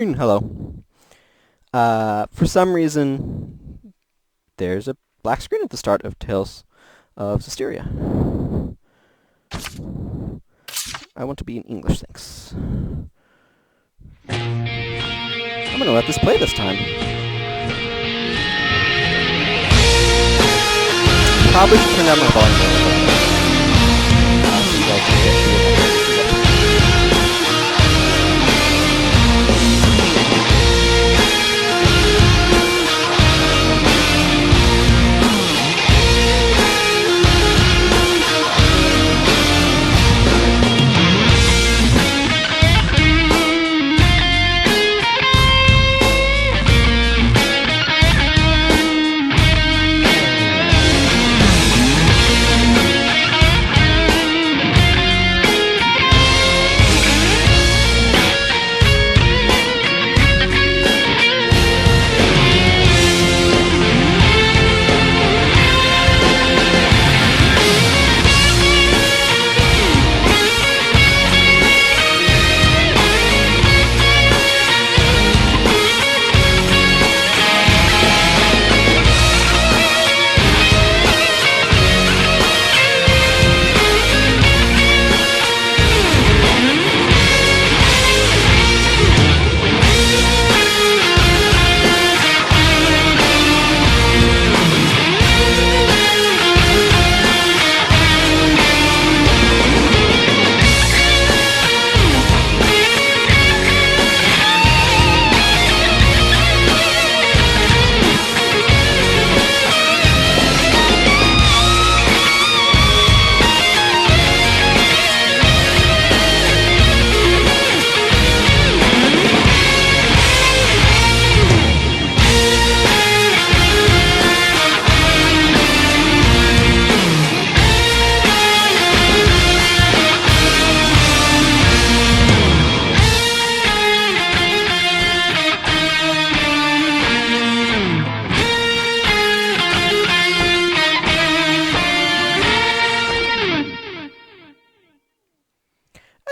Hello. For some reason, there's a black screen at the start of Tales of Zestiria. I want to be in English, thanks. I'm gonna let this play this time. Probably should turn down my volume a little bit. So you guys can get through it.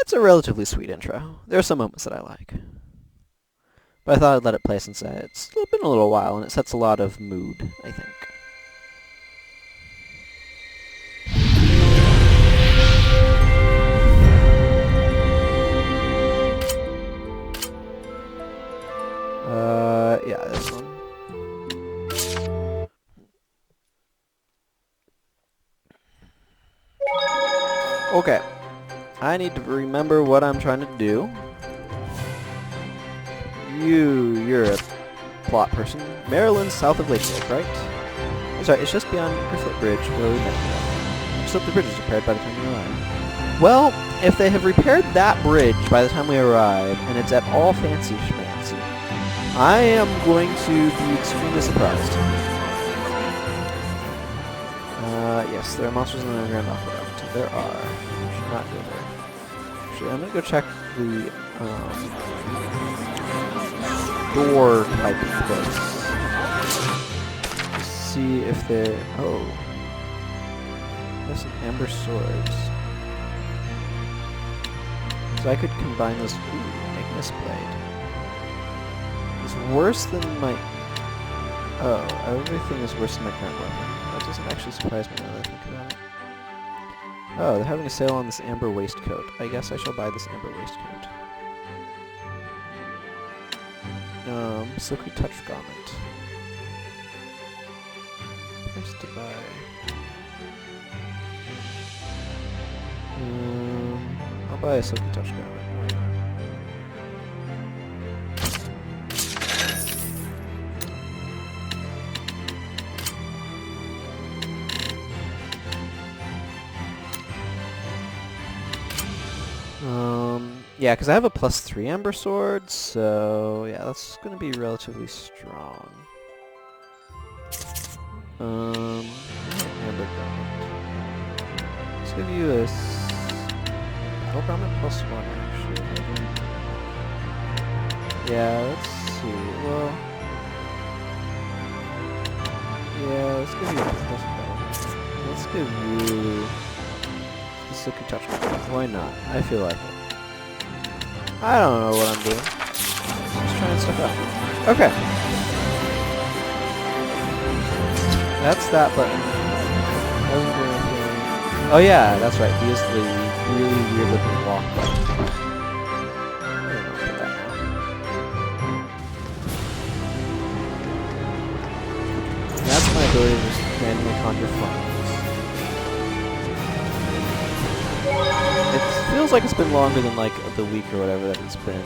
It's a relatively sweet intro. There are some moments that I like. But I thought I'd let it play since it's been a little while, and it sets a lot of mood, I think. Yeah, this one. Okay. I need to remember what I'm trying to do. You're a plot person. Maryland's south of Lake Lake, right? That's right, it's just beyond Griffith Bridge where we met you. Just hope the bridge is repaired by the time you arrive. Well, if they have repaired that bridge by the time we arrive, and it's at all fancy schmancy, I am going to be extremely surprised. Yes, there are monsters in the underground aqueduct. There are. I should not go there. Actually, I'm gonna go check the door type place. See if they're... Oh. There's some amber swords. So I could combine those... Ooh, Magnus Blade. It's worse than my... Oh, everything is worse than my current weapon. That doesn't actually surprise me now that I think about it. Oh, they're having a sale on this amber waistcoat. I guess I shall buy this amber waistcoat. Silky touch garment. Price to buy. I'll buy a silky touch garment. Yeah, because I have a +3 amber sword, so yeah, that's going to be relatively strong. Amber garment. Let's give you a battle garment +1, actually. Yeah, let's see. Well, yeah, let's give you a +1. Let's give you the silky touch garment. Why not? I feel like it. I don't know what I'm doing. just trying stuff out. Okay. That's that button. Doesn't do anything. Oh yeah, that's right. He is the really weird looking walk button. I don't know about that now. That's my ability to just randomly conjure funds. It feels like it's been longer than like the week or whatever that it's been.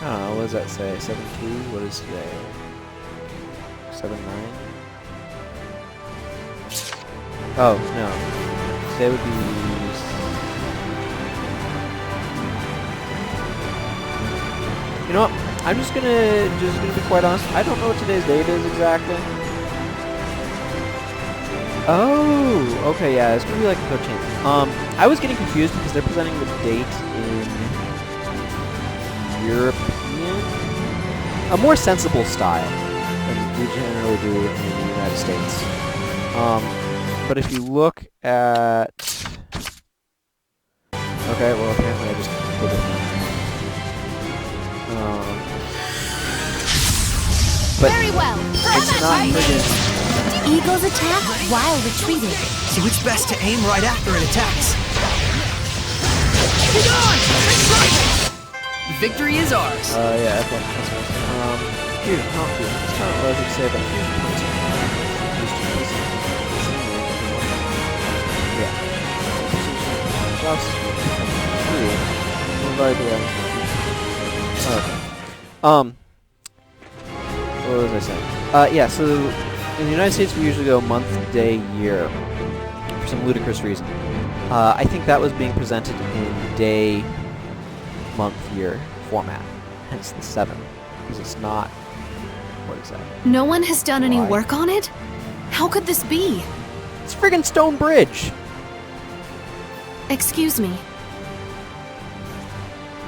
I don't know, what does that say? 7-2? What is today? 7-9? Oh, no. Today would be... You know what? I'm just gonna be quite honest. I don't know what today's date is exactly. Oh, okay, yeah, it's gonna be like the 13th. I was getting confused because they're presenting the date in European, a more sensible style than we generally do in the United States. But if you look at, okay, well apparently I just did it. But very well. it's not friggin'. Eagles attack while retreating. So it's best to aim right after it attacks. Get on! Victory is ours. Yeah, okay. That's nice. Fusion, not fusion. It's not what I was going to say about fusion points. Yeah. Jobs. Okay. What was I saying? Yeah, so in the United States we usually go month, day, year for some ludicrous reason. I think that was being presented in day, month, year format, hence the 7, because it's not, what is that? No one has done any Why? work on it? How could this be? It's friggin' Stone Bridge! Excuse me.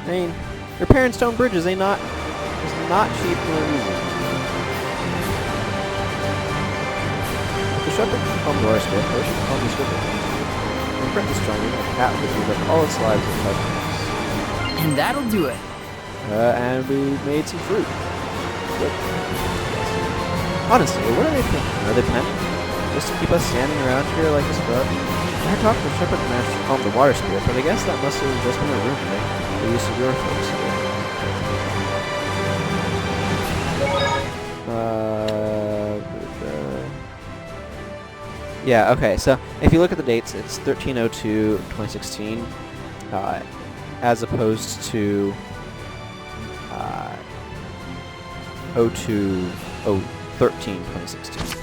I mean, repairing stone bridges ain't not, it's not cheap nor easy. The shepherd can come to our script, or should come to script. The apprentice journey, a cat would be like all its lives in touch. And that'll do it. And we made some fruit. Good. Honestly, what are they thinking? Are they planning just to keep us standing around here like a scrub? I talked to the shepherd and managed to calm the water spirit, but I guess that must have just been a rumor they used to your folks. Yeah, okay, so if you look at the dates, it's 13/02/2016, as opposed to 02/13/2016.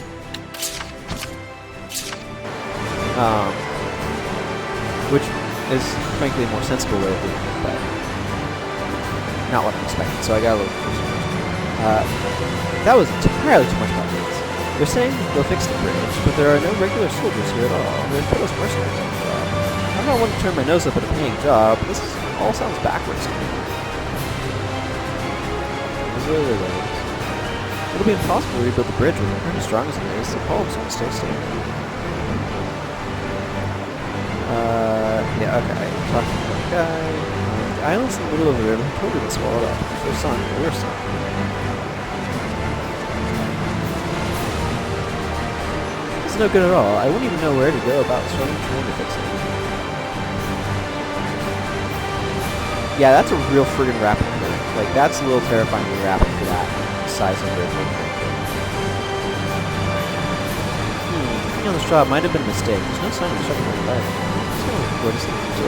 Which is frankly a more sensible way of doing it, but not what I expected, so I got a little confused. That was entirely too much about dates. They're saying they'll fix the bridge, but there are no regular soldiers here at all. They're put us mercenaries on the job. I'm not one to turn my nose up at a paying job, but this all sounds backwards to me. It'll be impossible to rebuild the bridge with it as strong as it is. The columns won't stay standing. Yeah, okay. Talking to that guy. The island's in the middle of the river. Totally been swallowed up. If there's sun, we're sun. It's no good at all. I wouldn't even know where to go about trying to fix it. Yeah, that's a real friggin' rapid current. Like, that's a little terrifyingly rapid for that size of bridge. Being on this job might have been a mistake. There's no sign of the shepherd on the bed. What is it to do?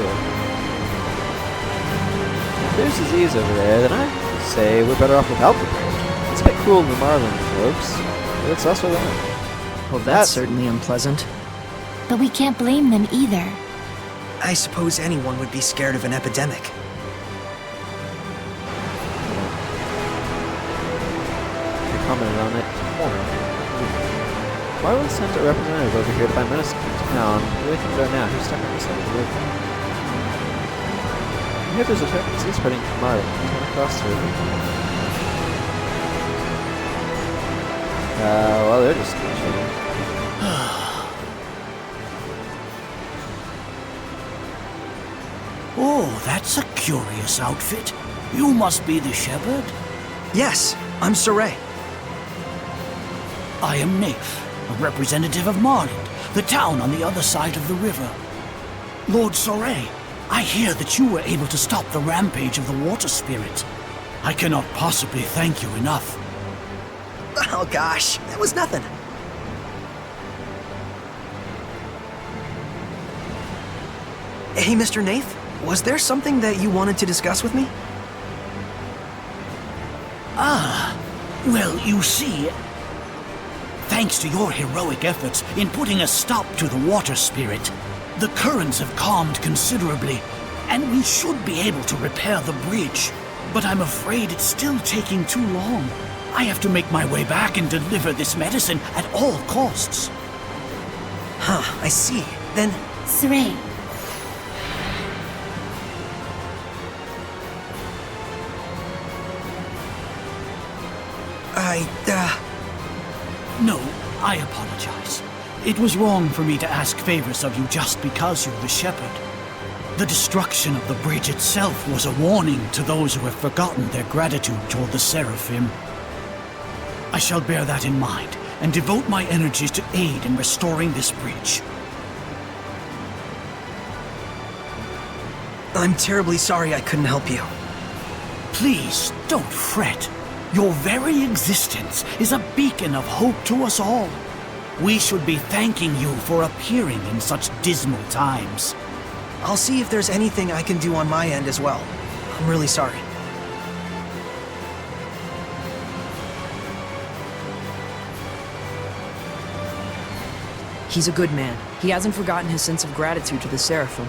If there's disease over there, then I say we're better off without the bridge. It's a bit cruel in the Marlind folks, but it's us or them. Well, that's certainly unpleasant. But we can't blame them either. I suppose anyone would be scared of an epidemic. You commented on it. Why would send a representative over here to find medicine in town? Really think about now. Who's stuck on this side of the river? I hear there's a disease spreading from Marlind. It's across the river. Well, they're just shooting. Oh, that's a curious outfit. You must be the shepherd? Yes, I'm Saray. I am Naif, a representative of Marlind, the town on the other side of the river. Lord Saray, I hear that you were able to stop the rampage of the water spirit. I cannot possibly thank you enough. Oh gosh, that was nothing. Hey, Mr. Nath, was there something that you wanted to discuss with me? Well, you see, thanks to your heroic efforts in putting a stop to the water spirit, the currents have calmed considerably, and we should be able to repair the bridge. But I'm afraid it's still taking too long. I have to make my way back and deliver this medicine at all costs. Huh, I see. Then, Saray, No, I apologize. It was wrong for me to ask favors of you just because you're the shepherd. The destruction of the bridge itself was a warning to those who have forgotten their gratitude toward the Seraphim. I shall bear that in mind and devote my energies to aid in restoring this bridge. I'm terribly sorry I couldn't help you. Please, don't fret. Your very existence is a beacon of hope to us all. We should be thanking you for appearing in such dismal times. I'll see if there's anything I can do on my end as well. I'm really sorry. He's a good man. He hasn't forgotten his sense of gratitude to the Seraphim.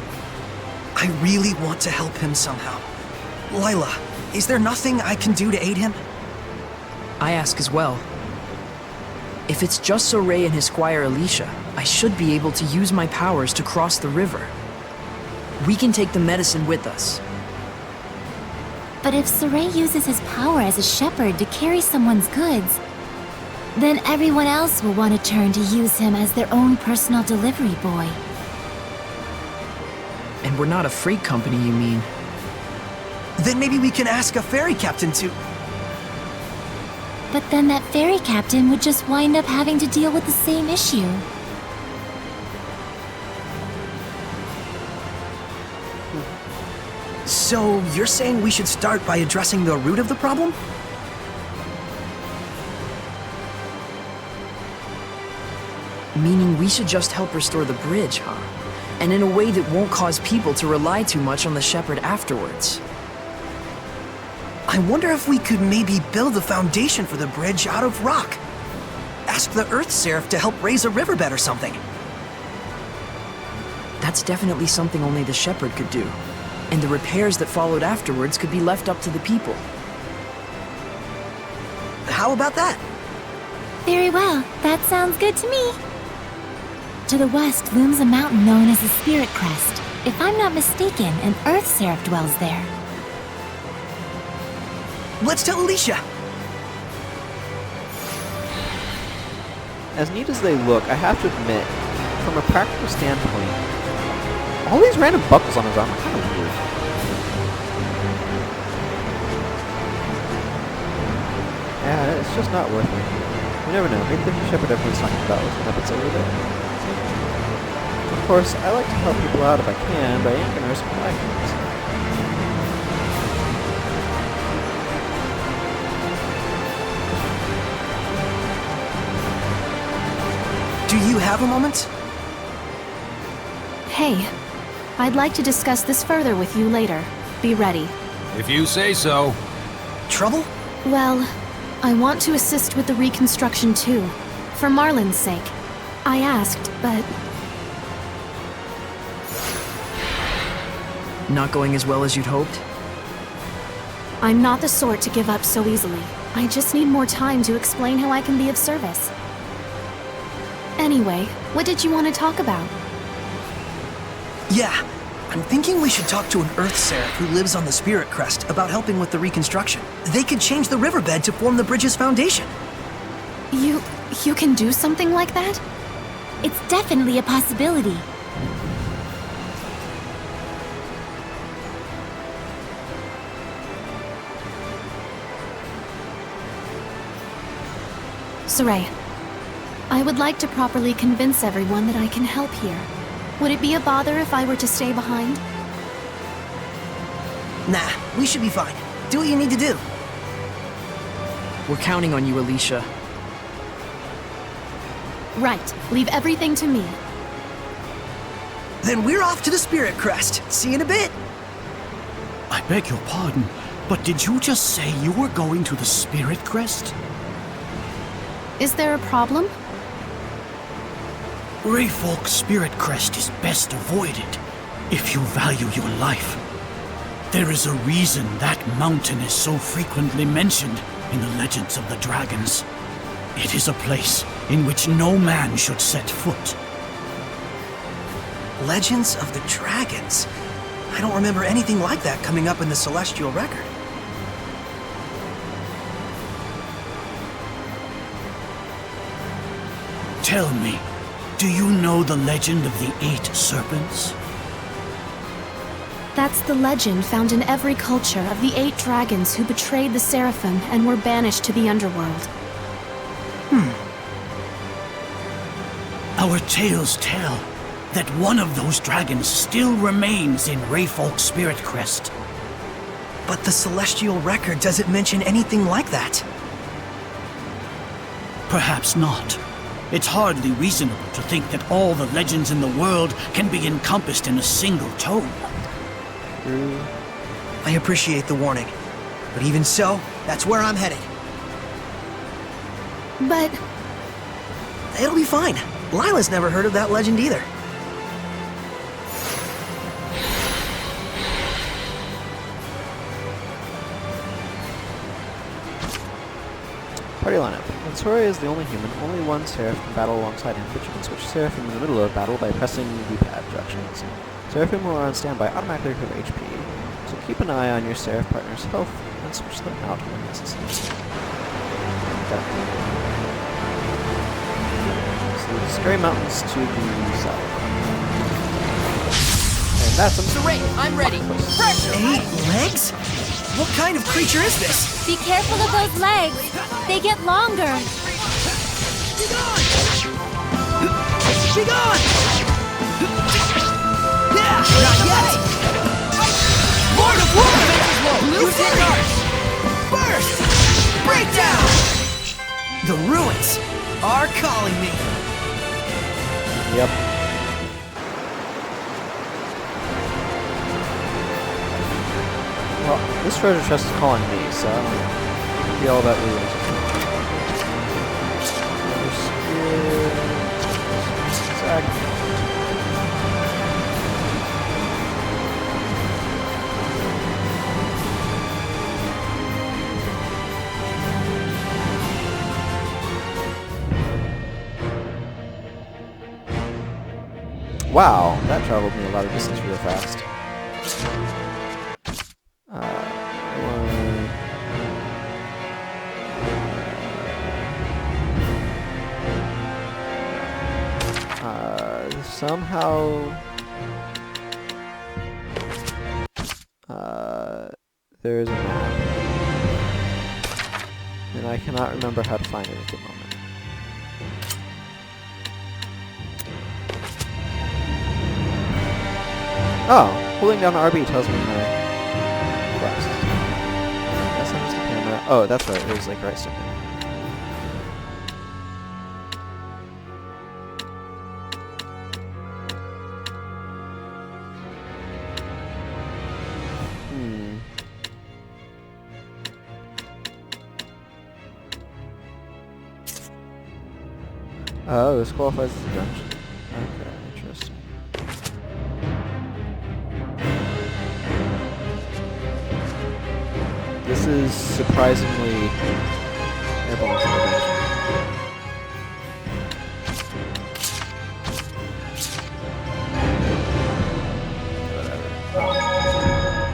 I really want to help him somehow. Lila, is there nothing I can do to aid him? I ask as well. If it's just Saray and his squire Alicia, I should be able to use my powers to cross the river. We can take the medicine with us. but if Saray uses his power as a shepherd to carry someone's goods, then everyone else will want to turn to use him as their own personal delivery boy. And we're not a freight company, you mean? Then maybe we can ask a ferry captain to... But then that ferry captain would just wind up having to deal with the same issue. So, you're saying we should start by addressing the root of the problem? Meaning we should just help restore the bridge, huh? And in a way that won't cause people to rely too much on the shepherd afterwards. I wonder if we could maybe build a foundation for the bridge out of rock. Ask the Earth Seraph to help raise a riverbed or something. That's definitely something only the shepherd could do. And the repairs that followed afterwards could be left up to the people. How about that? Very well, that sounds good to me. To the west looms a mountain known as the Spirit Crest. If I'm not mistaken, an Earth Seraph dwells there. Let's tell Alicia! As neat as they look, I have to admit, from a practical standpoint, all these random buckles on his arm are kind of weird. Yeah, it's just not worth it. You never know, maybe the shepherd everyone's talking about was an episode over there. Of course, I like to help people out if I can, but I ain't gonna risk my life. Do you have a moment? Hey, I'd like to discuss this further with you later. Be ready. If you say so. Trouble? Well, I want to assist with the reconstruction too, for Marlind's sake. I asked, but Not going as well as you'd hoped? I'm not the sort to give up so easily. I just need more time to explain how I can be of service. Anyway, what did you want to talk about? Yeah, I'm thinking we should talk to an Earth Seraph who lives on the Spirit Crest about helping with the reconstruction. They could change the riverbed to form the bridge's foundation. You can do something like that? It's definitely a possibility. Saray, I would like to properly convince everyone that I can help here. Would it be a bother if I were to stay behind? Nah, we should be fine. Do what you need to do. We're counting on you, Alicia. Right. Leave everything to me. Then we're off to the Spirit Crest. See you in a bit. I beg your pardon, but did you just say you were going to the Spirit Crest? Is there a problem? Rayfolk's Spirit Crest is best avoided if you value your life. There is a reason that mountain is so frequently mentioned in the legends of the dragons. It is a place in which no man should set foot. Legends of the Dragons? I don't remember anything like that coming up in the Celestial Record. Tell me, do you know the legend of the 8 serpents? That's the legend found in every culture of the 8 dragons who betrayed the Seraphim and were banished to the underworld. Our tales tell that one of those dragons still remains in Rayfolk's Spirit Crest. But the Celestial Record doesn't mention anything like that. Perhaps not. It's hardly reasonable to think that all the legends in the world can be encompassed in a single tome. I appreciate the warning. But even so, that's where I'm headed. But It'll be fine. Lila's never heard of that legend either. Party lineup. Zestiria is the only human, only one Seraph can battle alongside him, but you can switch Seraphim in the middle of battle by pressing D-pad directions. Seraphim who are on standby automatically recover HP, so keep an eye on your Seraph partner's health and switch them out when necessary. So the Scary Mountains to the south. And that's them. Saray, I'm ready. Pressure! 8 legs? What kind of creature is this? Be careful of those legs. They get longer. Be gone! Be gone! Yeah, not yet! Lord of War! Blue Fury! Burst! Breakdown! The ruins are calling me. Yep. Well, this treasure chest is calling me, so I'll be all about rules. Wow, that traveled me a lot of distance real fast. Somehow, there's a map, and I cannot remember how to find it at the moment. Oh, holding down RB tells me my quest. That's not just the camera. Oh, that's right. It was like right stick there. Oh, this qualifies as a dungeon. Okay, interesting. This is surprisingly airborne for a dungeon. Whatever.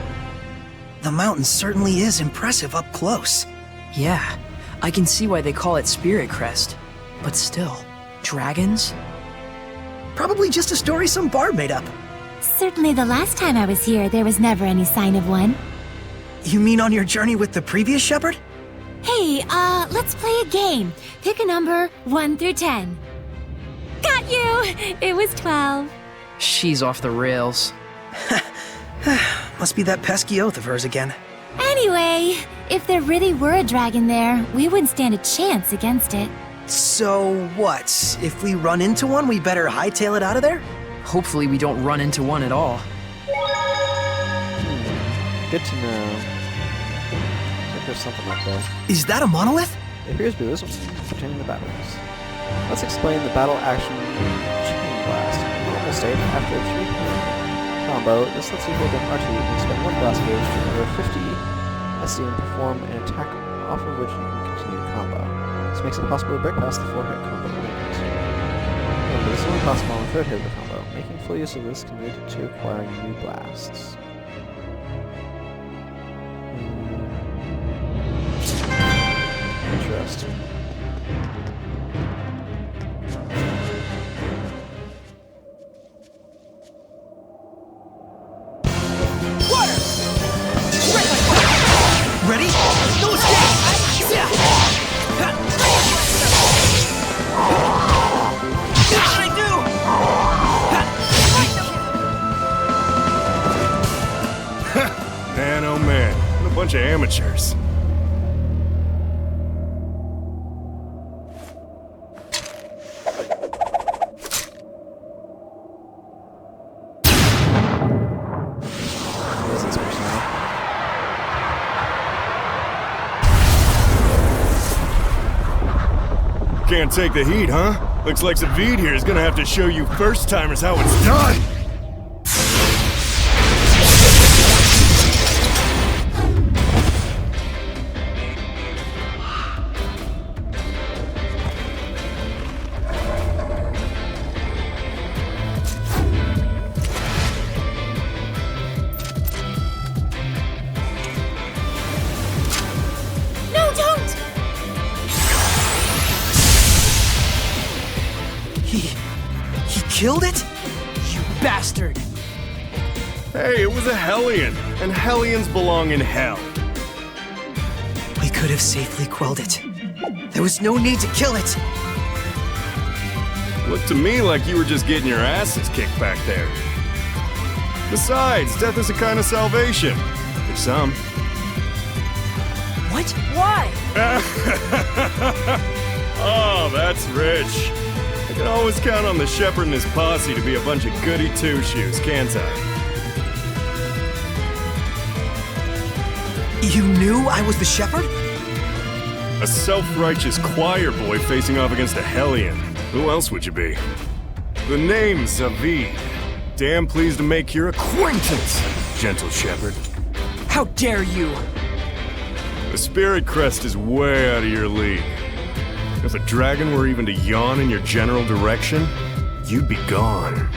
The mountain certainly is impressive up close. Yeah, I can see why they call it Spirit Crest. But still, dragons? Probably just a story some bard made up. Certainly the last time I was here, there was never any sign of one. You mean on your journey with the previous shepherd? Hey, let's play a game. Pick a number 1 through 10. Got you! It was 12. She's off the rails. Must be that pesky oath of hers again. Anyway, if there really were a dragon there, we wouldn't stand a chance against it. So what? If we run into one, we better hightail it out of there? Hopefully we don't run into one at all. Good to know. I think there's something up there. Is that a monolith? It appears to be this one, pertaining to battles. Let's explain the battle action chain blast. Normal state after a 3-point combo. This lets you hold down R2 and spend 1 blast gauge to over 50 SD and perform an attack off of which you can continue to combo. This makes it possible to break past the 4-hit combo limit. Remember, this is only possible on the 3rd hit of the combo. Making full use of this can lead to acquiring new blasts. Interesting. Ready? No escape! Yeah. What should I do? Man, oh man, what a bunch of amateurs. Business personnel. Can't take the heat, huh? Looks like Zavid here is gonna have to show you first-timers how it's done! No, don't! He killed it? You bastard! Hey, it was a Hellion, and Hellions belong in hell. We could have safely quelled it. There was no need to kill it. Looked to me like you were just getting your asses kicked back there. Besides, death is a kind of salvation. For some. What? Why? Oh, that's rich. I can always count on the shepherd and his posse to be a bunch of goody two-shoes, can't I? You knew I was the shepherd? A self-righteous choir boy facing off against a Hellion. Who else would you be? The name's Zavid. Damn pleased to make your acquaintance, gentle shepherd. How dare you! The Spirit Crest is way out of your league. If a dragon were even to yawn in your general direction, you'd be gone.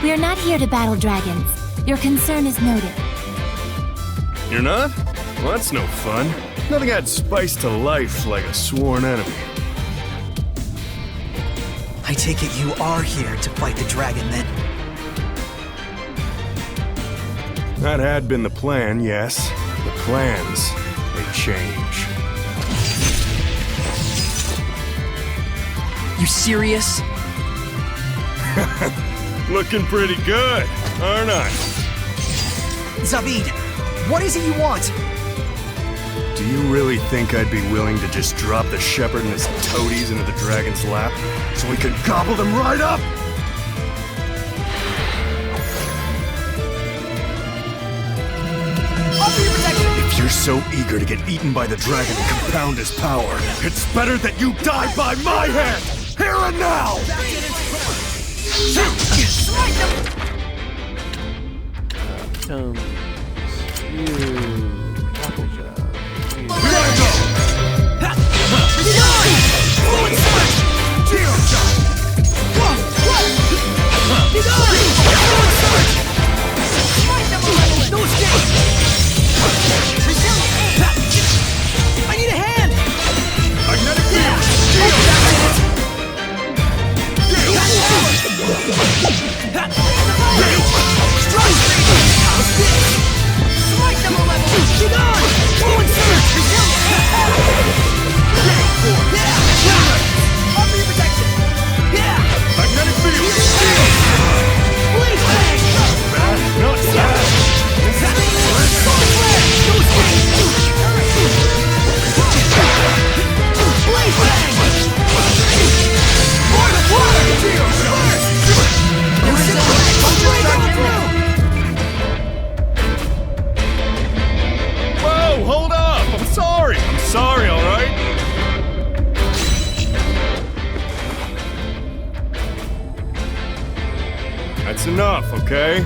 We are not here to battle dragons. Your concern is noted. You're not? Well, that's no fun. Nothing adds spice to life like a sworn enemy. I take it you are here to fight the dragon, then? That had been the plan, yes. The plans, they change. You serious? Looking pretty good, aren't I? Zavid, what is it you want? Do you really think I'd be willing to just drop the shepherd and his toadies into the dragon's lap so we could gobble them right up? If you're so eager to get eaten by the dragon and compound his power, it's better that you die by my hand! Here and now! Applejack. I need a hand! Magnetic field! Strike! Strike them a level! enough, okay?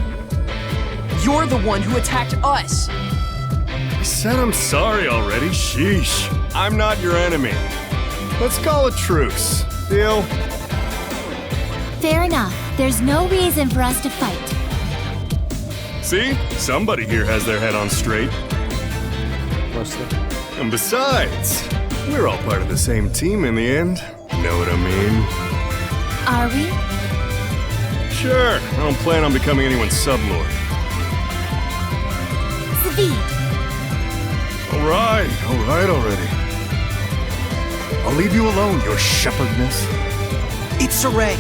You're the one who attacked us! I said I'm sorry already, sheesh. I'm not your enemy. Let's call a truce. Deal? Fair enough. There's no reason for us to fight. See? Somebody here has their head on straight. Mostly. And besides, we're all part of the same team in the end. Know what I mean? Are we? Sure, I don't plan on becoming anyone's sublord. Zavid! Alright already. I'll leave you alone, your shepherdness. It's Saray.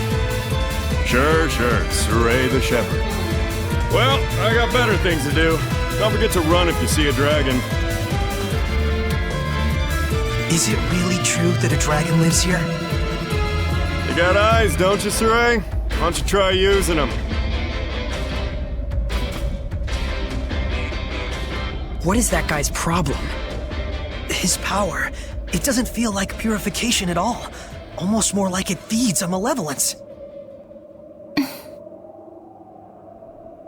Sure, Saray the Shepherd. Well, I got better things to do. Don't forget to run if you see a dragon. Is it really true that a dragon lives here? You got eyes, don't you, Saray? Why don't you try using them? What is that guy's problem? His power. It doesn't feel like purification at all. Almost more like it feeds on malevolence.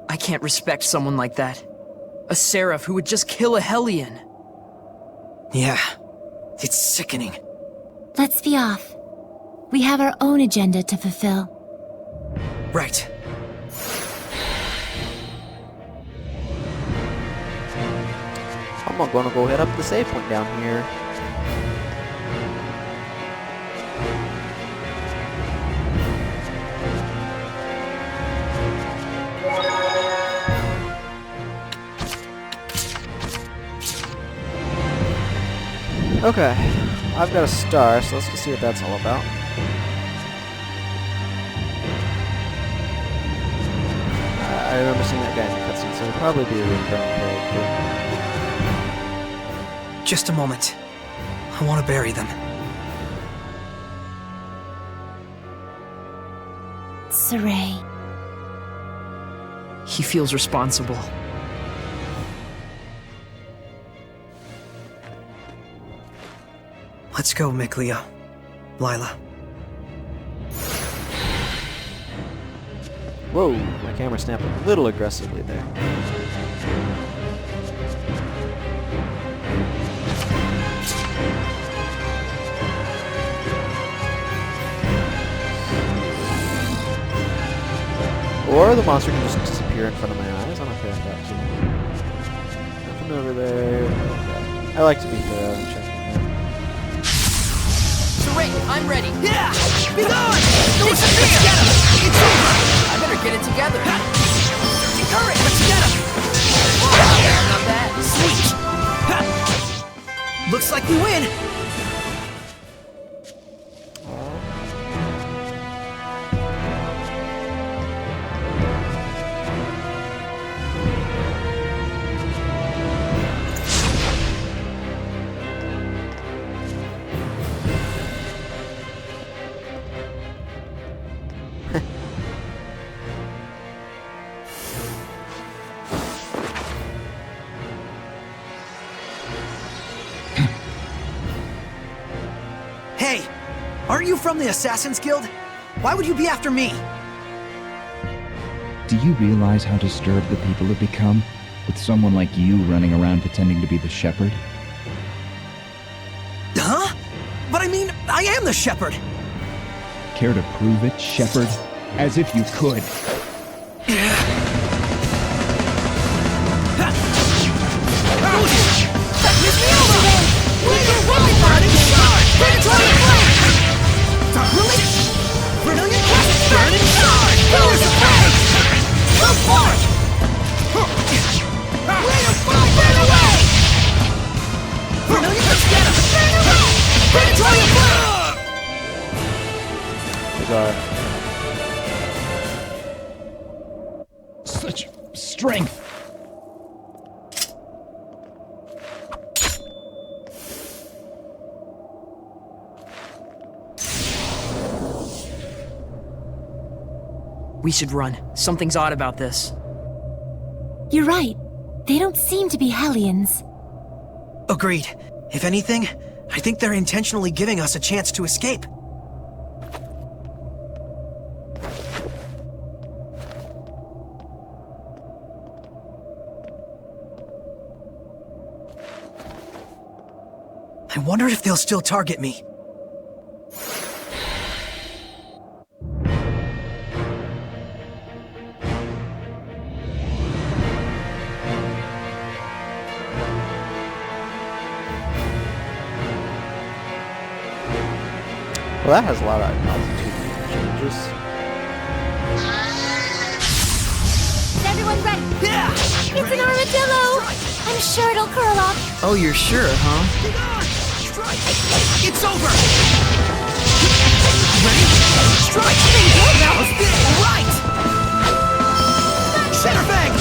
I can't respect someone like that. A seraph who would just kill a Hellion. Yeah, it's sickening. Let's be off. We have our own agenda to fulfill. Right. I'm gonna go head up the save point down here. Okay, I've got a star, so let's go see what that's all about. I remember seeing that guy in the cutscene, so it'll probably be a recurring character. Just a moment. I want to bury them. Saray. He feels responsible. Let's go, Mikleo. Lila. Whoa, my camera snapped a little aggressively there. Or the monster can just disappear in front of my eyes. I'm okay with that too. Nothing over there. Okay. I like to be thorough and check it out. Saray, I'm ready. Yeah! Be gone! Let's get him! It's over! I better get it together. Hurry! Let's get him! Not bad. Sweet! Looks like we win! Hey! Aren't you from the Assassin's Guild? Why would you be after me? Do you realize how disturbed the people have become, with someone like you running around pretending to be the shepherd? Huh? But I mean, I am the shepherd! Care to prove it, shepherd? As if you could. Such strength! We should run. Something's odd about this. You're right. They don't seem to be Hellions. Agreed. If anything, I think they're intentionally giving us a chance to escape. I wonder if they'll still target me. Well, that has a lot of altitude changes. Is everyone ready? Yeah! It's an armadillo! I'm sure it'll curl up. Oh, you're sure, huh? Strike! It's over! Ready? Strike! That was it! Right! Shatterbang!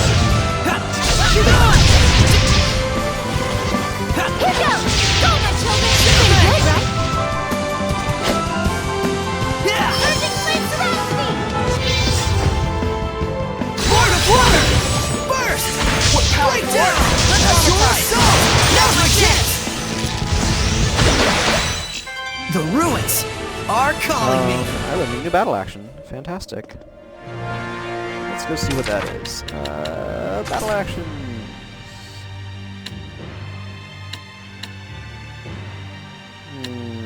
Keep it on! Here goes! Go, my children! Pretty good, right? Yeah! Urging flames around me! Lord of Water! Burst! Break down! That's your assault! Now's my chance! The ruins are calling me. I learned a new battle action. Fantastic. Let's go see what that is. Battle actions.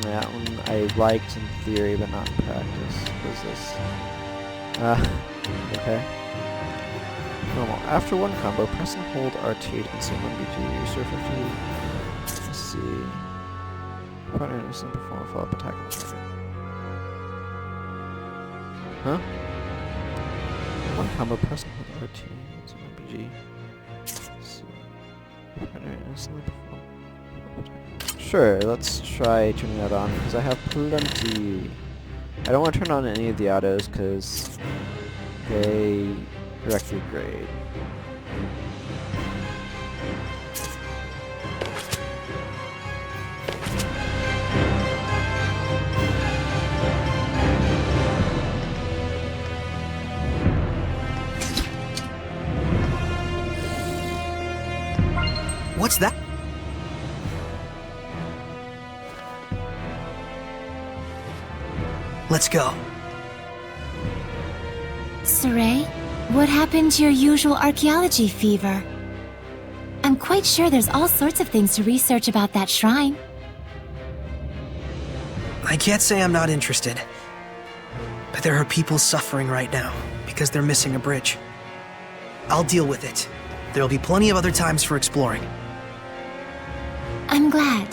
That one I liked in theory, but not in practice. What is this? Okay. Normal. After one combo, press and hold RT to consume 1 BG. Restore 50. Let's see. Partner instantly perform a follow-up attack on the target. Huh? One combo, press and hold RT to consume 1 BG. Let's see. Partner instantly perform a follow-up attack. Sure, let's try turning that on, because I have plenty. I don't want to turn on any of the autos, because they directly grade. What's that? Let's go. Saray, what happened to your usual archaeology fever? I'm quite sure there's all sorts of things to research about that shrine. I can't say I'm not interested. But there are people suffering right now because they're missing a bridge. I'll deal with it. There'll be plenty of other times for exploring. I'm glad.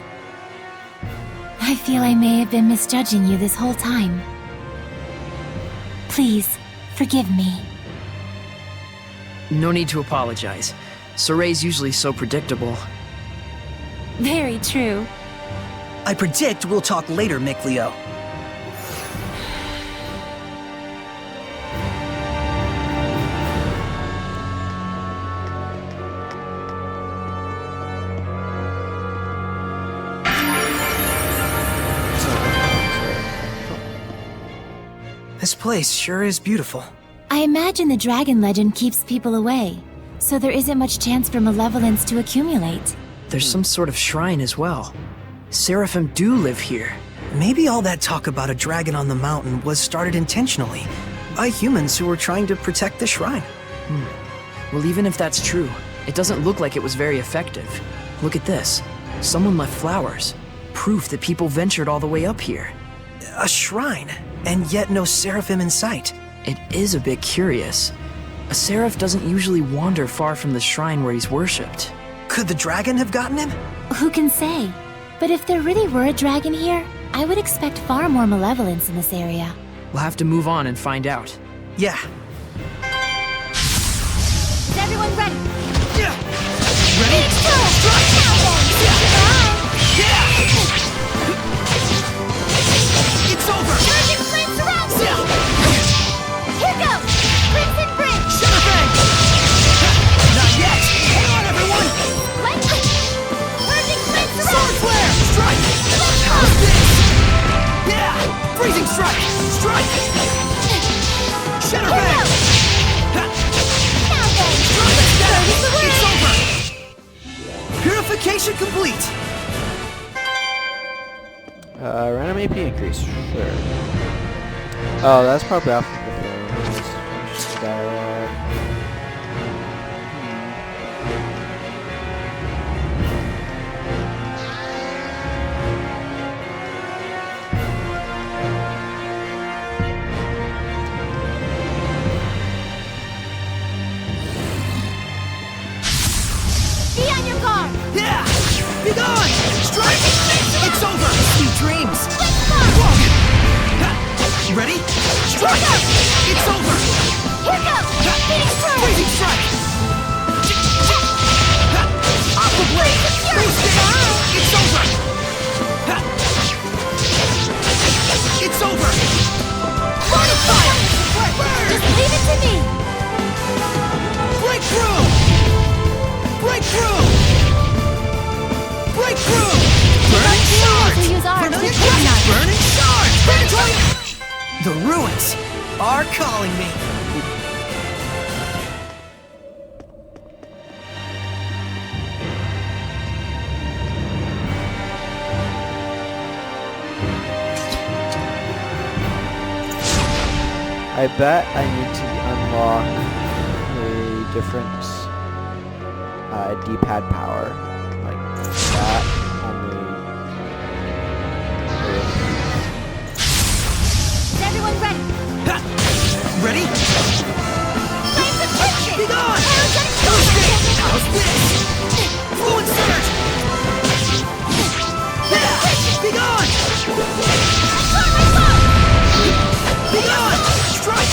I feel I may have been misjudging you this whole time. Please, forgive me. No need to apologize. Soray's usually so predictable. Very true. I predict we'll talk later, Mikleo. This place sure is beautiful. I imagine the dragon legend keeps people away, so there isn't much chance for malevolence to accumulate. There's some sort of shrine as well. Seraphim do live here. Maybe all that talk about a dragon on the mountain was started intentionally by humans who were trying to protect the shrine. Well, even if that's true, it doesn't look like it was very effective. Look at this. Someone left flowers. Proof that people ventured all the way up here. A shrine, and yet no seraphim in sight. It is a bit curious. A seraph doesn't usually wander far from the shrine where he's worshipped. Could the dragon have gotten him? Who can say? But if there really were a dragon here, I would expect far more malevolence in this area. We'll have to move on and find out. Yeah. Is everyone ready? Yeah. Ready? Strike! Now then, Yeah. It's over. Urgent flames around me! Here goes! Crimson Bridge! Shatterbang! Not yet! Hang on, everyone! Urgent flames around Sword flare! Strike! How's this? Yeah! Freezing strike! Strike! Shatterbang! Now then! It's over! Purification complete! Random AP increase, sure. Oh, that's probably after the thing. Just dialogue. The ruins are calling me. I bet I need to unlock a different D-pad power, like that, only. Is everyone ready? Ha! Ready? Flames of tension! Be gone! Aerogenic How's this? Fluid surge! Yeah! Be gone! Be gone! Strike!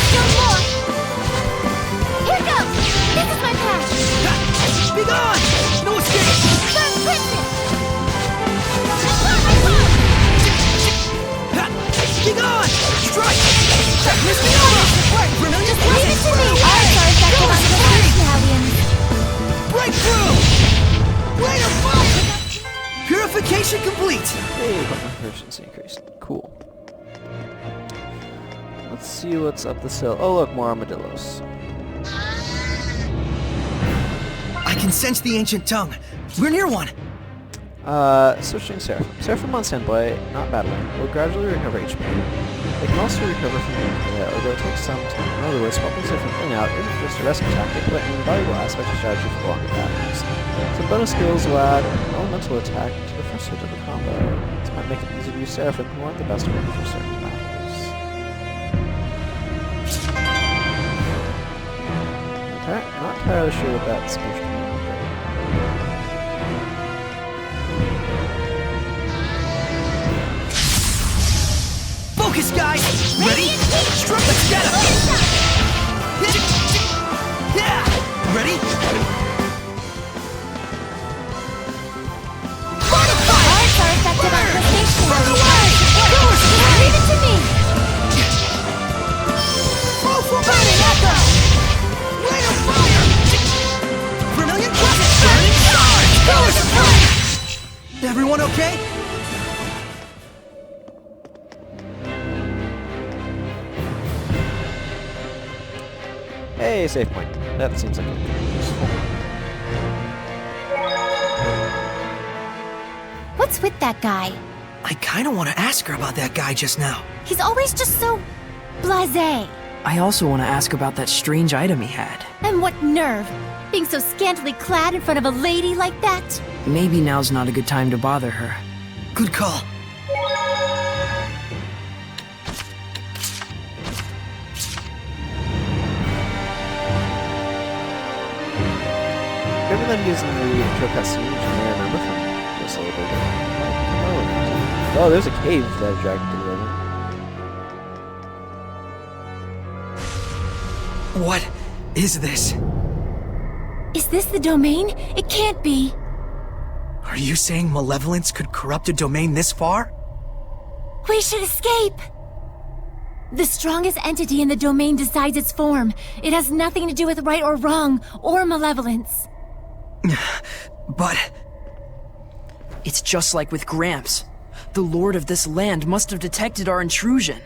Still more! Here goes! This is my path! Ha! Be gone! No escape! Burn Crimson! Ha! Be gone! Strike! Miss me over! Brilliant! Just leave it to me! Ours are effective on the Italians. Breakthrough! Later, fight! Purification complete! Hey, but my efficiency increased. Cool. Let's see what's up this hill. Oh look, more armadillos. I can sense the ancient tongue. We're near one. Searching Seraphim. Seraphim on standby, not battling, will gradually recover HP. They can also recover from the although it takes some time. In other words, swapping Seraphim in and out isn't just a rescue tactic, but an invaluable aspect of strategy for longer battles. Some bonus skills will add an elemental attack to the first hit of the combo. This might make it easy to use Seraphim who aren't the best equipped for certain battles. Not entirely sure what that's supposed to mean. Focus, guys! Ready? Strike! Let's get him! Yeah! Ready? Ours are effective on the stationary. Leave it to me! Burning Echo! Rain of fire! Vermilion Crescent! Burning Stars! Everyone okay? Hey, save point. That seems like it could be useful. What's with that guy? I kinda wanna ask her about that guy just now. He's always just so blasé. I also want to ask about that strange item he had. And what nerve! Being so scantily clad in front of a lady like that? Maybe now's not a good time to bother her. Good call. Given that he's in the intro cutscene, which you may remember from this a little bit. Oh, there's a cave that a dragon could live in. What is this? Is this the domain? It can't be. Are you saying malevolence could corrupt a domain this far? We should escape! The strongest entity in the domain decides its form. It has nothing to do with right or wrong, or malevolence. But... It's just like with Gramps. The lord of this land must have detected our intrusion.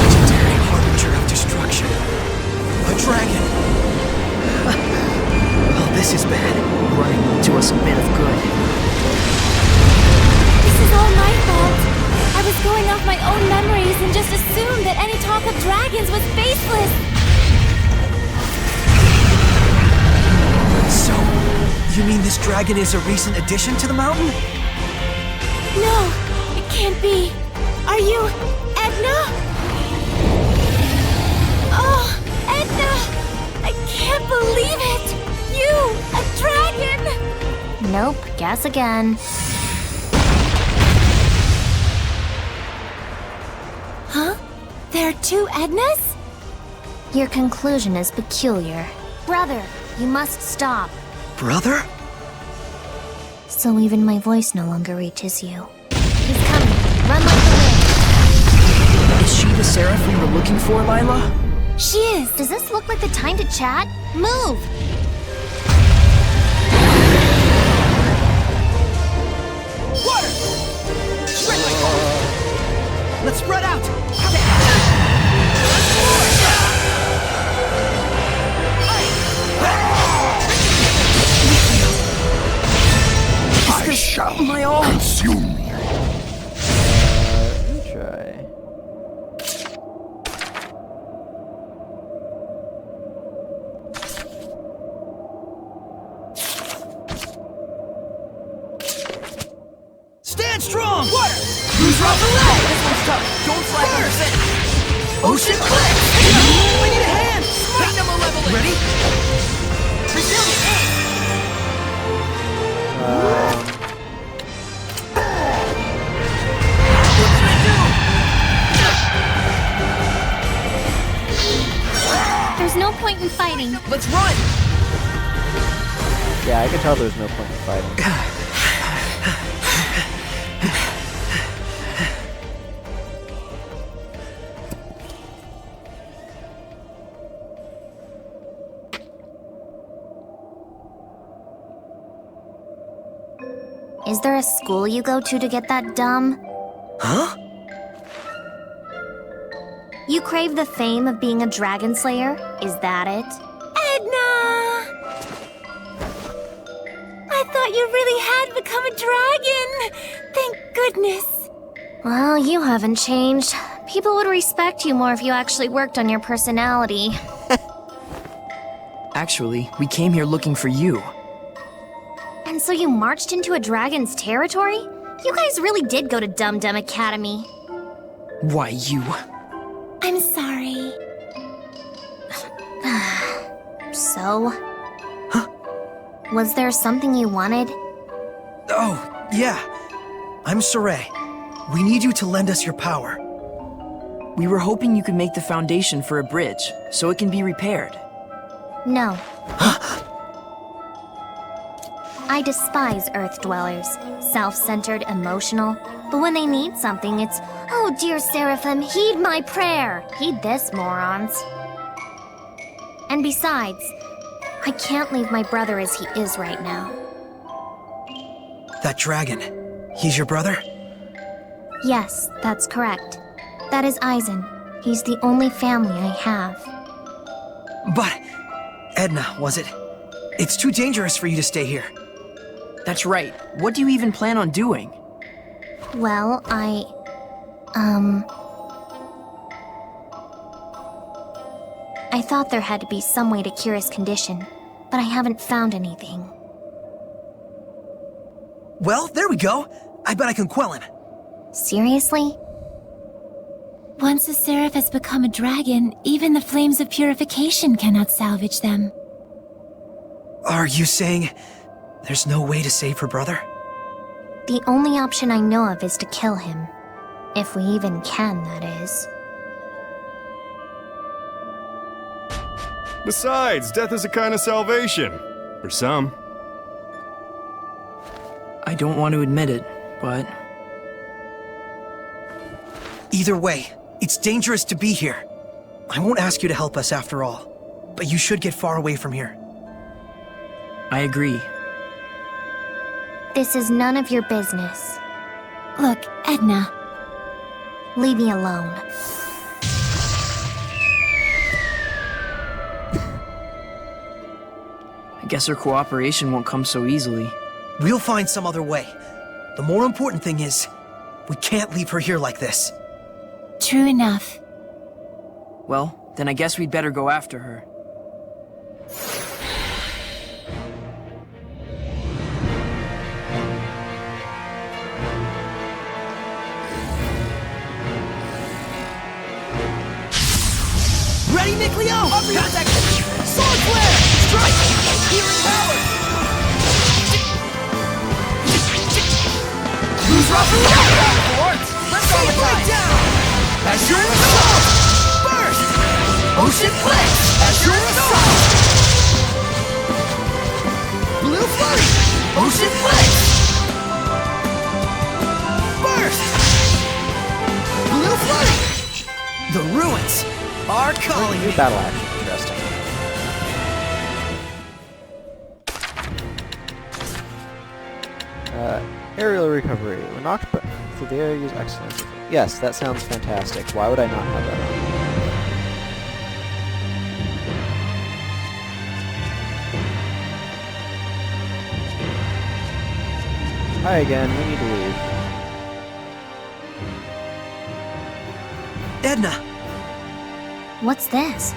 Legendary harbinger of destruction. A dragon. Well, this is bad. Running to us a bit of good. This is all my fault. I was going off my own memories and just assumed that any talk of dragons was baseless. So, you mean this dragon is a recent addition to the mountain? No, it can't be. Are you Edna? Oh, Edna! I can't believe it! You, a dragon! Nope, guess again. Huh? There are two Ednas? Your conclusion is peculiar. Brother, you must stop. Brother? So even my voice no longer reaches you. He's coming. Run like the wind. Is she the seraph we were looking for, Lila? She is. Does this look like the time to chat? Move! Let's spread out! I shall consume you. Let me try. Stand strong! Water! Who's off the leg? This one's tough. Don't flag on your finish. Ocean click! I need a hand! Platinum level. Ready? Resilient aim. There's no point in fighting. Let's run. Yeah, I can tell there's no point in fighting. Is there a school you go to get that dumb? Huh? You crave the fame of being a dragon slayer? Is that it? Edna! I thought you really had become a dragon! Thank goodness. Well, you haven't changed. People would respect you more if you actually worked on your personality. Actually, we came here looking for you. And so you marched into a dragon's territory? You guys really did go to Dum Dum Academy. Why, you? I'm sorry. So? Huh? Was there something you wanted? Oh, yeah. I'm Saray. We need you to lend us your power. We were hoping you could make the foundation for a bridge, so it can be repaired. No. I despise Earth dwellers. Self-centered, emotional. But when they need something, it's, oh dear Seraphim, heed my prayer. Heed this, morons. And besides, I can't leave my brother as he is right now. That dragon, he's your brother? Yes, that's correct. That is Eisen. He's the only family I have. But, Edna, was it? It's too dangerous for you to stay here. That's right. What do you even plan on doing? Well, I thought there had to be some way to cure his condition, but I haven't found anything. Well, there we go. I bet I can quell him. Seriously? Once a seraph has become a dragon, even the flames of purification cannot salvage them. Are you saying there's no way to save her brother? The only option I know of is to kill him. If we even can, that is. Besides, death is a kind of salvation. For some. I don't want to admit it, but... Either way, it's dangerous to be here. I won't ask you to help us after all, but you should get far away from here. I agree. This is none of your business. Look, Edna. Leave me alone. I guess our cooperation won't come so easily. We'll find some other way. The more important thing is, we can't leave her here like this. True enough. Well, then I guess we'd better go after her. Ready, Nickleo? Up your attack! Sword flare! Strike! Healing power! Who's rough? Let's go with Right down! Azure Assault! Burst! Ocean Click! Azure Assault! Blue Flurry! Ocean Click! Burst! Blue Flurry! The ruins are calling New me. battle action. Interesting. Aerial recovery. When knocked Clothier, use excellence. Yes, that sounds fantastic. Why would I not have that on? Hi again, we need to leave. Edna! What's this?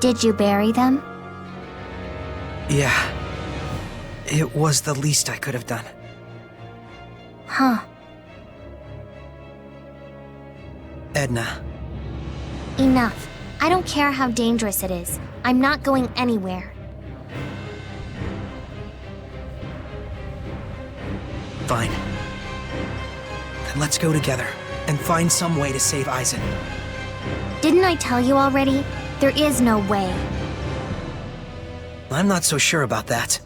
Did you bury them? Yeah. It was the least I could have done. Huh. Edna. Enough. I don't care how dangerous it is. I'm not going anywhere. Fine. Then let's go together and find some way to save Aizen. Didn't I tell you already? There is no way. I'm not so sure about that.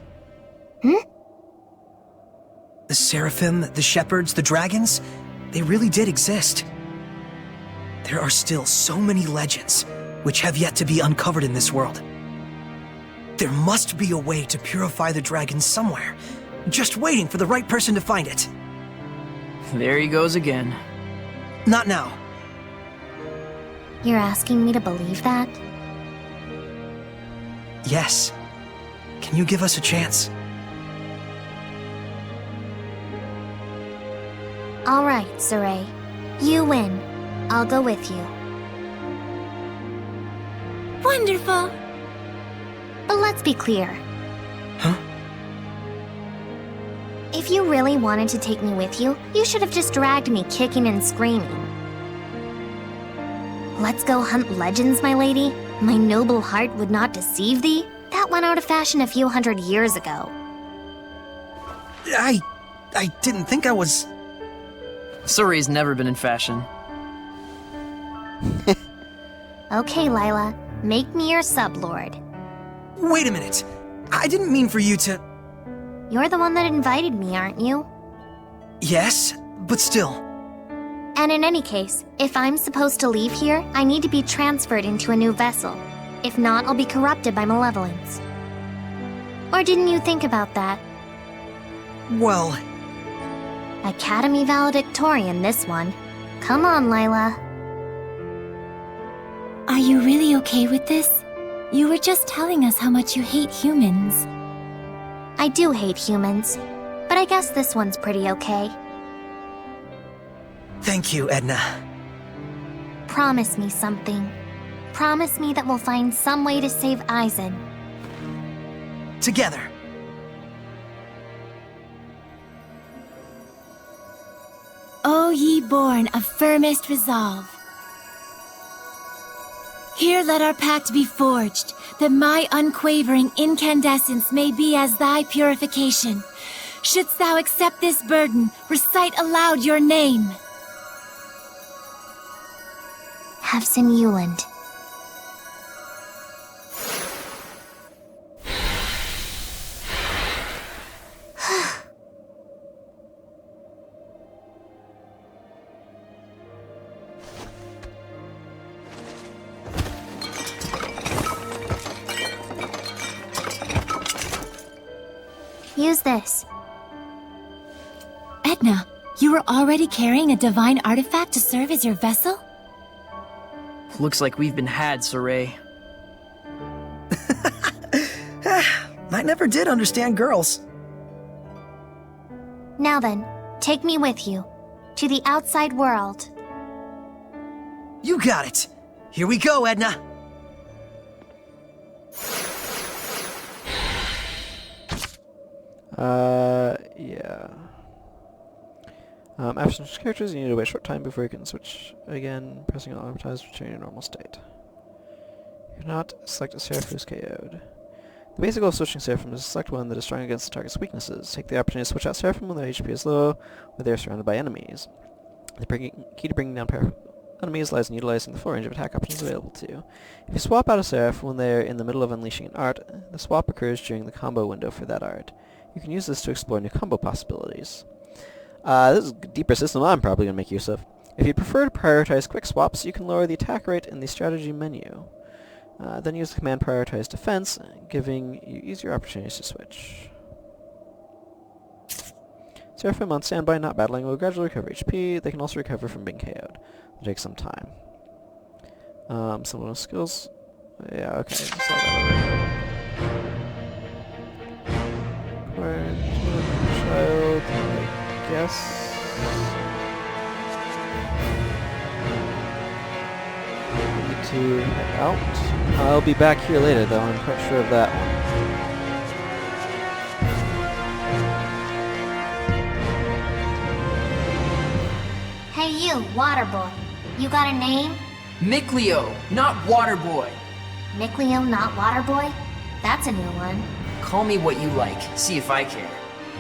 The Seraphim, the Shepherds, the Dragons, they really did exist. There are still so many legends which have yet to be uncovered in this world. There must be a way to purify the dragons somewhere, just waiting for the right person to find it. There he goes again. Not now. You're asking me to believe that? Yes. Can you give us a chance? All right, Saray. You win. I'll go with you. Wonderful! But let's be clear. Huh? If you really wanted to take me with you, you should have just dragged me kicking and screaming. Let's go hunt legends, my lady. My noble heart would not deceive thee. That went out of fashion a few hundred years ago. I didn't think I was... Surrey's never been in fashion. Okay, Lila. Make me your sublord. Wait a minute. I didn't mean for you to... You're the one that invited me, aren't you? Yes, but still. And in any case, if I'm supposed to leave here, I need to be transferred into a new vessel. If not, I'll be corrupted by malevolence. Or didn't you think about that? Well... Academy valedictorian, this one. Come on, Lila. Are you really okay with this? You were just telling us how much you hate humans. I do hate humans, but I guess this one's pretty okay. Thank you, Edna. Promise me something. Promise me that we'll find some way to save Aizen. Together. O ye born of firmest resolve. Here let our pact be forged, that my unquavering incandescence may be as thy purification. Shouldst thou accept this burden, recite aloud your name. Havson Euland. Use this. Edna, you were already carrying a divine artifact to serve as your vessel? Looks like we've been had, Saray. I never did understand girls. Now then, take me with you. To the outside world. You got it. Here we go, Edna. Yeah. After some characters, you need to wait a short time before you can switch again, pressing on advertise to return your normal state. If not, select a Seraph who's KO'd. The basic goal of switching Seraphim is to select one that is strong against the target's weaknesses. Take the opportunity to switch out Seraphim when their HP is low, or they are surrounded by enemies. The key to bringing down powerful enemies lies in utilizing the full range of attack options available to you. If you swap out a Seraph when they are in the middle of unleashing an art, the swap occurs during the combo window for that art. You can use this to explore new combo possibilities. This is a deeper system I'm probably going to make use of. If you prefer to prioritize quick swaps, you can lower the attack rate in the strategy menu. Then use the command Prioritize Defense, giving you easier opportunities to switch. Seraphim on standby, not battling, will gradually recover HP. They can also recover from being KO'd. It'll take some time. Someone with skills... Yeah, okay. I saw that already. Child, I guess... to head out. I'll be back here later, though. I'm quite sure of that one. Hey you, water boy. You got a name? Mikleo, not Waterboy. Mikleo, not water boy? That's a new one. Call me what you like. See if I care.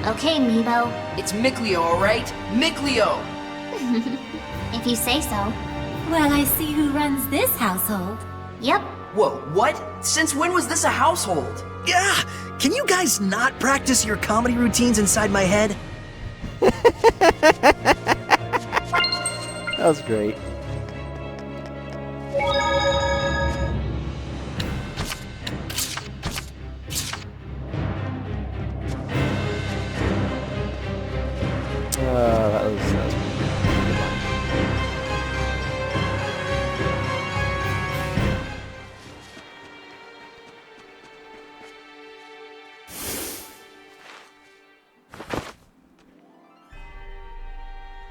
Okay, Meebo. It's Mikleo, alright? Mikleo! If you say so. Well, I see who runs this household. Yep. Whoa, what? Since when was this a household? Yeah! Can you guys not practice your comedy routines inside my head? That was great. That was pretty fun.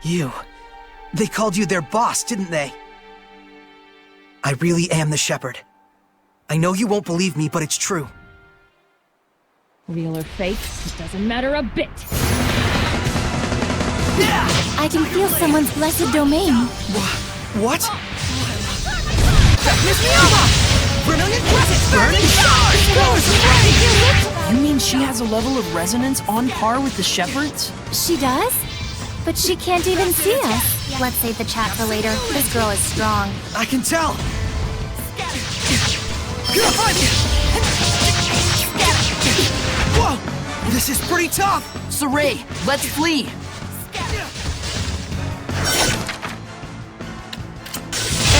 You. They called you their boss, didn't they? I really am the Shepherd. I know you won't believe me, but it's true. Real or fake, it doesn't matter a bit. I can feel someone's blessed domain. What? Brilliant presence! Burning charge! You mean she has a level of resonance on par with the Shepherds? She does? But she can't even see us. Let's save the chat for later. This girl is strong. I can tell! Whoa! This is pretty tough! Saray, let's flee!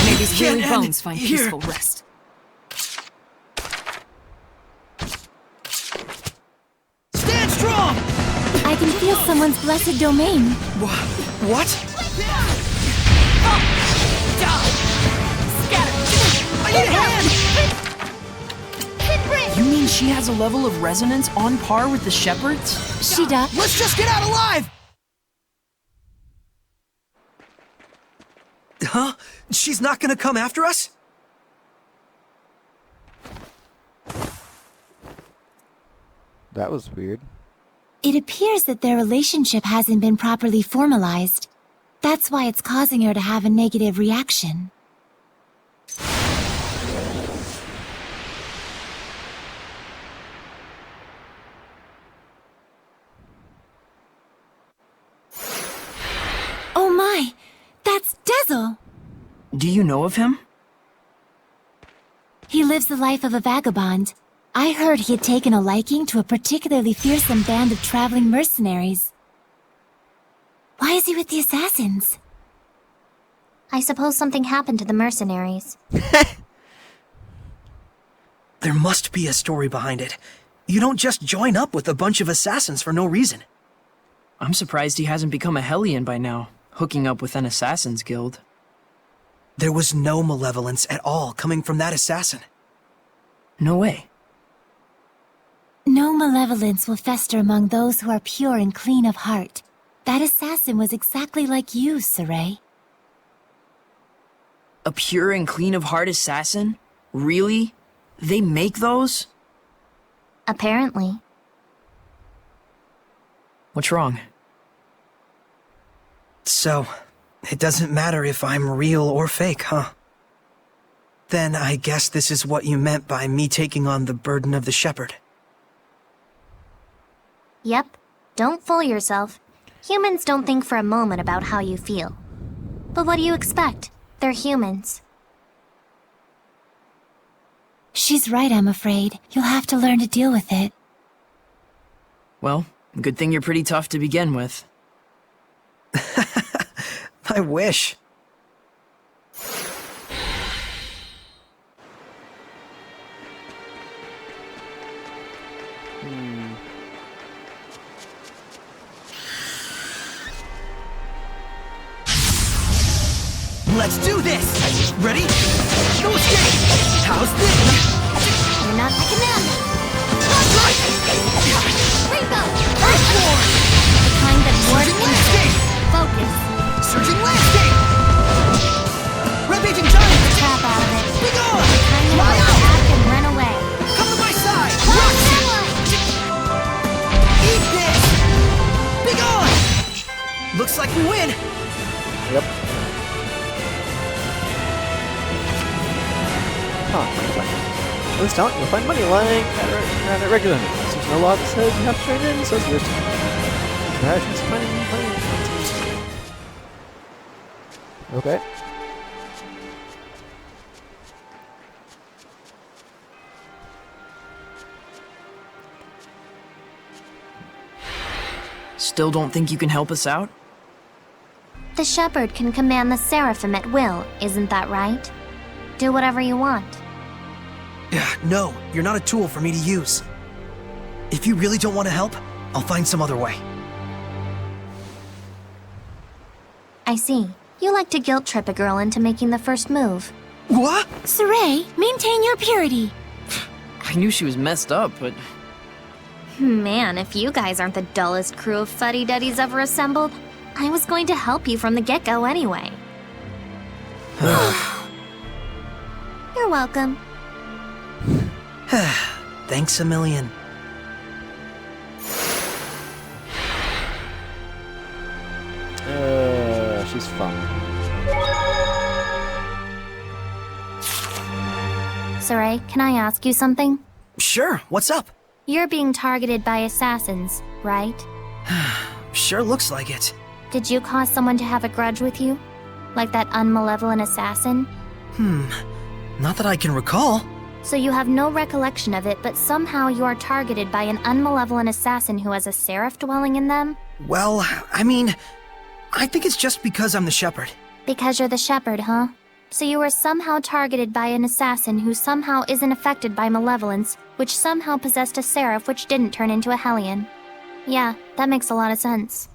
May these weary Can't end bones find here. peaceful rest. Stand strong! I can feel someone's blessed domain. What? I need a hand! You mean she has a level of resonance on par with the Shepherds? She does. Let's just get out alive! Huh? She's not gonna come after us? That was weird. It appears that their relationship hasn't been properly formalized. That's why it's causing her to have a negative reaction. Oh my! That's Dezel! Do you know of him? He lives the life of a vagabond. I heard he had taken a liking to a particularly fearsome band of traveling mercenaries. Why is he with the assassins? I suppose something happened to the mercenaries. There must be a story behind it. You don't just join up with a bunch of assassins for no reason. I'm surprised he hasn't become a Hellion by now, hooking up with an assassin's guild. There was no malevolence at all coming from that assassin. No way. No malevolence will fester among those who are pure and clean of heart. That assassin was exactly like you, Saray. A pure and clean of heart assassin? Really? They make those? Apparently. What's wrong? So, it doesn't matter if I'm real or fake, huh? Then I guess this is what you meant by me taking on the burden of the Shepherd. Yep. Don't fool yourself. Humans don't think for a moment about how you feel. But what do you expect? They're humans. She's right, I'm afraid. You'll have to learn to deal with it. Well, good thing you're pretty tough to begin with. I wish. Let's do this! Ready? No escape! How's this? You're not the command. Right! Rainbow! Earthborn! The kind that works Surging in landscape! focus. Surging landscape! Rampaging giant! Tap out of it. Be gone! The kind that Fly will out! attack and run away. Come to my side! Fly Rock that it! way! Eat this! Be gone! Looks like we win! Yep. Huh. With this talent, you'll find money lying around it regularly. There's no law that says you have to trade in, so it's yours. Comparisons, finding money. Okay. Still don't think you can help us out? The shepherd can command the seraphim at will, isn't that right? Do whatever you want. No, you're not a tool for me to use. If you really don't want to help, I'll find some other way. I see. You like to guilt trip a girl into making the first move. What? Saray, maintain your purity. I knew she was messed up, but Man, if you guys aren't the dullest crew of fuddy-duddies ever assembled, I was going to help you from the get-go anyway. You're welcome. Thanks a million. She's fun. Saray, can I ask you something? Sure, what's up? You're being targeted by assassins, right? Sure looks like it. Did you cause someone to have a grudge with you? Like that unmalevolent assassin? Not that I can recall. So you have no recollection of it, but somehow you are targeted by an unmalevolent assassin who has a seraph dwelling in them? Well, I mean, I think it's just because I'm the shepherd. Because you're the shepherd, huh? So you were somehow targeted by an assassin who somehow isn't affected by malevolence, which somehow possessed a seraph which didn't turn into a hellion. Yeah, that makes a lot of sense.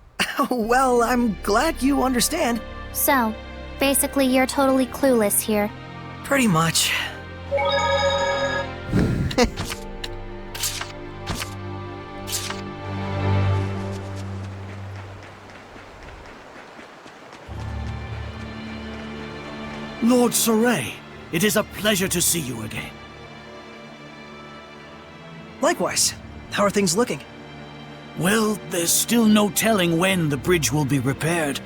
Well, I'm glad you understand. So, basically you're totally clueless here. Pretty much. Lord Saray, it is a pleasure to see you again. Likewise. How are things looking? Well, there's still no telling when the bridge will be repaired.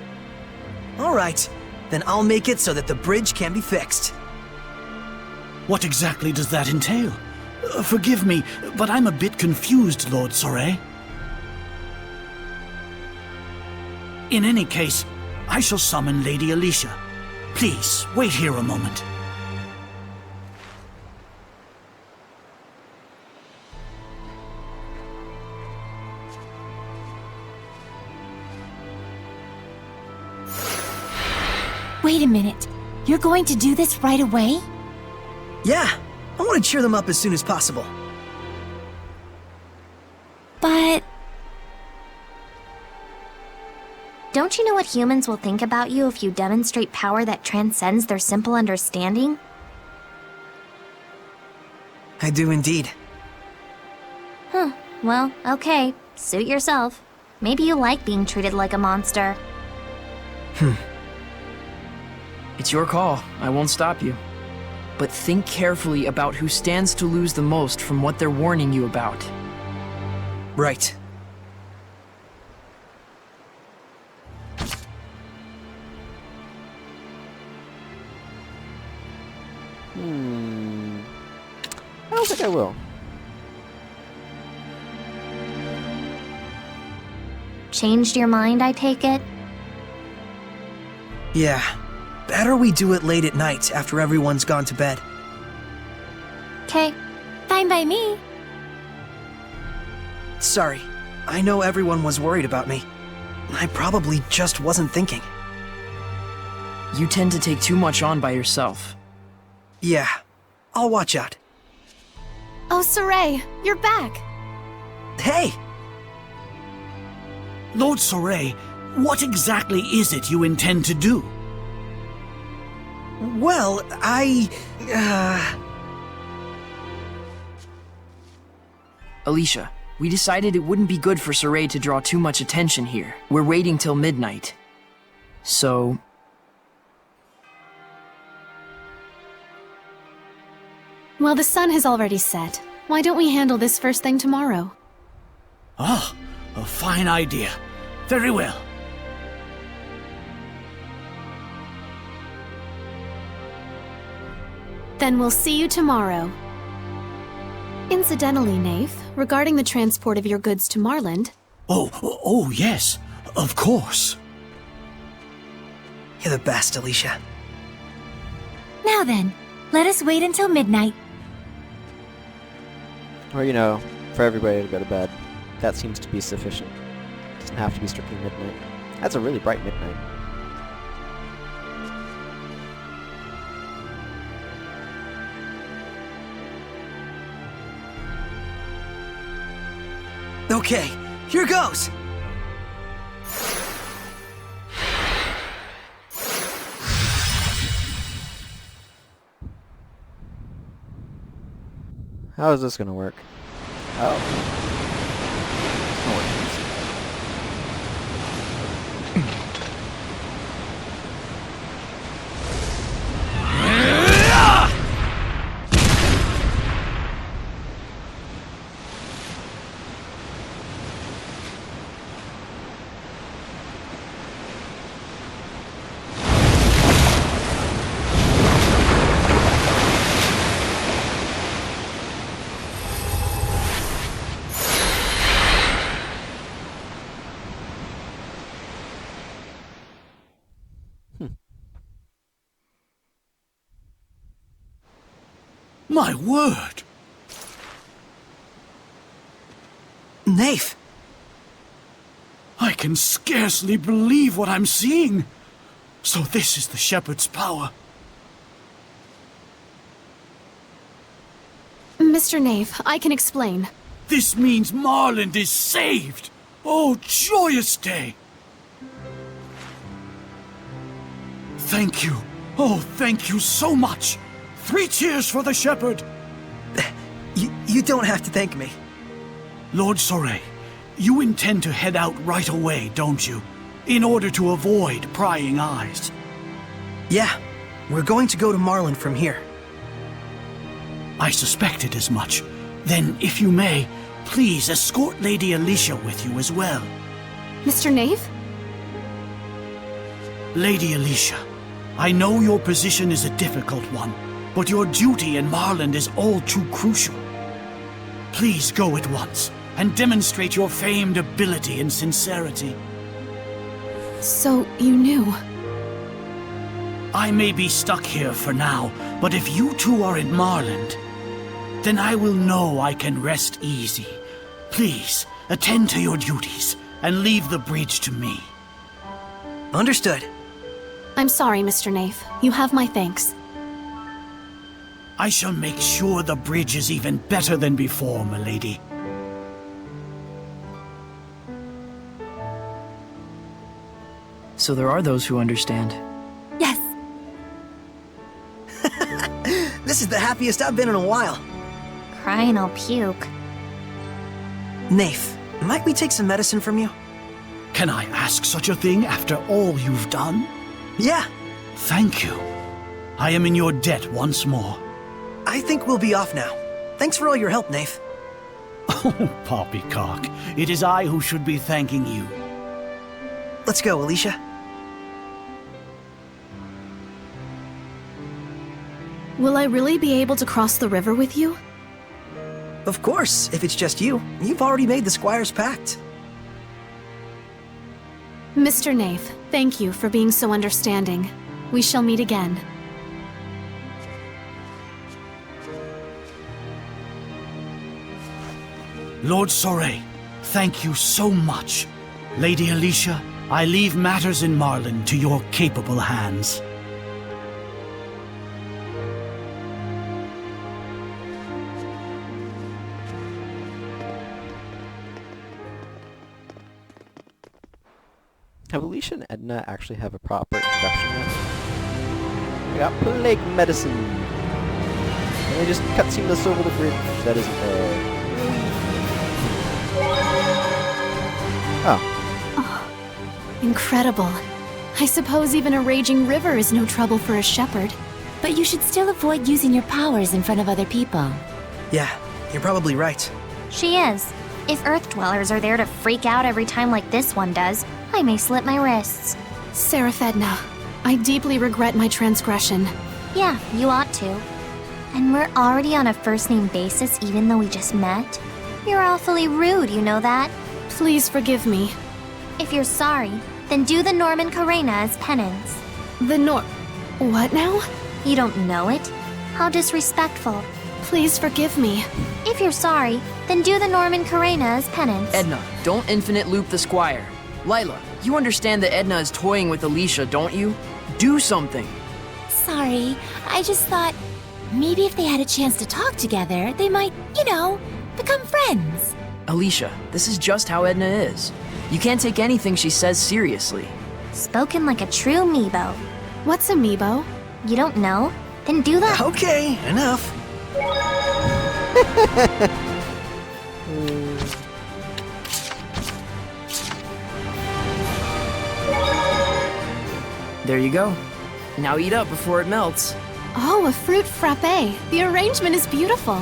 All right. Then I'll make it so that the bridge can be fixed. What exactly does that entail? Forgive me, but I'm a bit confused, Lord Saray. In any case, I shall summon Lady Alicia. Please, wait here a moment. Wait a minute. You're going to do this right away? Yeah, I want to cheer them up as soon as possible. But... Don't you know what humans will think about you if you demonstrate power that transcends their simple understanding? I do indeed. Well, okay. Suit yourself. Maybe you like being treated like a monster. it's your call. I won't stop you. But think carefully about who stands to lose the most from what they're warning you about. Right. I don't think I will. Changed your mind, I take it? Yeah. Better we do it late at night after everyone's gone to bed. Okay. Fine by me. Sorry. I know everyone was worried about me. I probably just wasn't thinking. You tend to take too much on by yourself. Yeah. I'll watch out. Oh, Saray, you're back. Hey! Lord Soray, what exactly is it you intend to do? Well, Alicia, we decided it wouldn't be good for Saray to draw too much attention here. We're waiting till midnight. So... Well, the sun has already set. Why don't we handle this first thing tomorrow? Ah, a fine idea. Very well. Then we'll see you tomorrow. Incidentally, Nafe, regarding the transport of your goods to Marlind... Oh, yes. Of course. You're the best, Alicia. Now then, let us wait until midnight. Or, you know, for everybody to go to bed. That seems to be sufficient. Doesn't have to be strictly midnight. That's a really bright midnight. Okay, here goes! How is this gonna work? Oh. My word! Nafe! I can scarcely believe what I'm seeing. So this is the Shepherd's power. Mr. Nafe, I can explain. This means Marlind is saved! Oh, joyous day! Thank you. Oh, thank you so much. 3 cheers for the Shepherd! You don't have to thank me. Lord Soray, you intend to head out right away, don't you? In order to avoid prying eyes. Yeah, we're going to go to Marlind from here. I suspected as much. Then, if you may, please escort Lady Alicia with you as well. Mr. Nafe? Lady Alicia, I know your position is a difficult one, but your duty in Marlind is all too crucial. Please go at once, and demonstrate your famed ability and sincerity. So, you knew? I may be stuck here for now, but if you two are in Marlind, then I will know I can rest easy. Please, attend to your duties, and leave the bridge to me. Understood. I'm sorry, Mr. Nafe. You have my thanks. I shall make sure the bridge is even better than before, milady. So there are those who understand. Yes. This is the happiest I've been in a while. Crying I'll puke. Nafe, might we take some medicine from you? Can I ask such a thing after all you've done? Yeah. Thank you. I am in your debt once more. I think we'll be off now. Thanks for all your help, Nafe. Oh, poppycock. It is I who should be thanking you. Let's go, Alicia. Will I really be able to cross the river with you? Of course, if it's just you. You've already made the Squire's pact. Mr. Nafe, thank you for being so understanding. We shall meet again. Lord Soray, thank you so much. Lady Alicia, I leave matters in Marlind to your capable hands. Alicia and Edna actually have a proper introduction yet? I got plague medicine. And they just cutscene us over the bridge. That isn't there. Oh, incredible. I suppose even a raging river is no trouble for a shepherd. But you should still avoid using your powers in front of other people. Yeah, you're probably right. She is. If Earth Dwellers are there to freak out every time like this one does, I may slip my wrists. Seraph Edna, I deeply regret my transgression. Yeah, you ought to. And we're already on a first-name basis even though we just met? You're awfully rude, you know that? Please forgive me. If you're sorry, then do the Norman Karena as penance. What now? You don't know it? How disrespectful. Please forgive me. If you're sorry, then do the Norman Karena as penance. Edna, don't infinite loop the Squire. Lila, you understand that Edna is toying with Alicia, don't you? Do something. Sorry, I just thought maybe if they had a chance to talk together, they might, become friends. Alicia, this is just how Edna is. You can't take anything she says seriously. Spoken like a true Meebo. What's amiibo? You don't know? Then do that. Okay, enough. There you go. Now eat up before it melts. Oh, a fruit frappe. The arrangement is beautiful.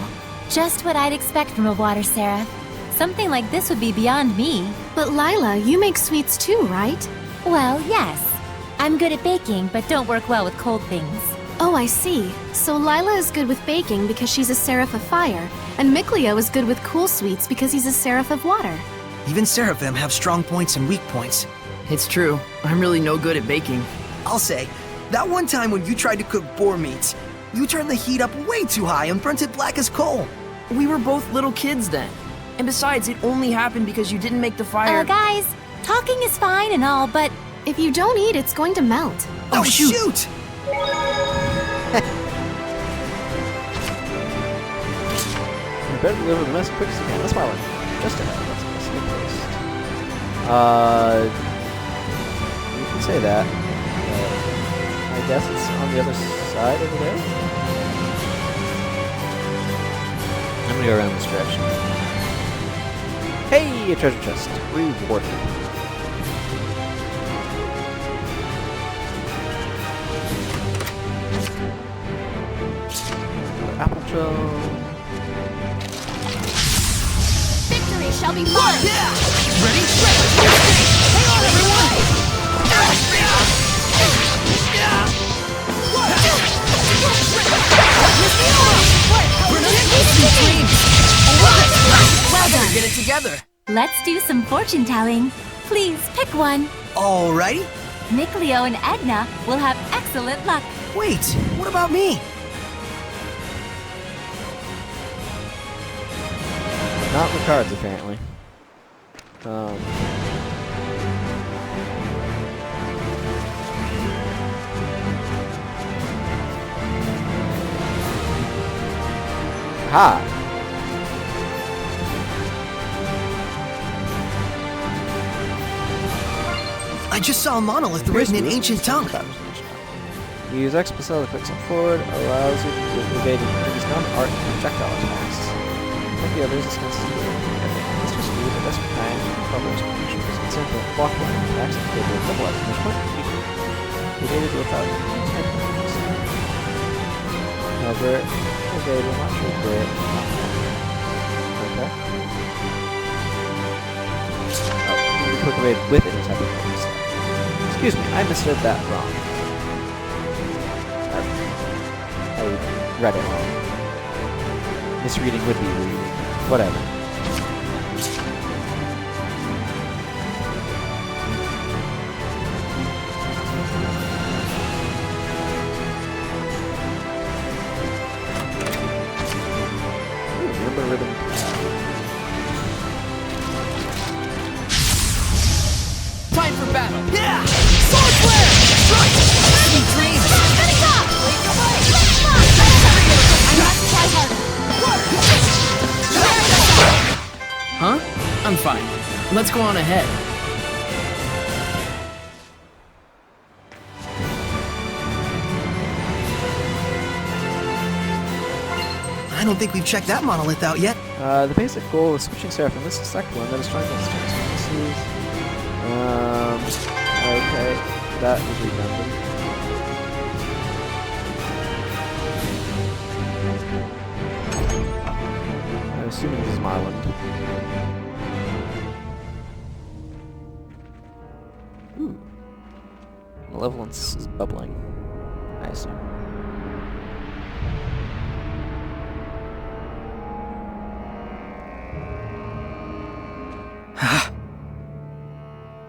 Just what I'd expect from a water seraph. Something like this would be beyond me. But Lila, you make sweets too, right? Well, yes. I'm good at baking, but don't work well with cold things. Oh, I see. So Lila is good with baking because she's a seraph of fire, and Mikleo is good with cool sweets because he's a seraph of water. Even Seraphim have strong points and weak points. It's true. I'm really no good at baking. I'll say, that one time when you tried to cook boar meats, you turned the heat up way too high and burnt it black as coal. We were both little kids then. And besides, it only happened because you didn't make the fire. Guys, talking is fine and all, but if you don't eat, it's going to melt. Oh, shoot! You better deliver the mess as quick as you can. That's Marlind. Just ahead. That's nicely placed. You can say that. I guess it's on the other side over there. I'm gonna go around this direction. Hey, a treasure chest. Rewarded. Apple gel. Victory shall be mine! Yeah! Ready? Hang on, everyone! Well done. Get it together. let's do some fortune telling. Please pick one. Alrighty. Mikleo and Edna will have excellent luck. Wait, what about me? Not the cards, apparently. Ha! I just saw a monolith written in ancient tongue. Use X to quick step forward, allows you to evade enemies' non-art projectile attacks. Like the others, this can see it's just speed, but desperate time, problems, conditions, and simple block one attacks and favor double exclamation point. Evaded without attempts. However, evade will not trigger it. Okay. Oh, quick evade with any type of things. Excuse me, I misread that wrong. I read it wrong. Misreading would be reading. Whatever. Ooh, remember rhythm. Time for battle. Yeah! Sword flare! Strike! Sweet dreams. Huh? I'm fine. Let's go on ahead. I don't think we've checked that monolith out yet. The basic goal of switching Seraphim is to select one that is trying to this is, okay, that was redundant. I'm assuming this is Marlind. Ooh. Malevolence is bubbling, I assume.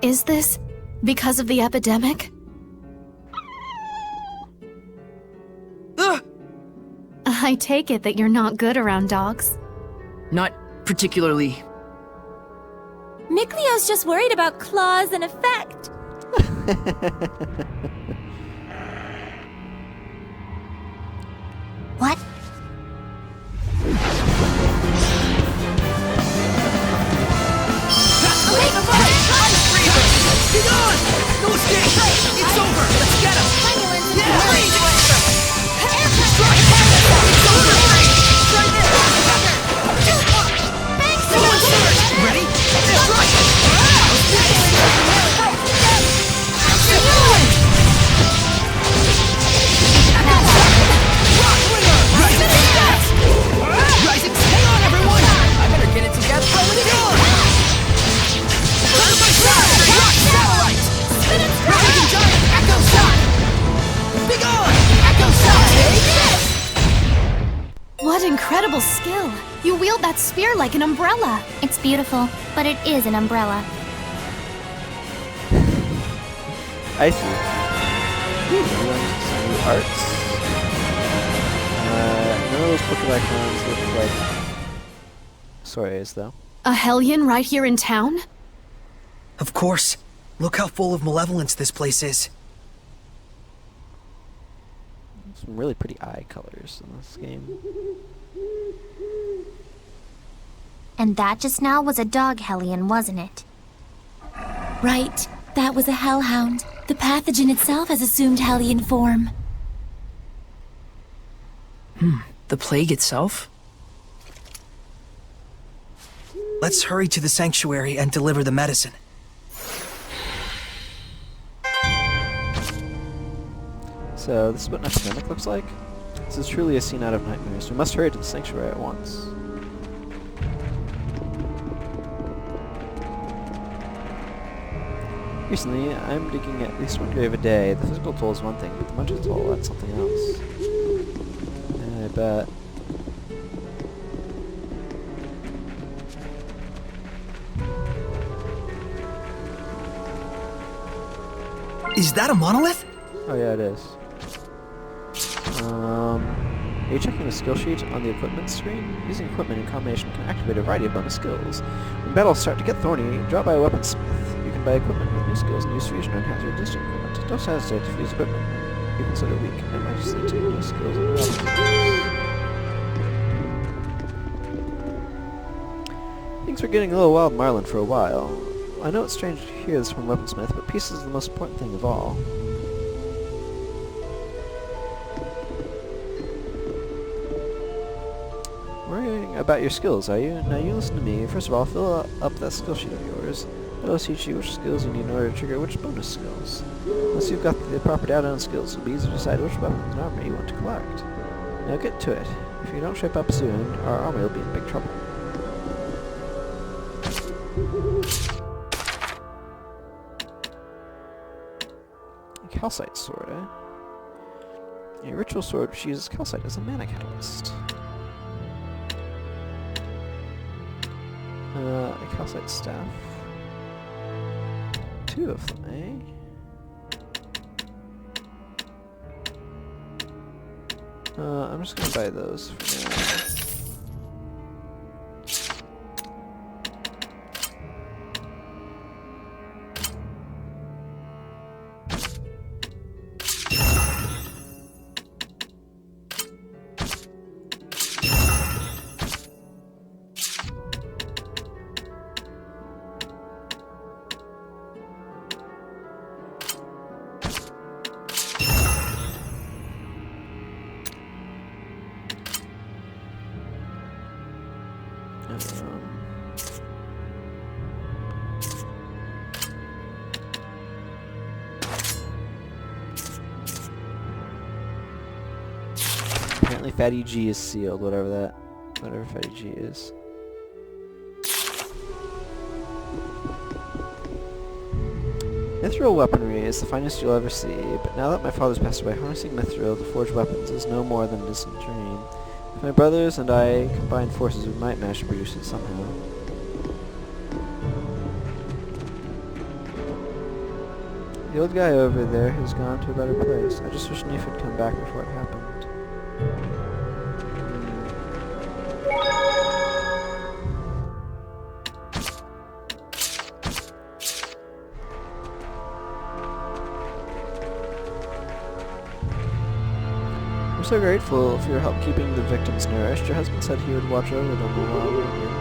Is this because of the epidemic? I take it that you're not good around dogs. Not particularly. Miklio's just worried about claws and effect. What? Get on! No escape! It's over! Let's get him! Ready? Rising! Hang on, everyone! I better get it together. What incredible skill! You wield that spear like an umbrella. It's beautiful, but it is an umbrella. I see. Some new arts. None of those Pokemon icons look like Sorays, though. A Hellion right here in town? Of course. Look how full of malevolence this place is. Some really pretty eye colors in this game. And that just now was a dog Hellion, wasn't it? Right. That was a hellhound. The pathogen itself has assumed Hellion form. The plague itself? Let's hurry to the sanctuary and deliver the medicine. So, this is what an epidemic looks like. This is truly a scene out of nightmares. We must hurry to the sanctuary at once. Recently, I'm digging at least one grave a day. The physical toll is one thing, but the mental toll, that's something else. I bet. Is that a monolith? Oh yeah, it is. Are you checking the skill sheet on the equipment screen? Using equipment in combination can activate a variety of bonus skills. When battles start to get thorny, drop by a weaponsmith. You can buy equipment with new skills and use fusion to enhance your existing equipment. Don't hesitate to use equipment when you consider weak. It might just lead to new skills and new opportunities. Things were getting a little wild in Marlind for a while. I know it's strange to hear this from weaponsmith, but peace is the most important thing of all. Worrying about your skills, are you? Now you listen to me. First of all, fill up that skill sheet of yours. It'll teach you which skills you need in order to trigger which bonus skills. Once you've got the proper data on skills, it'll be easy to decide which weapons and armor you want to collect. Now get to it. If you don't shape up soon, our army will be in big trouble. Calcite sword, eh? A ritual sword which uses calcite as a mana catalyst. A calcite staff. 2 of them, eh? I'm just gonna buy those for now. Apparently Fatty G is sealed, whatever Fatty G is. Mithril weaponry is the finest you'll ever see, but now that my father's passed away, harnessing mithril to forge weapons is no more than a distant dream. If my brothers and I combined forces, we might manage to produce it somehow. The old guy over there has gone to a better place. I just wish Neef had come back before it happened. We're so grateful for your help keeping the victims nourished. Your husband said he would watch over them while we were here.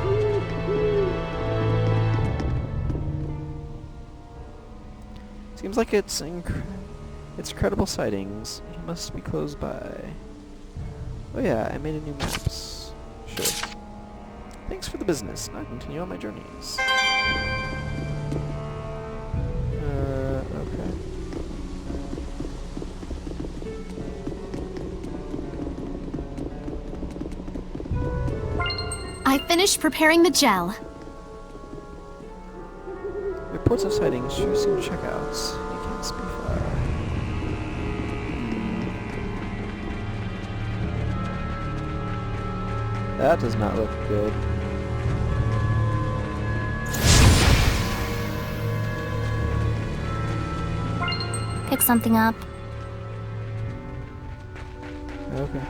Seems like it's credible sightings. He must be close by. Oh yeah, I made a new maps. Sure. Thanks for the business. Now I continue on my journeys. Okay. I finished preparing the gel. Reports of sightings sure seem checkouts. You can't speak far. That does not look good. Pick something up. Okay.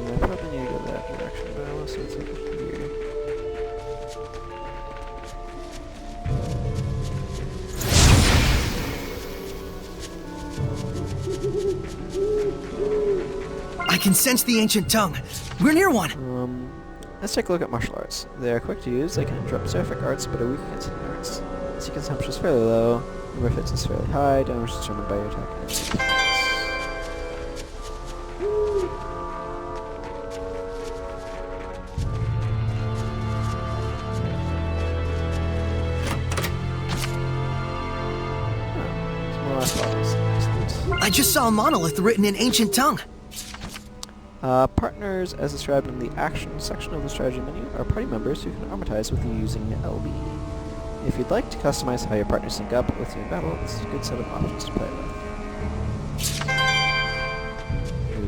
I probably need to go that direction, but I want to see what's over here. I can sense the ancient tongue. We're near one. Let's take a look at martial arts. They are quick to use, they can interrupt seraphic arts, but are weak against hidden arts. AC consumption is fairly low, number of hits is fairly high, damage is determined by your attack and defense. I just saw a monolith written in ancient tongue. Partners, as described in the action section of the strategy menu, are party members who can armatize with you using LB. If you'd like to customize how your partners sync up with you in battle, this is a good set of options to play with.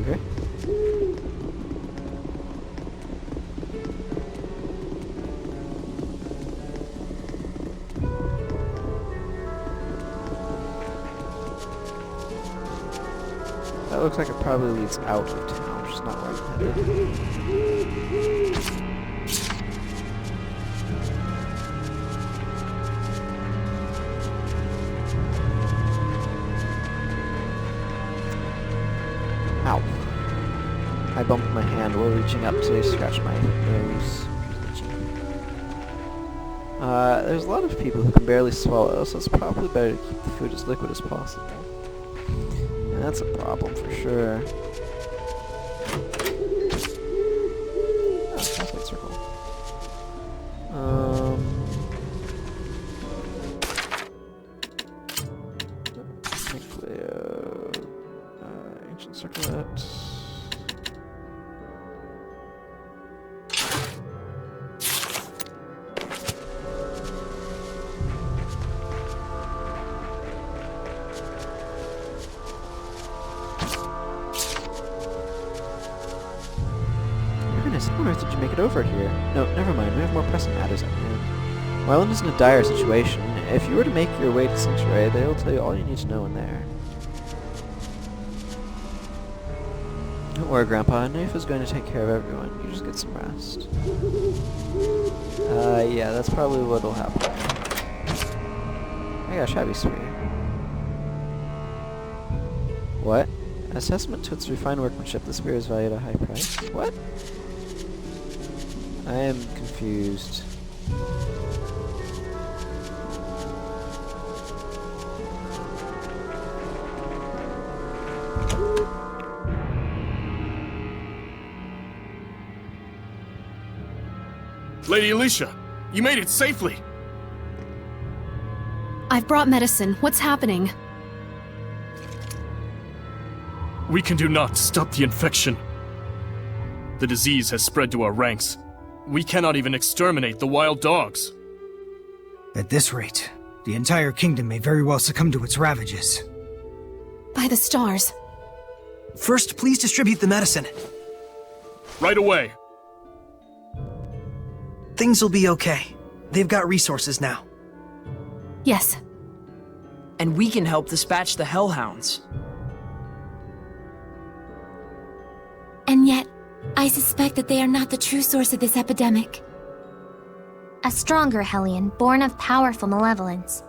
Okay. That looks like it probably leads out of town, which is not where I'm headed. Ow. I bumped my hand while reaching up to scratch my nose. There's a lot of people who can barely swallow, so it's probably better to keep the food as liquid as possible. That's a problem for sure. Oh, Catholic circle. Ancient circlet. How on earth did you make it over here? No, never mind. We have more pressing matters at hand. Marlind is in a dire situation. If you were to make your way to Sanctuary, they will tell you all you need to know in there. Don't worry, Grandpa. Naif is going to take care of everyone. You just get some rest. Yeah, that's probably what'll happen. I got a shabby spear. What? As testament to its refined workmanship, the spear is valued at a high price. What? I am confused. Lady Alicia, you made it safely! I've brought medicine. What's happening? We can do naught to stop the infection. The disease has spread to our ranks. We cannot even exterminate the wild dogs. At this rate, the entire kingdom may very well succumb to its ravages. By the stars. First, please distribute the medicine. Right away. Things will be okay. They've got resources now. Yes. And we can help dispatch the hellhounds. And yet, I suspect that they are not the true source of this epidemic. A stronger Hellion, born of powerful malevolence.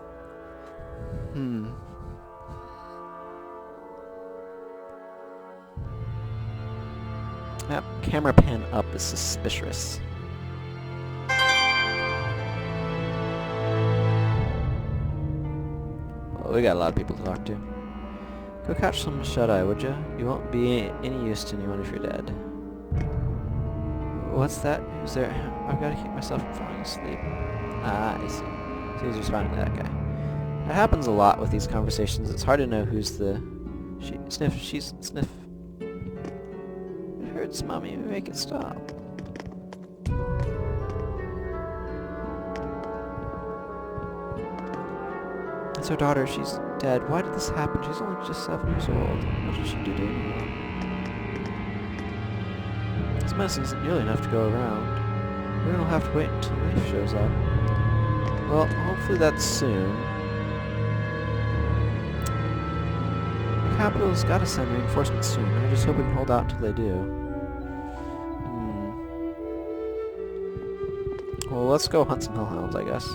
That camera pan up is suspicious. Well, we got a lot of people to talk to. Go catch some shut-eye, would ya? You won't be any use to anyone if you're dead. What's that? Who's there? I've got to keep myself from falling asleep. Ah, I see. So he's responding to that guy. That happens a lot with these conversations. It's hard to know who's the... She's... Sniff. It hurts, Mommy. Make it stop. It's her daughter. She's dead. Why did this happen? She's only just 7 years old. What did she do to anyone? This medicine isn't nearly enough to go around. We're gonna have to wait until Leaf shows up. Well, hopefully that's soon. The capital's gotta send reinforcements soon. I just hope we can hold out until they do. Well, let's go hunt some hellhounds, I guess.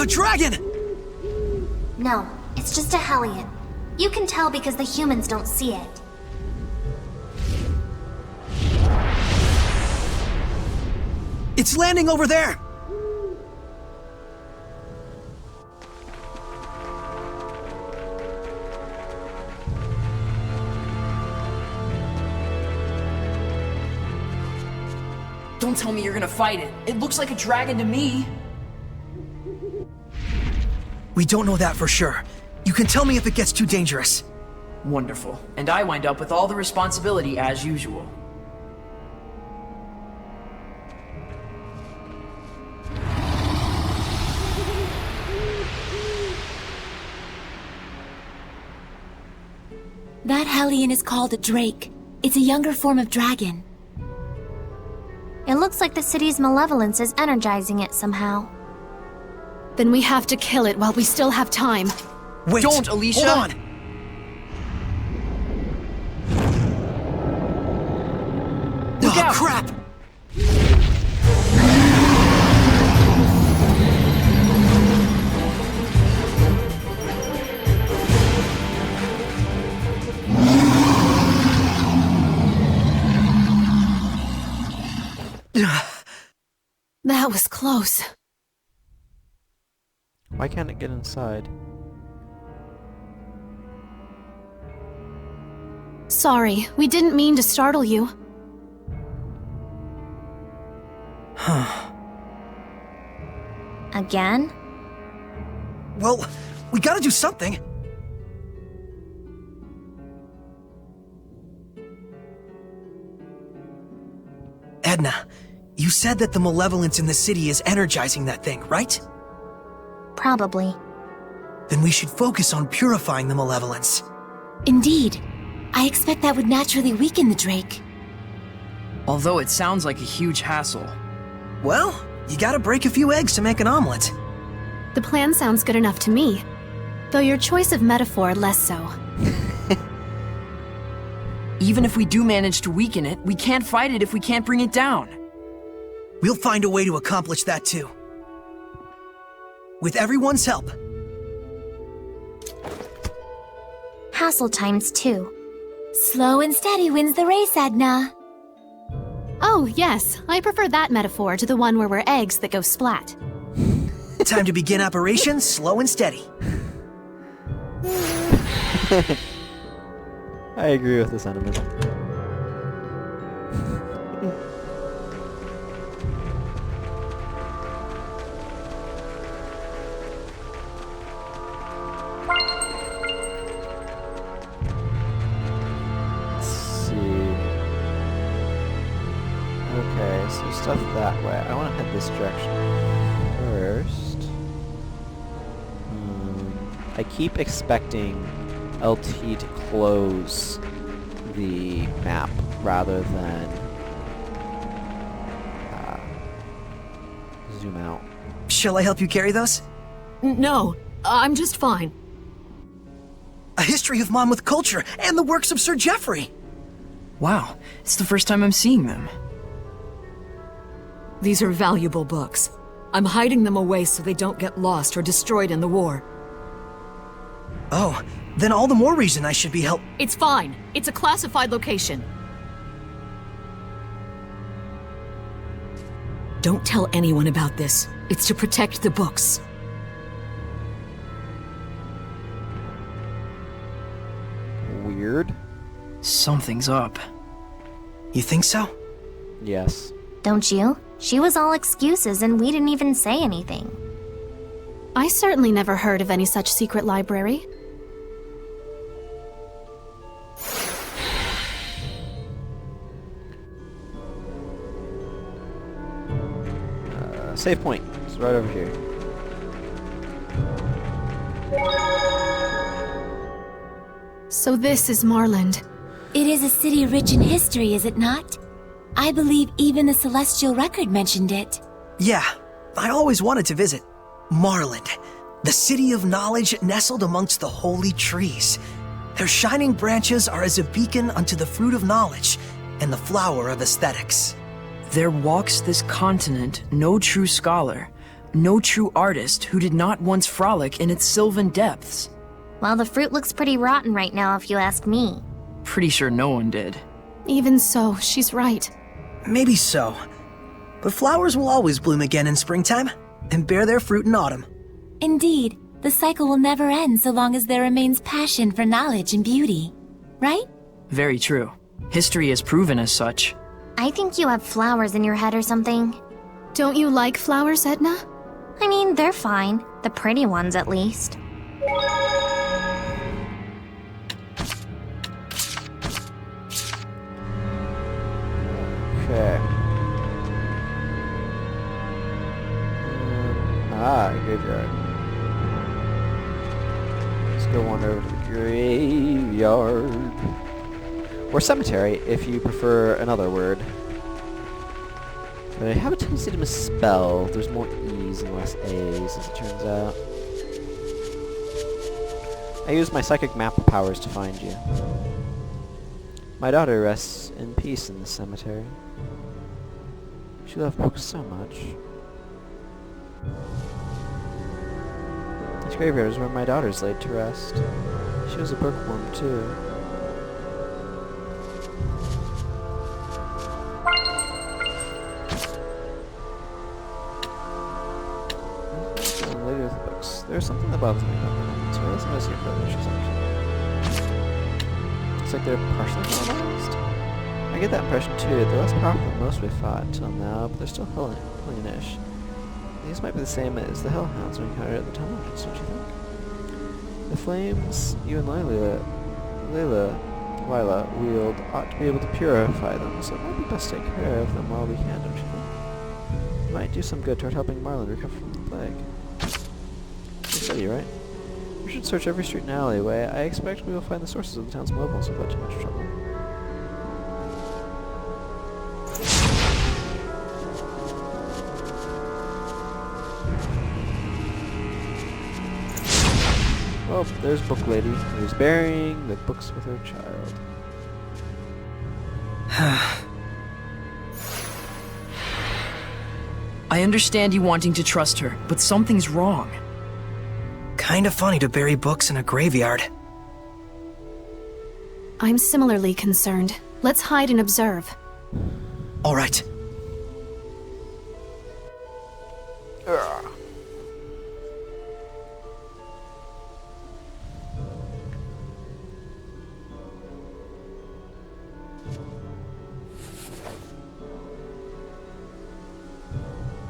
Dragon! No, it's just a Hellion. You can tell because the humans don't see it. It's landing over there! Don't tell me you're gonna fight it. It looks like a dragon to me. We don't know that for sure. You can tell me if it gets too dangerous. Wonderful. And I wind up with all the responsibility as usual. That Hellion is called a drake. It's a younger form of dragon. It looks like the city's malevolence is energizing it somehow. Then we have to kill it while we still have time. Wait! Don't, Alicia! Hold on! Look out! Crap! That was close. Why can't it get inside? Sorry, we didn't mean to startle you. Again? Well, we gotta do something. Edna, you said that the malevolence in the city is energizing that thing, right? Probably. Then we should focus on purifying the malevolence. Indeed. I expect that would naturally weaken the drake. Although it sounds like a huge hassle. Well, you gotta break a few eggs to make an omelet. The plan sounds good enough to me. Though your choice of metaphor less so. Even if we do manage to weaken it, we can't fight it if we can't bring it down. We'll find a way to accomplish that too. With everyone's help. Hassle times 2. Slow and steady wins the race, Edna. Oh, Oh, yes. I prefer that metaphor to the one where we're eggs that go splat. Time to begin operations slow and steady. I agree with the sentiment. Okay, so stuff that way. I want to head this direction first. I keep expecting LT to close the map rather than zoom out. Shall I help you carry those? No, I'm just fine. A history of Monmouth culture and the works of Sir Geoffrey. Wow, it's the first time I'm seeing them. These are valuable books. I'm hiding them away so they don't get lost or destroyed in the war. Oh, then all the more reason I should be help. It's fine. It's a classified location. Don't tell anyone about this. It's to protect the books. Weird. Something's up. You think so? Yes. Don't you? She was all excuses and we didn't even say anything. I certainly never heard of any such secret library. Save point. It's right over here. So this is Marlind. It is a city rich in history, is it not? I believe even the Celestial Record mentioned it. Yeah, I always wanted to visit. Marlind, the city of knowledge nestled amongst the holy trees. Their shining branches are as a beacon unto the fruit of knowledge and the flower of aesthetics. There walks this continent no true scholar, no true artist who did not once frolic in its sylvan depths. Well, the fruit looks pretty rotten right now if you ask me. Pretty sure no one did. Even so, she's right. Maybe so. But flowers will always bloom again in springtime and bear their fruit in autumn. Indeed, the cycle will never end so long as there remains passion for knowledge and beauty. Right? Very true. History has proven as such. I think you have flowers in your head or something. Don't you like flowers, Edna? I mean, they're fine. The pretty ones, at least. Okay. Graveyard. Let's go wander over to the graveyard. Or cemetery, if you prefer another word. But I have a tendency to misspell. There's more E's and less A's, as it turns out. I used my psychic map powers to find you. My daughter rests in peace in this cemetery. She loved books so much. This graveyard is where my daughter's laid to rest. She was a bookworm, too. Lady with the books. There's something that bothers me about them. So let's investigate further. She's looks like they're partially colonized. I get that impression too. They're less powerful than most we've fought until now, but they're still hellionish. These might be the same as the hellhounds we encountered at the tunnel entrance, don't you think? The flames you and Lila wield ought to be able to purify them, so it might be best to take care of them while we can, don't you think? It might do some good toward helping Marlind recover from the plague. You're steady, right? We should search every street and alleyway. I expect we will find the sources of the town's mobiles without too much trouble. Oh, there's Book Lady, who's burying the books with her child. I understand you wanting to trust her, but something's wrong. Kinda funny to bury books in a graveyard. I'm similarly concerned. Let's hide and observe. All right.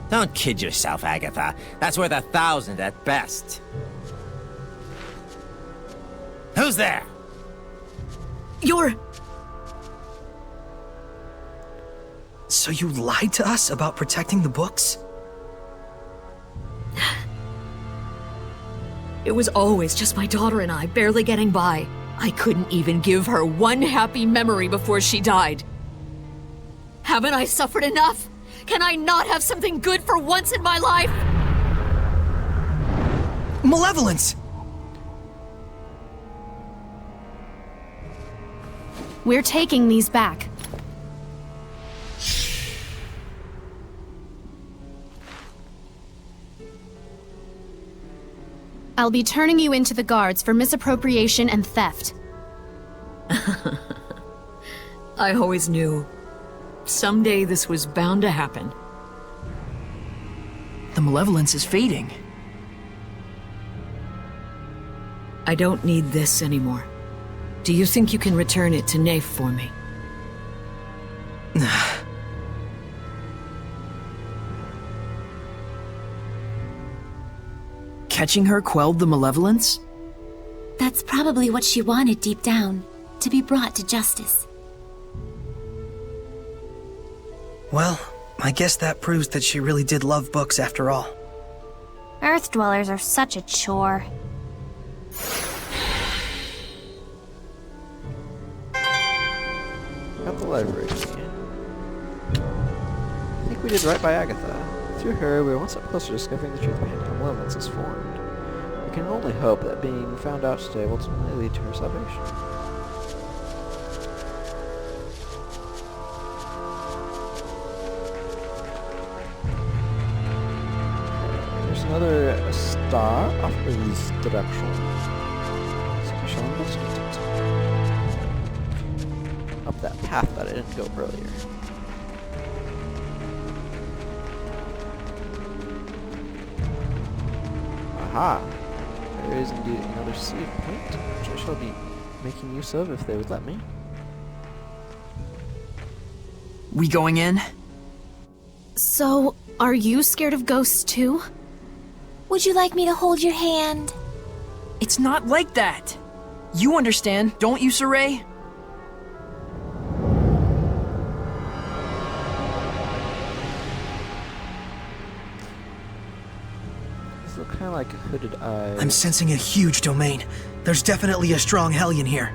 Don't kid yourself, Agatha. That's worth 1,000 at best. Who's there? So you lied to us about protecting the books? It was always just my daughter and I, barely getting by. I couldn't even give her one happy memory before she died. Haven't I suffered enough? Can I not have something good for once in my life? Malevolence! We're taking these back. I'll be turning you into the guards for misappropriation and theft. I always knew. Someday this was bound to happen. The malevolence is fading. I don't need this anymore. Do you think you can return it to Nafe for me? Catching her quelled the malevolence? That's probably what she wanted deep down, to be brought to justice. Well, I guess that proves that she really did love books after all. Earth dwellers are such a chore. At the library again. I think we did right by Agatha. Through her, we were one step closer to discovering the truth behind how malevolence is formed. We can only hope that being found out today will ultimately lead to her salvation. There's another star off this direction. So we shall investigate it. Up that path that I didn't go earlier. Aha! There is indeed another save point, which I shall be making use of if they would let me. We going in? So, are you scared of ghosts too? Would you like me to hold your hand? It's not like that! You understand, don't you, Saray? These look kind of like hooded eyes. I'm sensing a huge domain. There's definitely a strong Hellion here.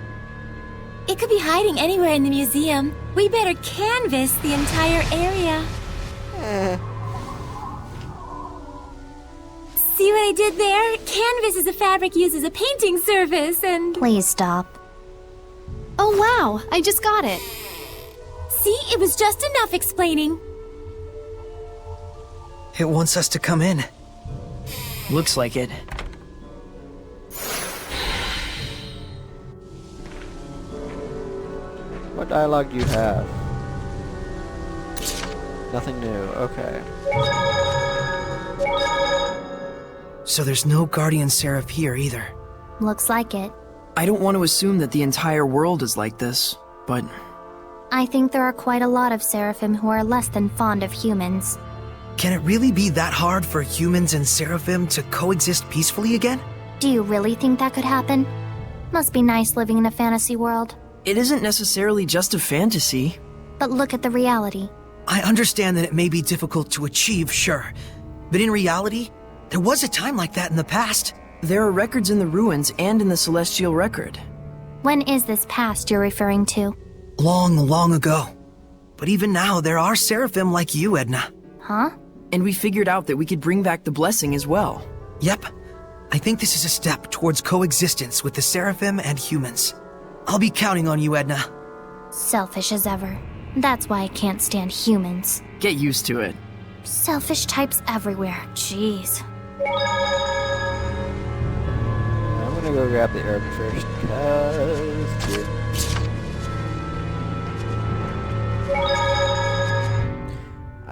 It could be hiding anywhere in the museum. We better canvass the entire area. See what I did there? Canvas is a fabric used as a painting surface, and... Please stop. Oh wow, I just got it. See, it was just enough explaining. It wants us to come in. Looks like it. What dialogue do you have? Nothing new, okay. So there's no Guardian Seraph here either. Looks like it. I don't want to assume that the entire world is like this, but... I think there are quite a lot of Seraphim who are less than fond of humans. Can it really be that hard for humans and Seraphim to coexist peacefully again? Do you really think that could happen? Must be nice living in a fantasy world. It isn't necessarily just a fantasy. But look at the reality. I understand that it may be difficult to achieve, sure. But in reality, there was a time like that in the past. There are records in the ruins and in the Celestial Record. When is this past you're referring to? Long, long ago. But even now, there are Seraphim like you, Edna. Huh? And we figured out that we could bring back the blessing as well. Yep. I think this is a step towards coexistence with the Seraphim and humans. I'll be counting on you, Edna. Selfish as ever. That's why I can't stand humans. Get used to it. Selfish types everywhere. Jeez. I'm gonna go grab the herb first, because...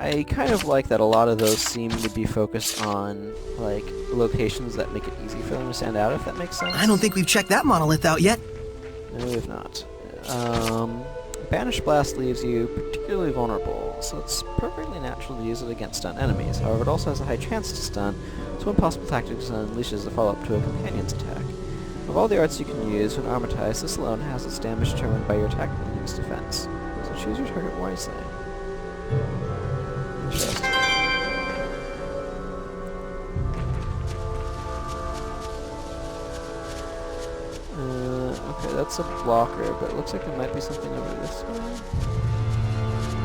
I kind of like that a lot of those seem to be focused on, like, locations that make it easy for them to stand out, if that makes sense. I don't think we've checked that monolith out yet. No, we have not. Banish Blast leaves you particularly vulnerable, so it's perfectly natural to use it against stun enemies. However, it also has a high chance to stun, so one possible tactic is unleashes a follow-up to a companion's attack. Of all the arts you can use when armatized, this alone has its damage determined by your attack and its defense. So choose your target wisely. Interesting. Okay, that's a blocker, but it looks like there might be something over this way.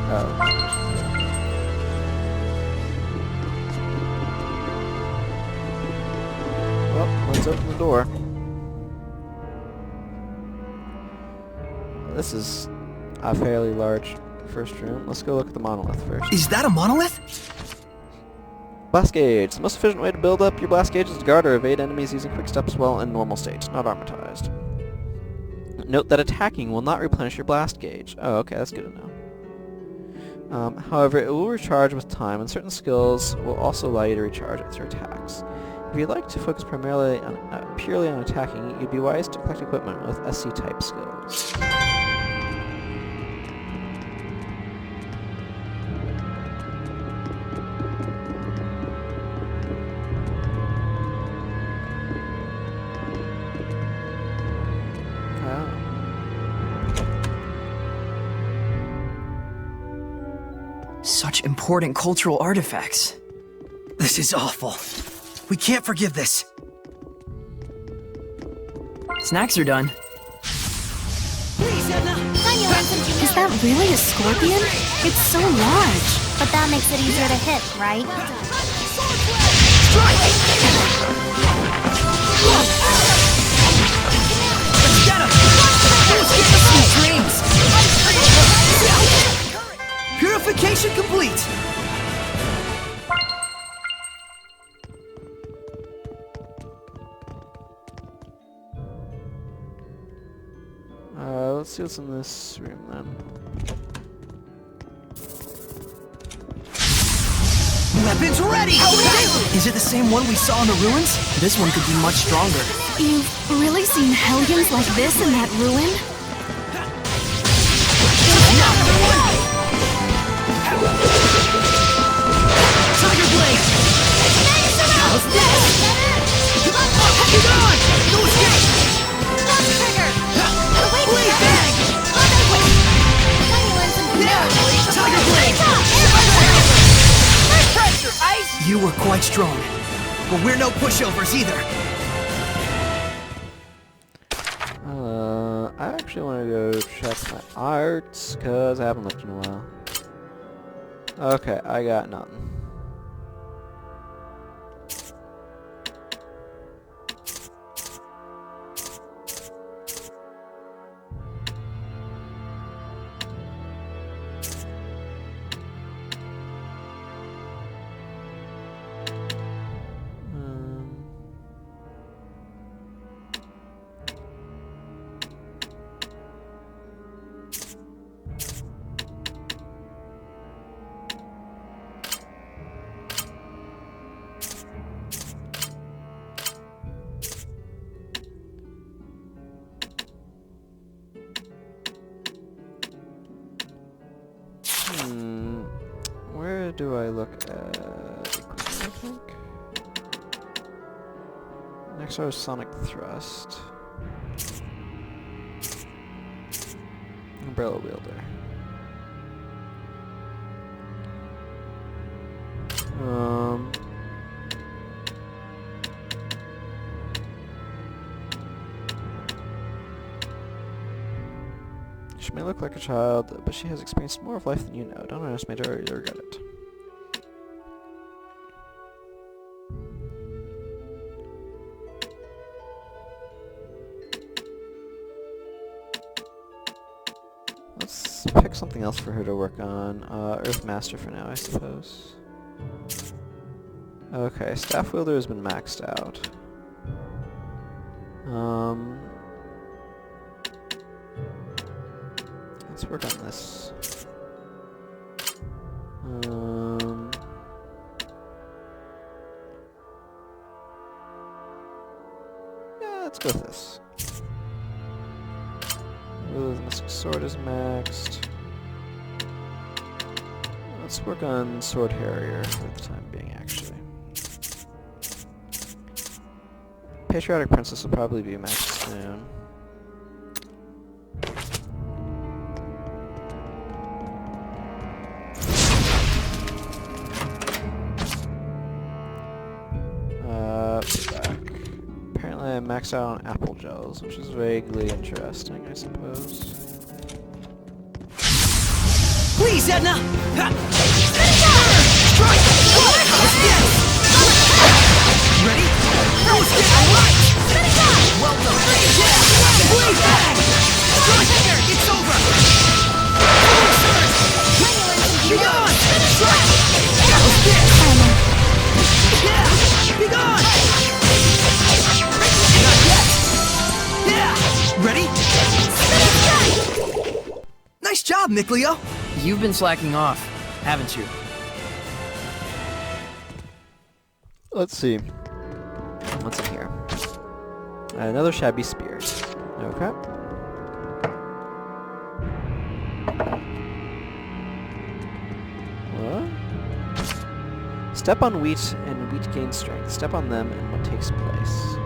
Oh. Well, let's open the door. This is a fairly large first room. Let's go look at the monolith first. Is that a monolith? Blast gauge. The most efficient way to build up your blast gauge is to guard or evade enemies using quick steps while in normal state, not armatized. Note that attacking will not replenish your blast gauge. Oh, okay, that's good to know. However, it will recharge with time, and certain skills will also allow you to recharge it through attacks. If you'd like to focus primarily on, purely on attacking, you'd be wise to collect equipment with SC-type skills. Such important cultural artifacts. This is awful. We can't forgive this. Snacks are done. Is that really a scorpion? It's so large. But that makes it easier to hit, right? Let's get him! Sweet dreams! Purification complete! Let's see what's in this room then. Weapons ready! Is it the same one we saw in the ruins? This one could be much stronger. You've really seen Hellions like this in that ruin? Tiger Blade! How's this? Get on! No escape! Blade bang! Tiger Blade! Pressure, ice! You were quite strong, but we're no pushovers either. I actually want to go check my arts, because I haven't looked in a while. Okay, I got nothing. Where do I look at equipment, I think? Next are Sonic Thrust. Umbrella Wielder. She may look like a child, but she has experienced more of life than you know. Don't underestimate her or you'll regret it. Let's pick something else for her to work on. Earth Master for now, I suppose. Okay, Staff Wielder has been maxed out. Let's work on this. Yeah, let's go with this. Ooh, the Mystic Sword is maxed. Let's work on Sword Harrier for the time being, actually. Patriotic Princess will probably be maxed soon. Back. Apparently I maxed out on apple gels, which is vaguely interesting, I suppose. Please, Edna! Ready? Well done! It's over! Be gone! Yeah! Be gone! Not yet! Yeah! Ready? Nice job, Mikleo! You've been slacking off, haven't you? Let's see. What's in here? Another shabby spear. Okay. What? Step on wheat and wheat gains strength. Step on them and what takes place?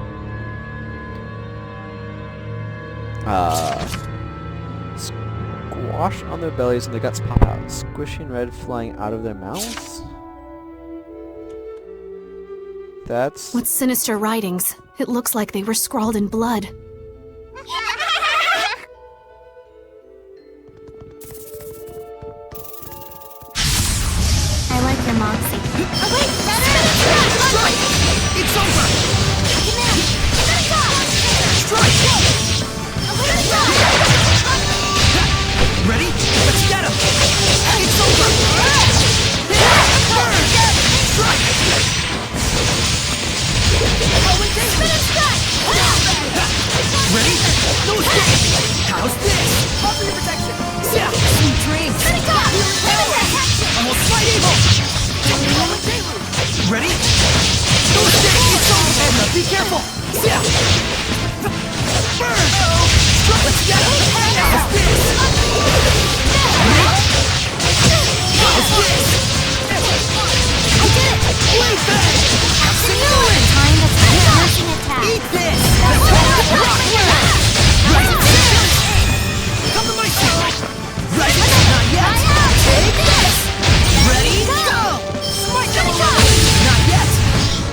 Squash on their bellies and their guts pop out. Squishy and red flying out of their mouths? That's... What sinister writings? It looks like they were scrawled in blood. I like your moxie. Oh wait, Strike! It's over! Strike! Ready? Let's get him! It's over! Burn! Strike! Ready? No escape! How's this? Cover your protection! Yeah! Sweet dreams! Almost fight evil! Ready? No escape! It's over! Edna, be careful! Yeah! Burn! Let's get him! How's this? How's this? I did it! Wait back! Absolutely! Time to finishing attack. Eat this! Rock! Right! Come to my side! Right! Not yet! Take this! Ready? Go! Smite them away! Not yet!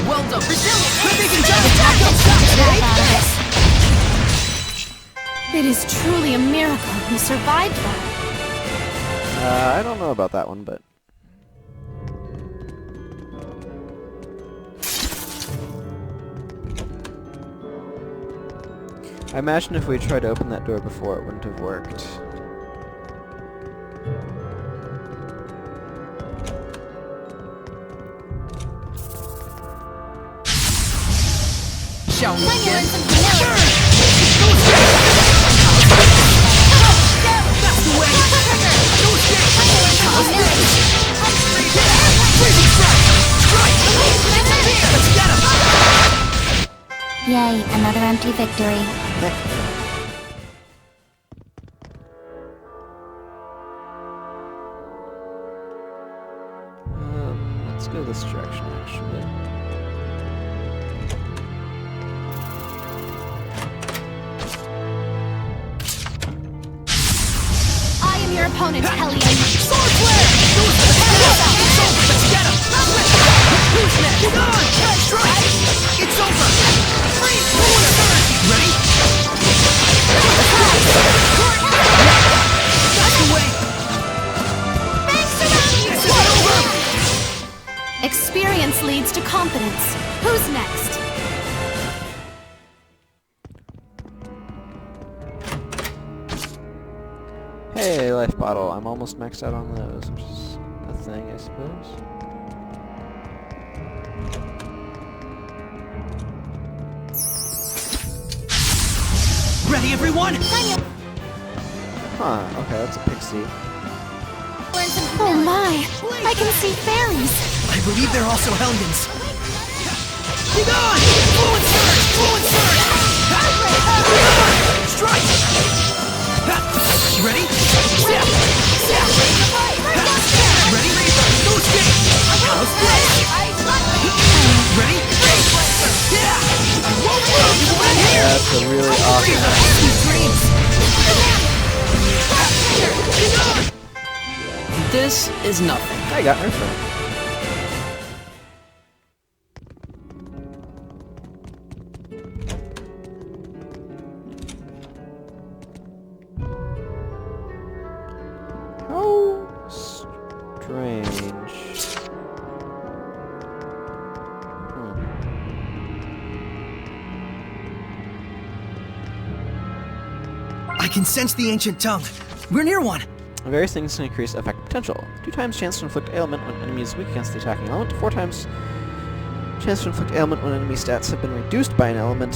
Well done! Resilient! We're making jump! Take this! It is truly a miracle you survived that. I don't know about that one, but... I imagine if we tried to open that door before, it wouldn't have worked. Shall we Learn begin? something new. That's the way! No escape! How's this? Freezing strike! Strike! Let's get him! Yay, another empty victory. Let's go this direction, actually. I am your opponent, Hellion. Sword flare! It's over! Let's get him! Who's next? Get on! Strike! It's over! Freeze! Ready? That's the way! This is over! Experience leads to confidence. Who's next? Hey, life bottle. I'm almost maxed out on those, which is a thing, I suppose. Ready, everyone? Huh, okay, that's a pixie. Learn some Oh my! I can see fairies! I believe they're also Hellions. Be gone! Fluid surge! Fluid surge! Strike! Ready? Ready? No escape! House blade! Ready? Yeah! Won't move! You win here! That's a really awesome. Be gone! This is nothing. I got her from. How strange. I can sense the ancient tongue. We're near one. Various things can increase effect potential. 2 times chance to inflict ailment when enemy is weak against the attacking element. 4 times chance to inflict ailment when enemy stats have been reduced by an element.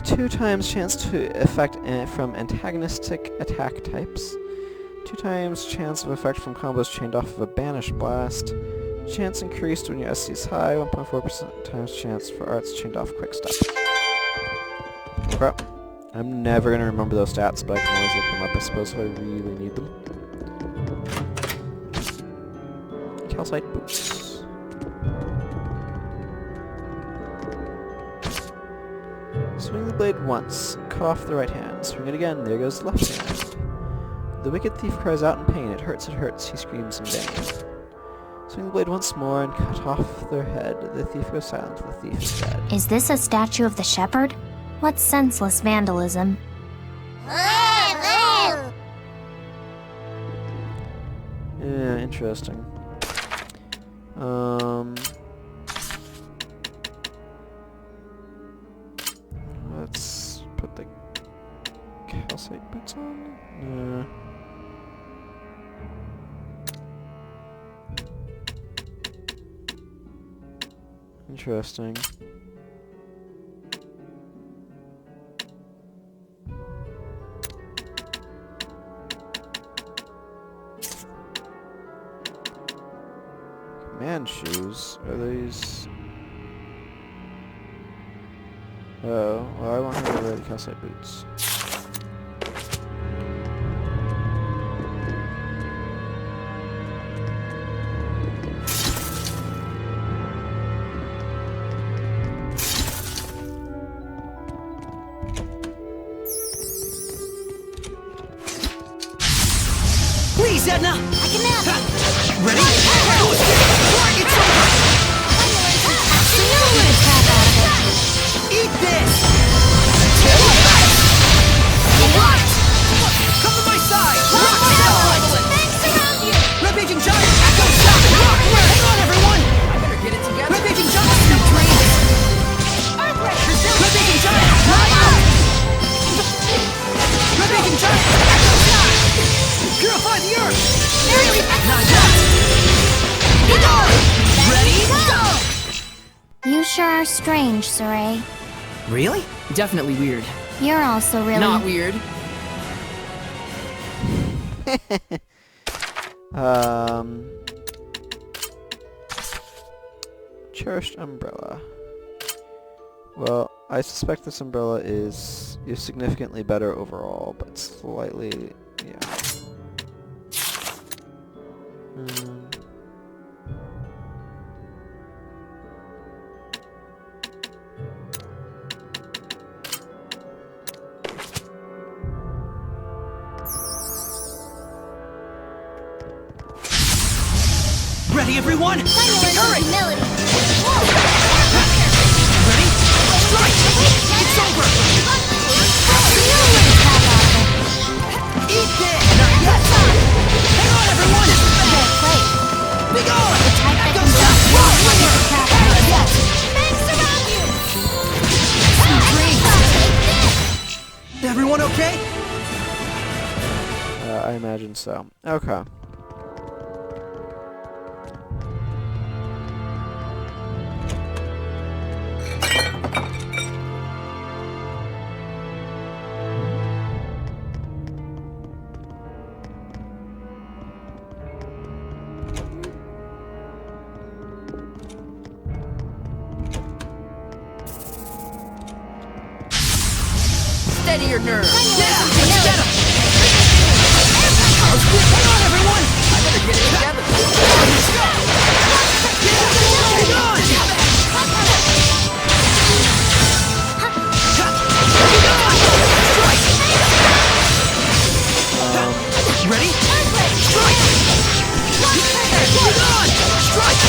2 times chance to affect from antagonistic attack types. 2 times chance of effect from combos chained off of a banished blast. Chance increased when your SC is high. 1.4% times chance for arts chained off quick step. Okay. I'm never going to remember those stats, but I can always look them up, I suppose, if I really need them. Calcite boots. Swing the blade once. Cut off the right hand. Swing it again. There goes the left hand. The wicked thief cries out in pain. It hurts, he screams in vain. Swing the blade once more and cut off their head. The thief goes silent. The thief is dead. Is this a statue of the shepherd? What senseless vandalism. Yeah, interesting. Let's put the calcite boots on. Interesting. Command shoes? Are these... Oh, well, I want her to wear the calcite boots. Please, Edna! I can nap. Ready? Go it's over! Eat this! What? Come to my side! Rock Rampaging Giant! Echo Shock! Rock! Hang on, everyone! I better get it together. Rampaging Giant! Rampaging Giant! Rampaging Giant! Echo Shock! Purify the earth! Not yet! Be gone! Ready? Go! You sure are strange, Saray. Really? Definitely weird. You're also really... Not weird. Cherished umbrella. Well, I suspect this umbrella is significantly better overall, but slightly, yeah. Ready, everyone? Hurry! Humility. Ready? Strike! It's over! Eat this! Not yet! Hang on, everyone! Be gone! Echo Shock! Rock! Everyone okay? I imagine so. Okay. Steady your nerves. Yeah, let's get him! Hang on, everyone! I better get it together. Let's go! Hang on! Ready? Strike! Hang on! Strike!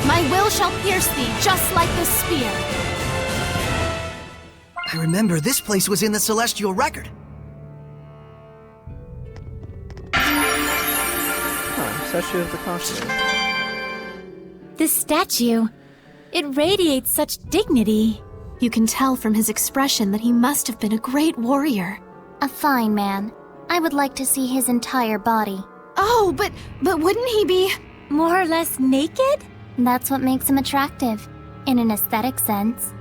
My will shall pierce thee, just like the spear. I remember this place was in the Celestial Record. Statue of the Cautionary. This statue, it radiates such dignity. You can tell from his expression that he must have been a great warrior. A fine man. I would like to see his entire body. Oh, but wouldn't he be more or less naked? That's what makes him attractive, in an aesthetic sense.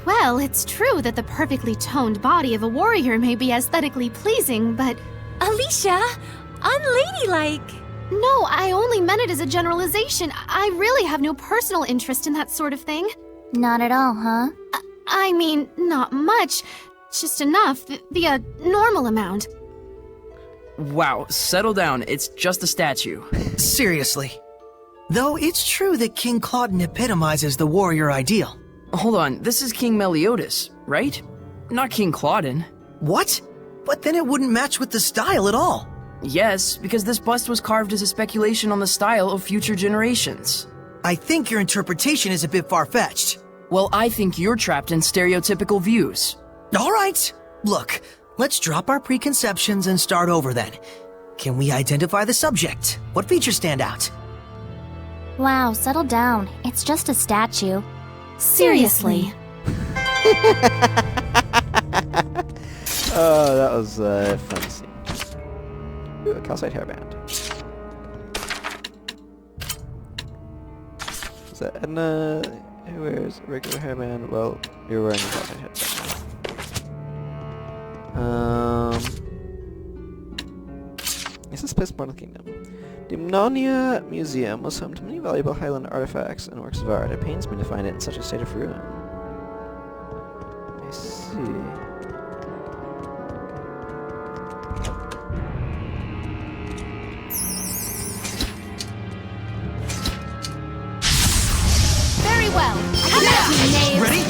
Well, it's true that the perfectly toned body of a warrior may be aesthetically pleasing, but... Alicia, unladylike. No, I only meant it as a generalization. I really have no personal interest in that sort of thing. Not at all, huh? I mean, not much. Just enough. The normal amount. Wow, settle down. It's just a statue. Seriously. Though it's true that King Claudin epitomizes the warrior ideal. Hold on, this is King Meliodas, right? Not King Claudin. What? But then it wouldn't match with the style at all. Yes, because this bust was carved as a speculation on the style of future generations. I think your interpretation is a bit far-fetched. Well, I think you're trapped in stereotypical views. All right. Look, let's drop our preconceptions and start over then. Can we identify the subject? What features stand out? Wow, settle down. It's just a statue. Seriously. Oh, that was a fun scene. Ooh, a calcite hairband. Is that Edna? Who wears a regular hairband? Well, you're wearing a calcite hairband. Is this place part of the kingdom? The Mnonia Museum was home to many valuable Highland artifacts and works of art. It pains me to find it in such a state of ruin. I see. Very well. Yeah. Ready?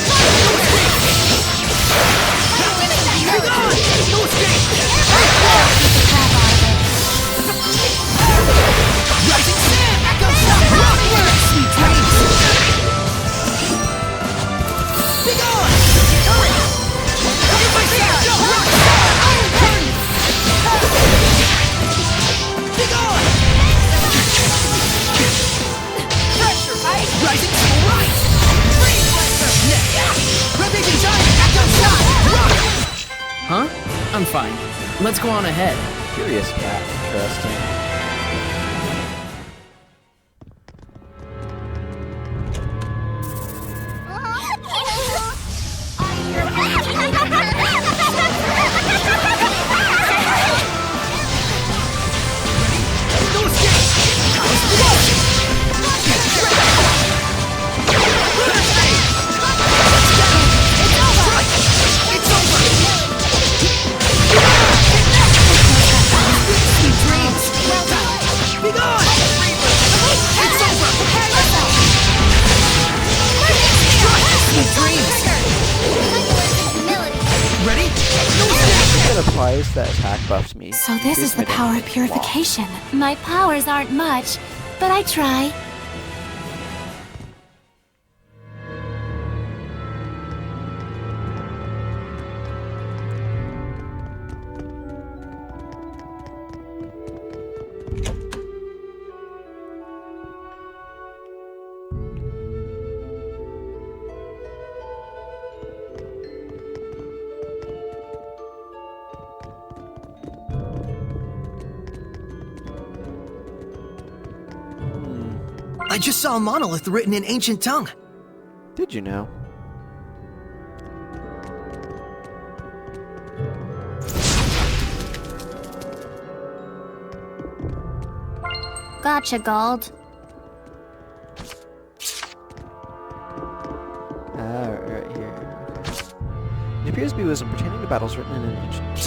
Huh? I'm fine. Let's go on ahead. Curious cat. Interesting. Applies that attack buffs me. So this is the power of purification. My powers aren't much, but I try. I just saw a monolith written in ancient tongue. Did you know? Gotcha, Gald. Right here. Okay. It appears to be wisdom pertaining to battles written in an ancient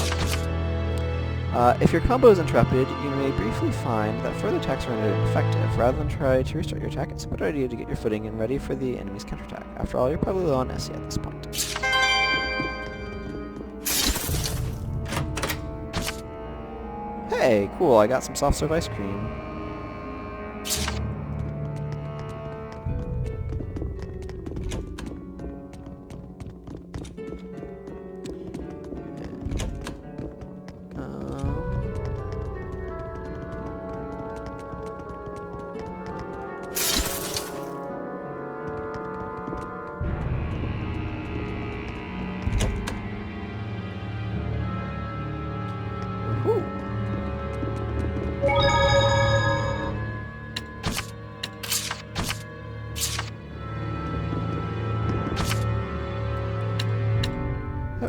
tongue. If your combo is interrupted, you may briefly find that further attacks are rendered ineffective. Rather than try to restart your attack, it's a better idea to get your footing and ready for the enemy's counterattack. After all, you're probably low on SE at this point. Hey, cool, I got some soft serve ice cream.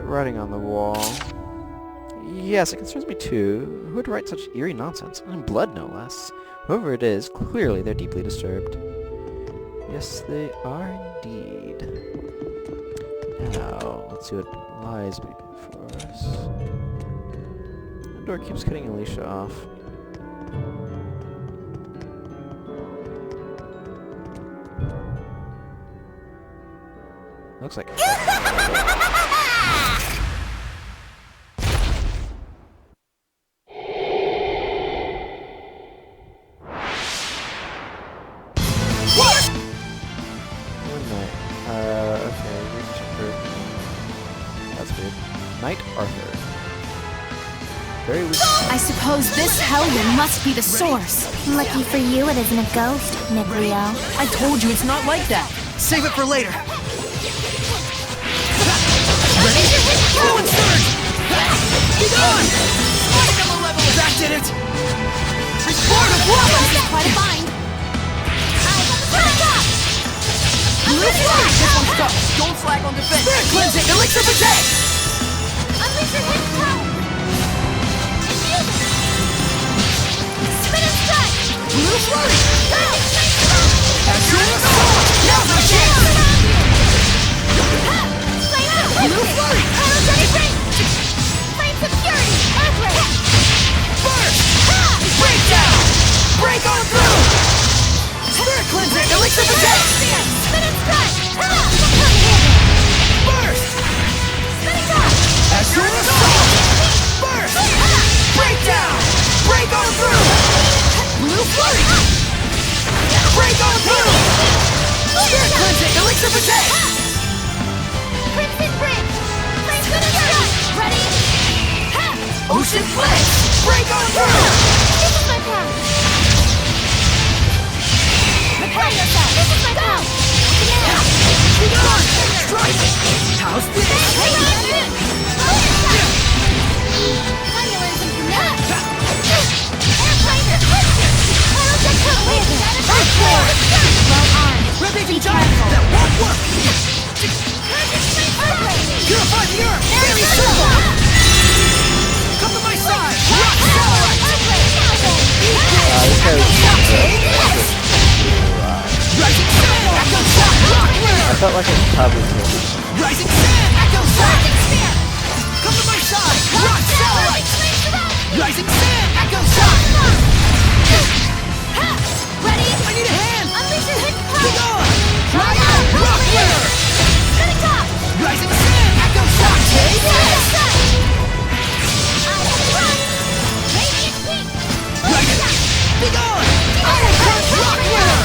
Writing on the wall. Yes, it concerns me too. Who would write such eerie nonsense? And blood, no less. Whoever it is, clearly they're deeply disturbed. Yes, they are indeed. Now, let's see what lies before us. The door keeps cutting Alicia off. Looks like I suppose this hellion must be the source. Lucky for you, it isn't a ghost, Miglio. I told you it's not like that. Save it for later. Ready? Go and surge! Be gone! That did it! Resport of what? This is quite a bind. This one's tough. Don't slack on defense. Spirit cleansing! Elixir protect! Unleash your hidden power! Blue flurry! Azure assault! Now's my chance! Blue flurry! Flames of purity! Earthquake! Burst! Breakdown! Break on through! Spirit cleansing! Elixir protect! Spin and strike! Burst! Spinning top! Azure assault! Burst! Breakdown! Break on through! Blue flurry! Break on through! Spirit cleansing! Elixir protect! Crimson bridge! Flames of strike! Ready? Ocean flames! Break on through! This is my path! Prepare yourself! This is my path! Be gone! Strike! How's this? Ripping giant! That won't work! Purify the earth! Fairy circle! Come to my side! Rock satellite! Rising sun! Echo shot! Rock winner! I felt like it was probably close. Rising sun! Echo shot! Come to my side! Rock satellite! Rising sun! Echo shot! Ready? I need a hand! Unleash your hidden power! Be gone! Rock winner! Spinning top! Rising sun! Echo shot! Take this! Radiant pink! Rising! Be gone! Iron Punch! Rock winner!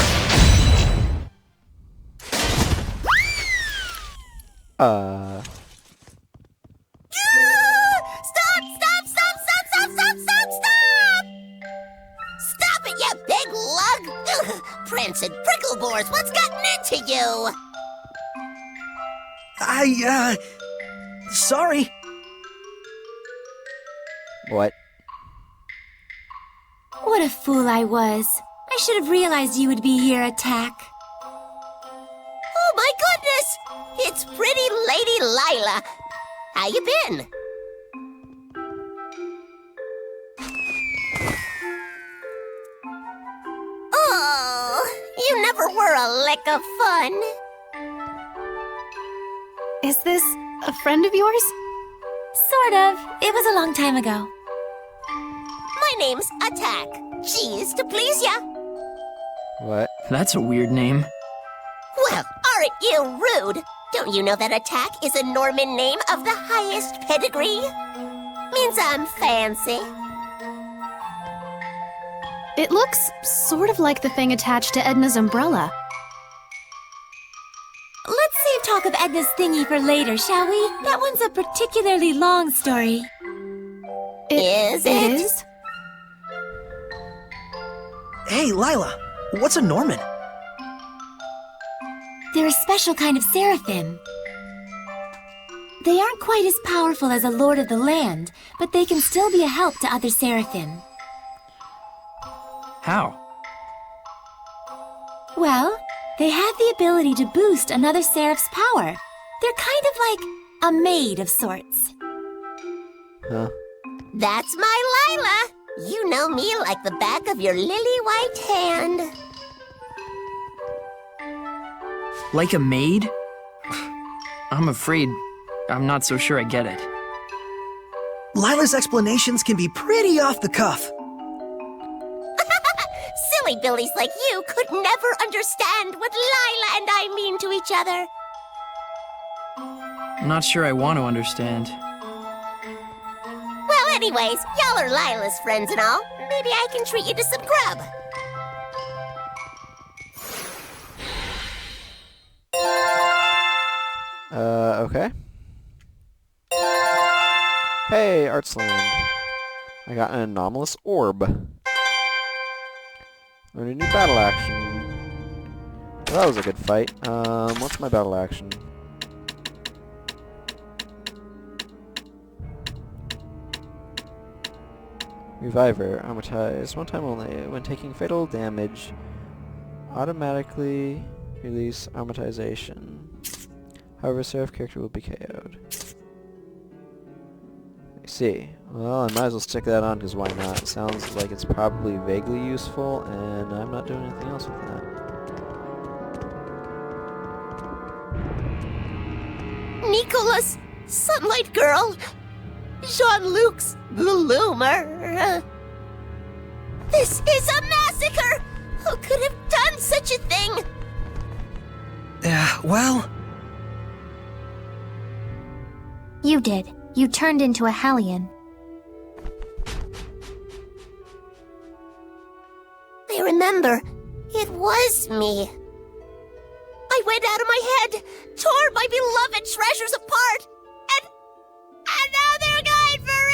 Stop it, you big lug! Ugh, Prince and Pricklebores, what's gotten into you? Sorry. What? What a fool I was. I should have realized you would be here, Attack. Oh my goodness! It's pretty Lady Lila. How you been? were a lick of fun. Is this a friend of yours? Sort of. It was a long time ago. My name's Attack. Cheese to please ya. What? That's a weird name. Well, aren't you rude? Don't you know that Attack is a Norman name of the highest pedigree? Means I'm fancy. It looks sort of like the thing attached to Edna's umbrella. Let's save talk of Edna's thingy for later, shall we? That one's a particularly long story. Is it? Hey, Lila, what's a Norman? They're a special kind of seraphim. They aren't quite as powerful as a lord of the land, but they can still be a help to other seraphim. How? Well, they have the ability to boost another seraph's power. They're kind of like a maid of sorts. Huh? That's my Lila. You know me like the back of your lily-white hand. Like a maid? I'm afraid I'm not so sure I get it. Lila's explanations can be pretty off the cuff. Silly billies like you could never understand what Lila and I mean to each other. I'm not sure I want to understand. Well, anyways, y'all are Lila's friends and all. Maybe I can treat you to some grub. Okay. Hey, Artsland. I got an anomalous orb. Learn a new battle action. Well, that was a good fight. What's my battle action? Reviver. Amortize. One time only. When taking fatal damage, automatically release amortization. However, Seraph character will be KO'd. I see. Well, I might as well stick that on, because why not? It sounds like it's probably vaguely useful, and I'm not doing anything else with that. Nicholas, Sunlight Girl, Jean-Luc's the Loomer. This is a massacre! Who could have done such a thing? Well... You did. You turned into a Hellion. I remember. It was me. I went out of my head, tore my beloved treasures apart, and now they're gone forever!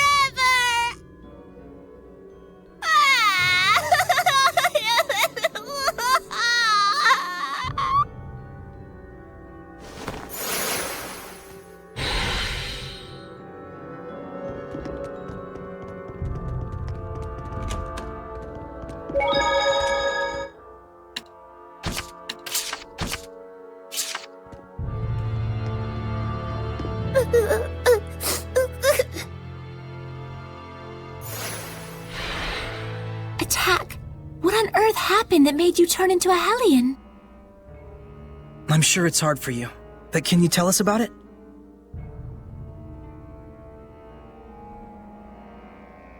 Attack! What on earth happened that made you turn into a Hellion? I'm sure it's hard for you, but can you tell us about it?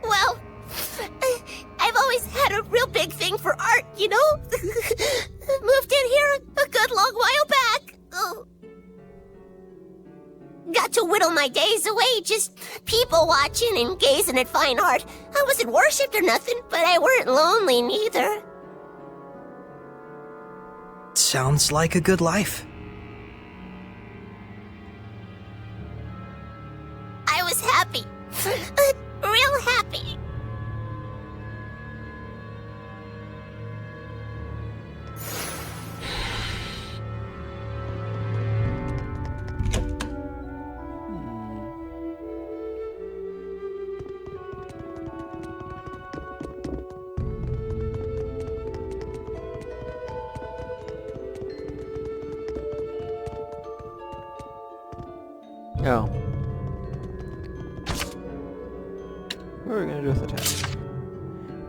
Well, I've always had a real big thing for art, you know? Moved in here a good long while back. Oh. Got to whittle my days away just people watching and gazing at fine art. I wasn't worshipped or nothing, but I weren't lonely neither. Sounds like a good life. I was happy. Real happy. Oh. What are we gonna do with the text?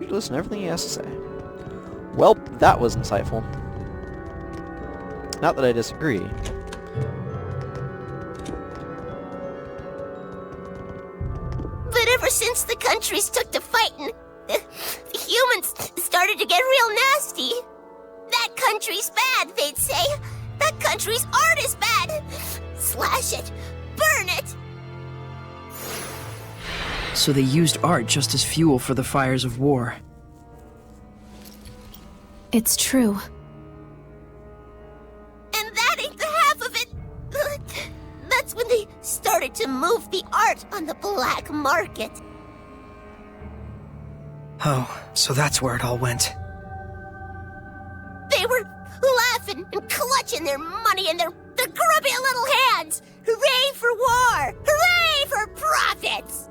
We should listen to everything he has to say. Well, that was insightful. Not that I disagree. But ever since the countries took to fighting, the humans started to get real nasty. That country's bad, they'd say. That country's art is bad. Slash it. Burn it. So they used art just as fuel for the fires of war. It's true. And that ain't the half of it. That's when they started to move the art on the black market. Oh, so that's where it all went. They were laughing and clutching their money in their grubby little hands. Hooray for war! Hooray for profits!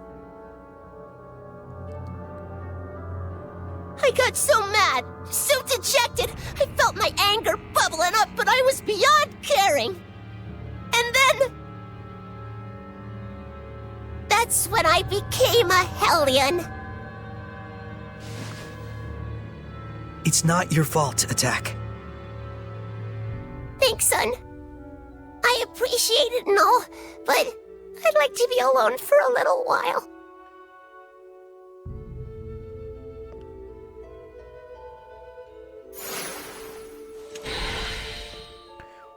I got so mad, so dejected, I felt my anger bubbling up, but I was beyond caring. And then... that's when I became a Hellion. It's not your fault, Attack. Thanks, son. I appreciate it and all, but I'd like to be alone for a little while.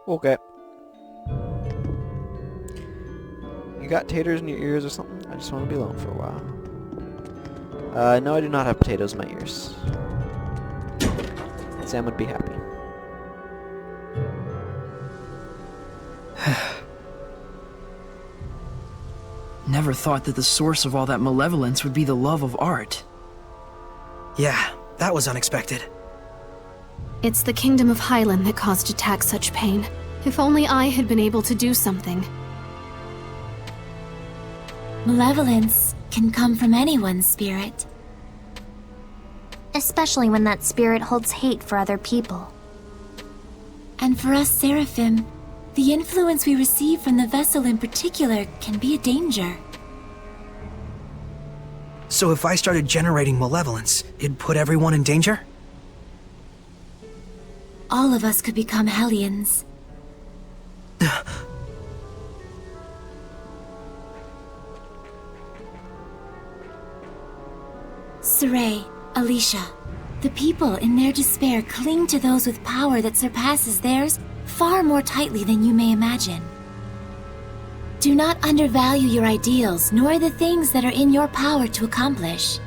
Okay. You got taters in your ears or something? I just want to be alone for a while. No, I do not have potatoes in my ears. Sam would be happy. Never thought that the source of all that malevolence would be the love of art. Yeah, that was unexpected. It's the Kingdom of Highland that caused Attack such pain. If only I had been able to do something. Malevolence can come from anyone's spirit. Especially when that spirit holds hate for other people. And for us Seraphim, the influence we receive from the vessel in particular can be a danger. So if I started generating malevolence, it'd put everyone in danger? All of us could become Hellions. Saray, Alicia, the people in their despair cling to those with power that surpasses theirs far more tightly than you may imagine. Do not undervalue your ideals, nor the things that are in your power to accomplish.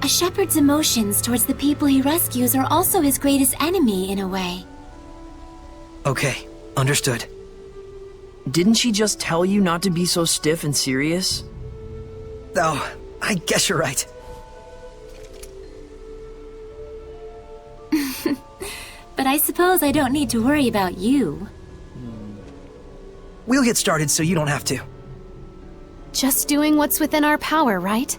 A shepherd's emotions towards the people he rescues are also his greatest enemy, in a way. Okay, understood. Didn't she just tell you not to be so stiff and serious? Oh, I guess you're right. But I suppose I don't need to worry about you. We'll get started so you don't have to. Just doing what's within our power, right?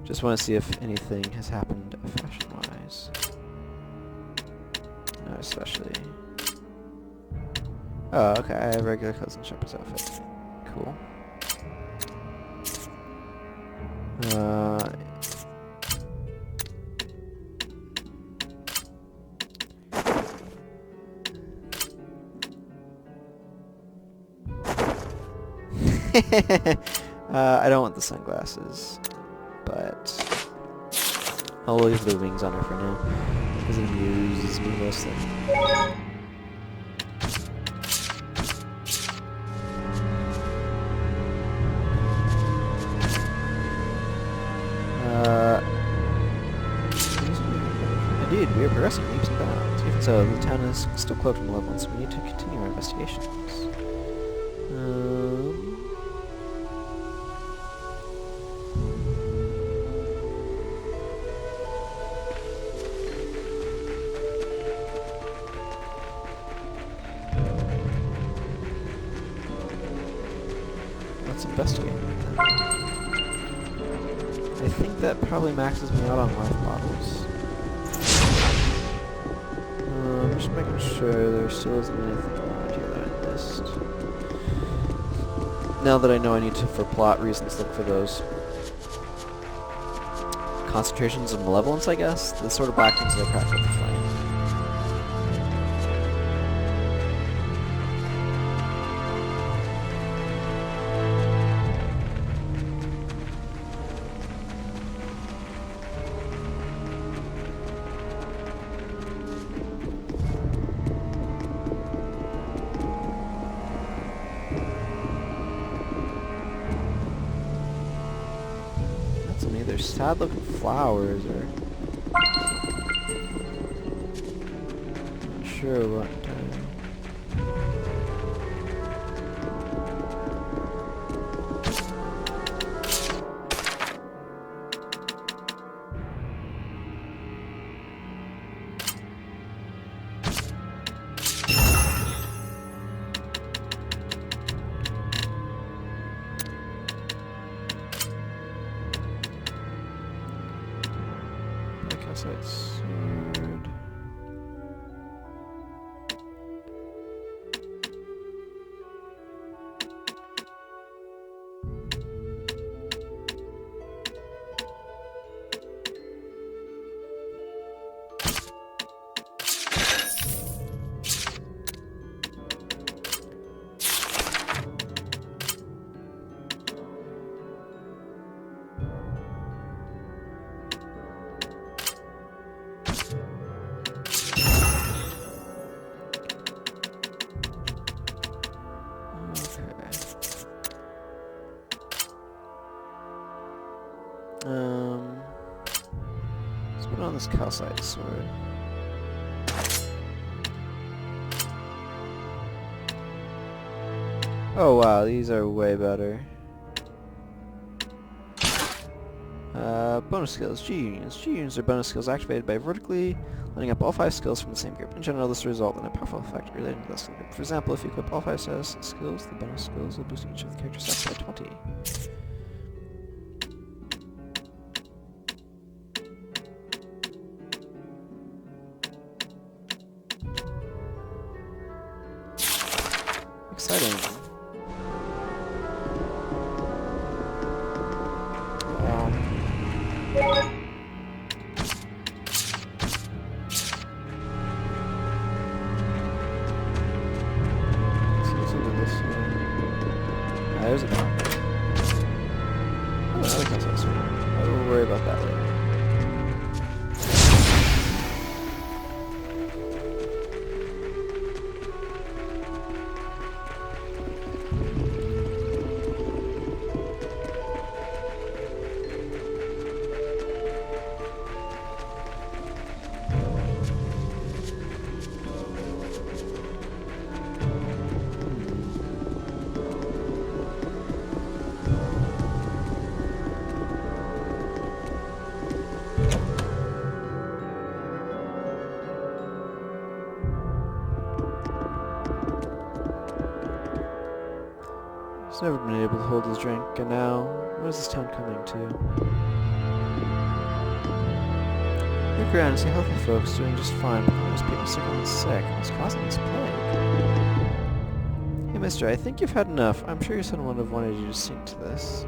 Just want to see if anything has happened fashion-wise. No, especially. Oh, okay. I have regular clothes and shepherd's outfit. Cool. I don't want the sunglasses, but I'll leave the wings on her for now, because it amuses me mostly. Indeed, we are progressing leaps and bounds. Even so, the town is still cloaked in malevolence. We need to continue our investigations. investigate. I think that probably maxes me out on life bottles. I'm just making sure there still isn't anything around here that I missed. Now that I know I need to, for plot reasons, look for those concentrations of malevolence, I guess? The sort of black things that I crack with the flame. Either sad looking flowers or not sure what. Sword. Let's put on this calcite sword. Oh wow, these are way better. Bonus skills, G-Unions. G-Unions are bonus skills activated by vertically lining up all 5 skills from the same group. In general, this will result in a powerful effect relating to that skill group. For example, if you equip all 5 skills, the bonus skills will boost each of the character stats by 20. Exciting. There's a top. Oh, another calcite sword. I will worry about that later. He's never been able to hold his drink, and now, what is this town coming to? Look around and see healthy folks doing just fine, but there's people sick and sick. What's causing this plague? Hey mister, I think you've had enough. I'm sure your son would have wanted you to sing to this.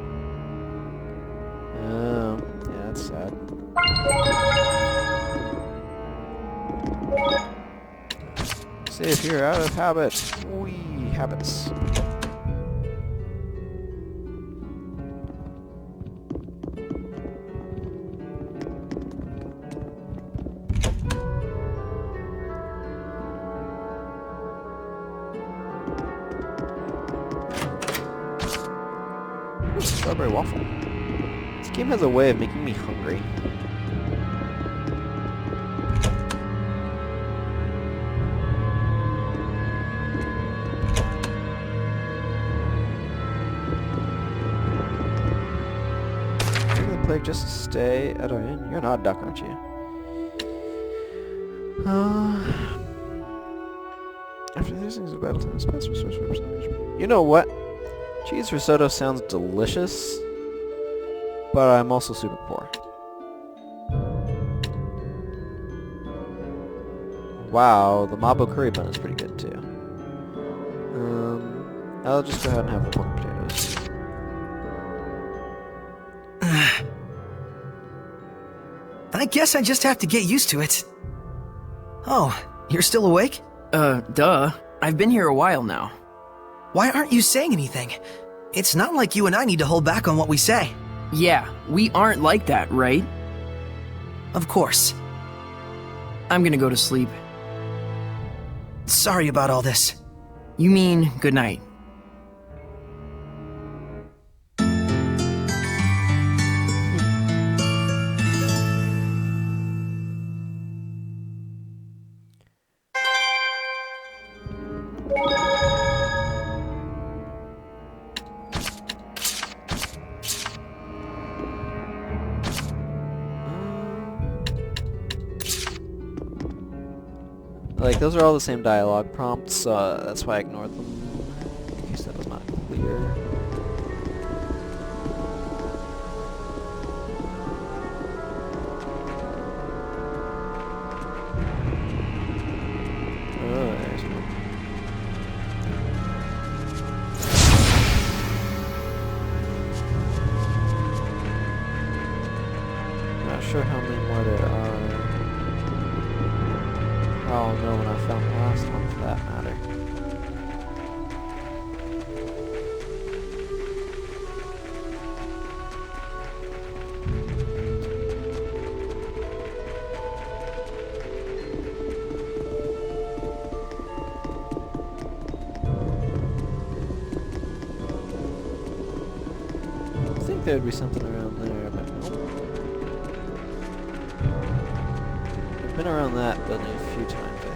Oh, yeah, that's sad. See if you're out of habit. Wee habits. Strawberry waffle. This game has a way of making me hungry. Maybe the plague just stay at our inn. You're an odd duck, aren't you? After these things, a battle time, Spencer source representative. You know what? Cheese risotto sounds delicious, but I'm also super poor. Wow, the Mabo curry bun is pretty good too. I'll just go ahead and have the pork potatoes. I guess I just have to get used to it. Oh, you're still awake? Duh. I've been here a while now. Why aren't you saying anything? It's not like you and I need to hold back on what we say. Yeah, we aren't like that, right? Of course. I'm gonna go to sleep. Sorry about all this. You mean good night? Like, those are all the same dialogue prompts, that's why I ignored them, in case that was not clear. Oh, there's one. Not sure how many more there are. I'll know when I found the last one, for that matter. I think there would be something around there, but nope. I've been around that building a few times, I think.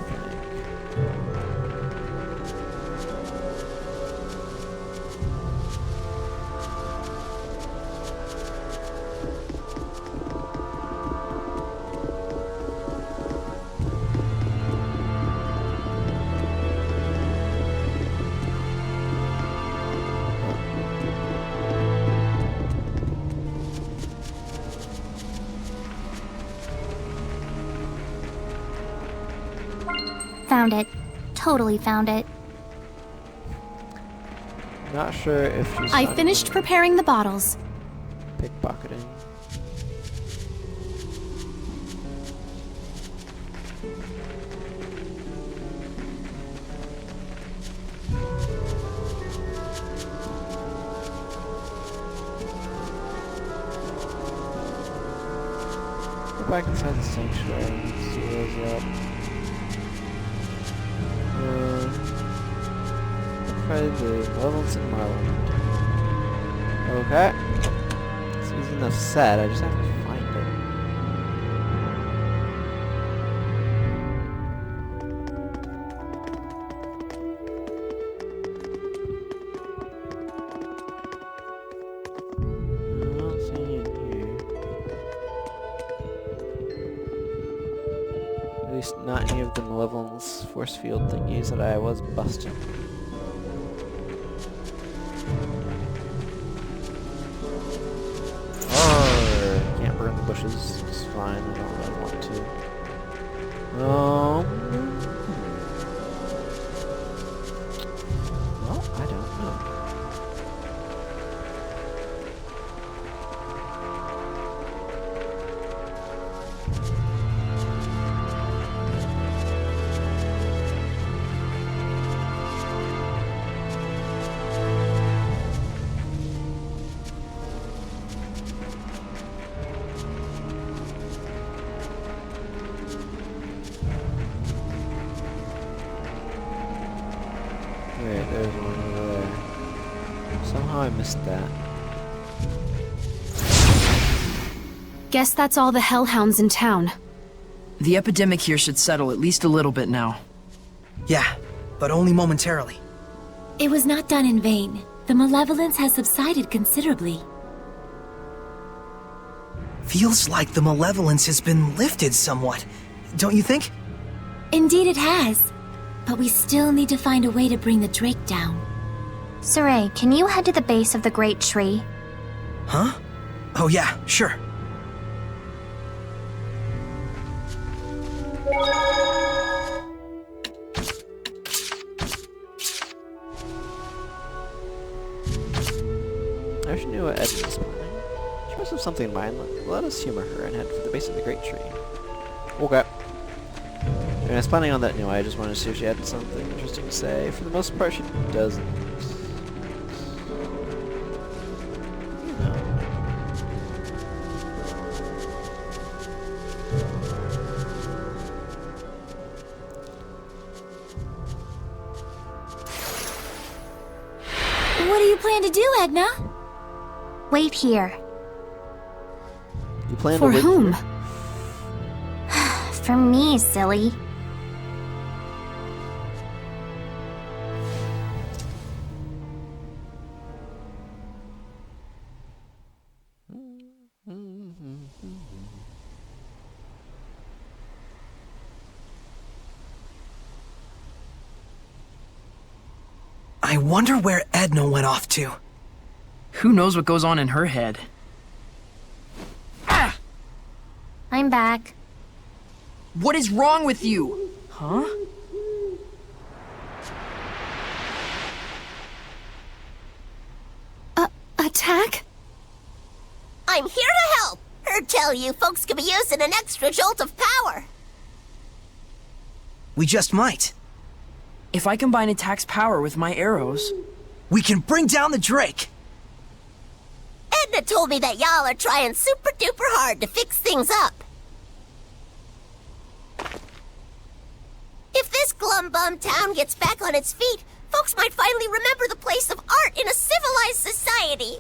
Found it. Totally found it. Not sure if she's I finished preparing the bottles. pickpocketing. Go back inside the sanctuary and see what's up. Try the levels in Marlind. Okay. It's easy enough said, I just have to find it. I don't see any in here. At least not any of the Malevolence force field thingies that I was busting. Can't burn the bushes, it's fine, I don't really want to. Well, I don't know. Wait, there's one over there. Somehow I missed that. Guess that's all the hellhounds in town. The epidemic here should settle at least a little bit now. Yeah, but only momentarily. It was not done in vain. The malevolence has subsided considerably. Feels like the malevolence has been lifted somewhat, don't you think? Indeed it has. But we still need to find a way to bring the Drake down. Saray, can you head to the base of the great tree? Huh? Oh yeah, sure. I wish I knew what Edna was planning. She must have something in mind. Let us humor her and head for the base of the great tree. Okay. And I was planning on that anyway. I just wanted to see if she had something interesting to say. For the most part, she doesn't. You know. What do you plan to do, Edna? Wait here. You plan For to wait whom? For me, silly. I wonder where Edna went off to. Who knows what goes on in her head? Ah! I'm back. What is wrong with you? Huh? Attack? I'm here to help. Heard tell you folks could be using an extra jolt of power. We just might. If I combine attack's power with my arrows... We can bring down the Drake! Edna told me that y'all are trying super duper hard to fix things up. If this glum-bum town gets back on its feet, folks might finally remember the place of art in a civilized society.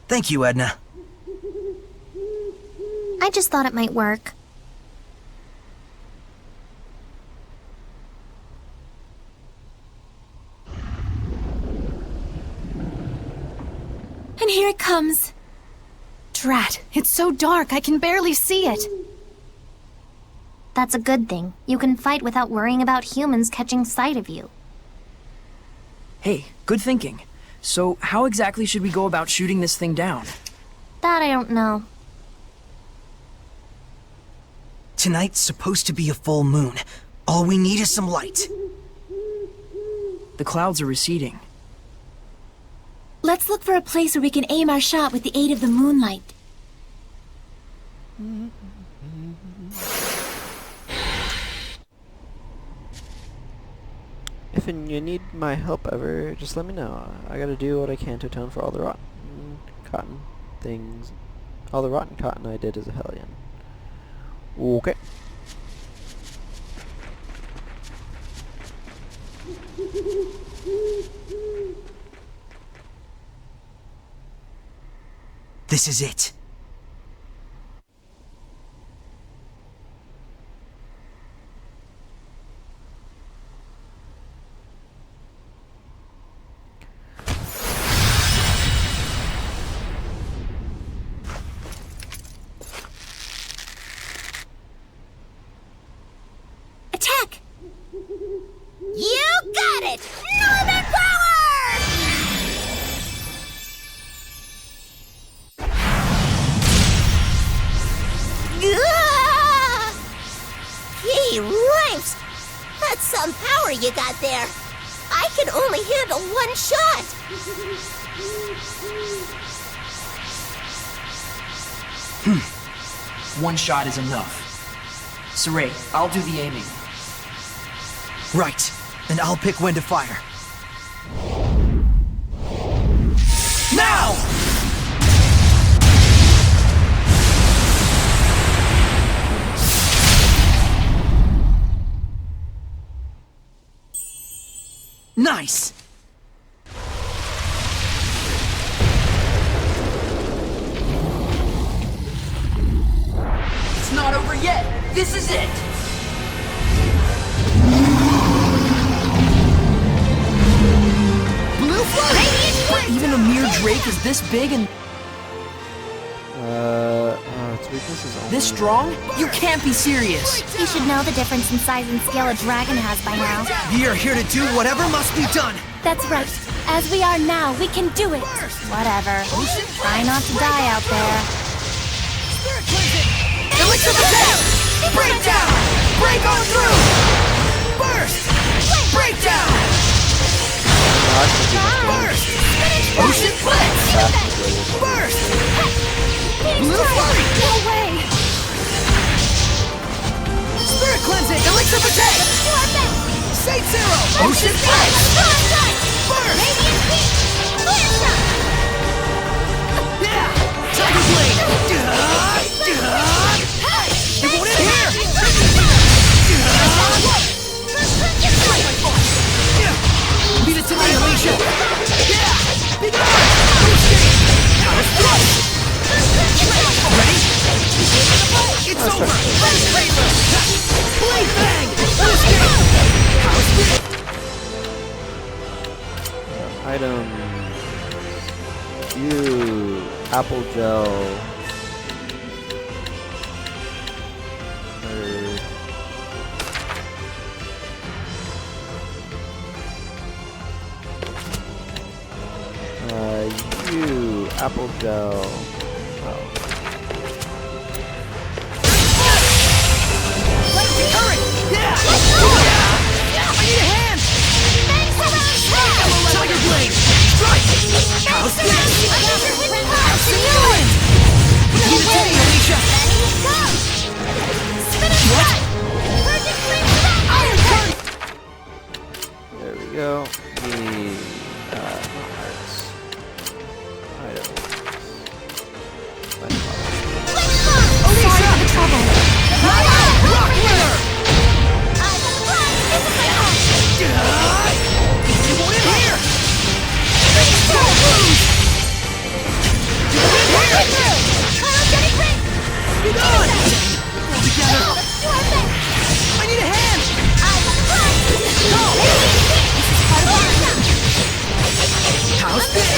Thank you, Edna. I just thought it might work. And here it comes. Drat, it's so dark I can barely see it. That's a good thing. You can fight without worrying about humans catching sight of you. Hey, good thinking. So, how exactly should we go about shooting this thing down? That I don't know. Tonight's supposed to be a full moon. All we need is some light. The clouds are receding. Let's look for a place where we can aim our shot with the aid of the moonlight. If you need my help ever, just let me know. I gotta do what I can to atone for all the rotten cotton things. All the rotten cotton I did as a hellion. Okay. This is it. Attack! You got it! Northern power! Gee, ripes! That's some power you got there. I can only handle one shot. One shot is enough. Saray, I'll do the aiming. Right, and I'll pick when to fire. Now! Nice! It's not over yet! This is it! Blue flame! Even a mere Drake is this big and its weakness is only... this strong? You can't be serious! You should know the difference in size and scale a dragon has by now. We are here to do whatever must be done. That's right. As we are now, we can do it. Whatever. Try not to die out there. Elixir attack! Breakdown! Break on through! Burst! Breakdown! Burst! Ocean blitz! Burst! Blue flurry! No way! Spirit cleansing! Elixir attack! Saint Zero! Ocean blitz! Burst! Yeah! Tiger blade! It won't end here! Leave it to me, Alicia! Yeah! Be gone! Ready? It's over! Blade bang! Item. You. Apple gel. You. Apple gel. Oh. Yeah! I need a hand! Tiger blade! Strike! House blade! House Newland! Leave it to me, Alicia! What? Iron current! There we go. The hearts. Items. Sorry for the trouble. Rock winner! You won't in here! Don't lose! You won't in here! Be gone! All together! I need a hand! Go! House blitz!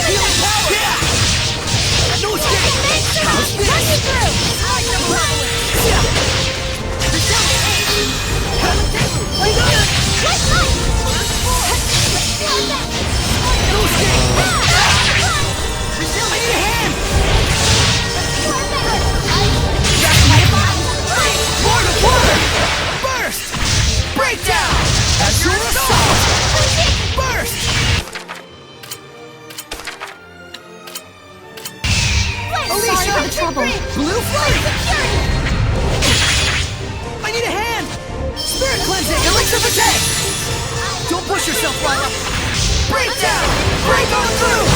Healing power! Yeah! No escape! House blitz! Yeah! Trouble. Blue flame! I need a hand! Spirit cleansing! Elixir attack! Don't push yourself, Lila! Break down! Break on through!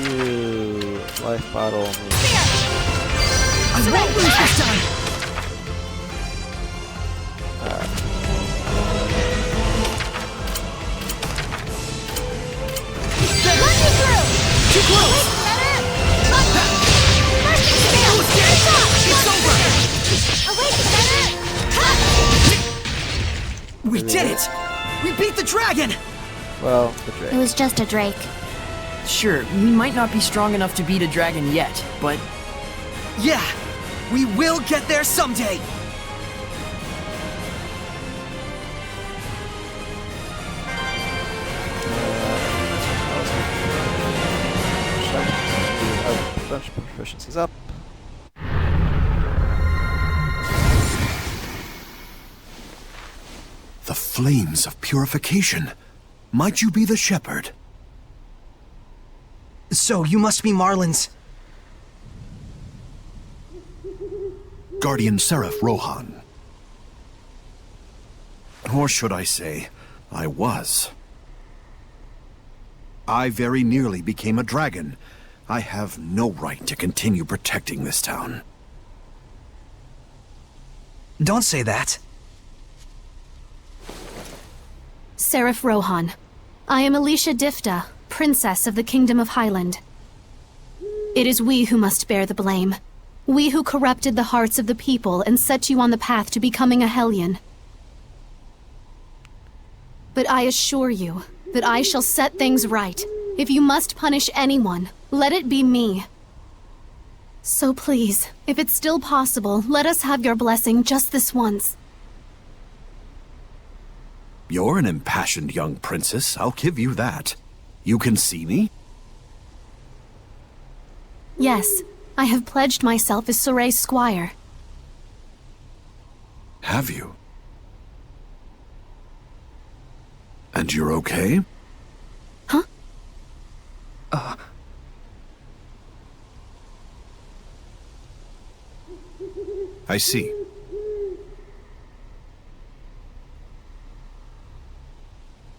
You. Life bottle. I won't lose this time! Too close! It's over! We did it! We beat the dragon! Well, the drake. It was just a drake. Sure, we might not be strong enough to beat a dragon yet, but... Yeah! We will get there someday! Bunch of proficiencies up. The flames of purification. Might you be the shepherd? So, you must be Marlind's... Guardian Seraph Rohan. Or should I say, I was. I very nearly became a dragon. I have no right to continue protecting this town. Don't say that. Seraph Rohan. I am Alicia Difta, Princess of the Kingdom of Highland. It is we who must bear the blame. We who corrupted the hearts of the people and set you on the path to becoming a Hellion. But I assure you that I shall set things right. If you must punish anyone, let it be me. So please, if it's still possible, let us have your blessing just this once. You're an impassioned young princess, I'll give you that. You can see me? Yes, I have pledged myself as Soray's squire. Have you? And you're okay? Huh? I see.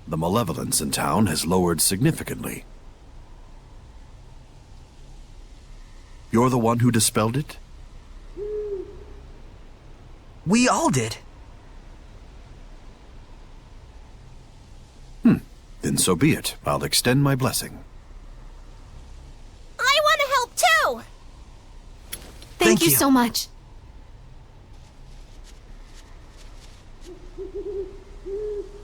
The malevolence in town has lowered significantly. You're the one who dispelled it? We all did. Then so be it. I'll extend my blessing. I want to help too! Thank you so much.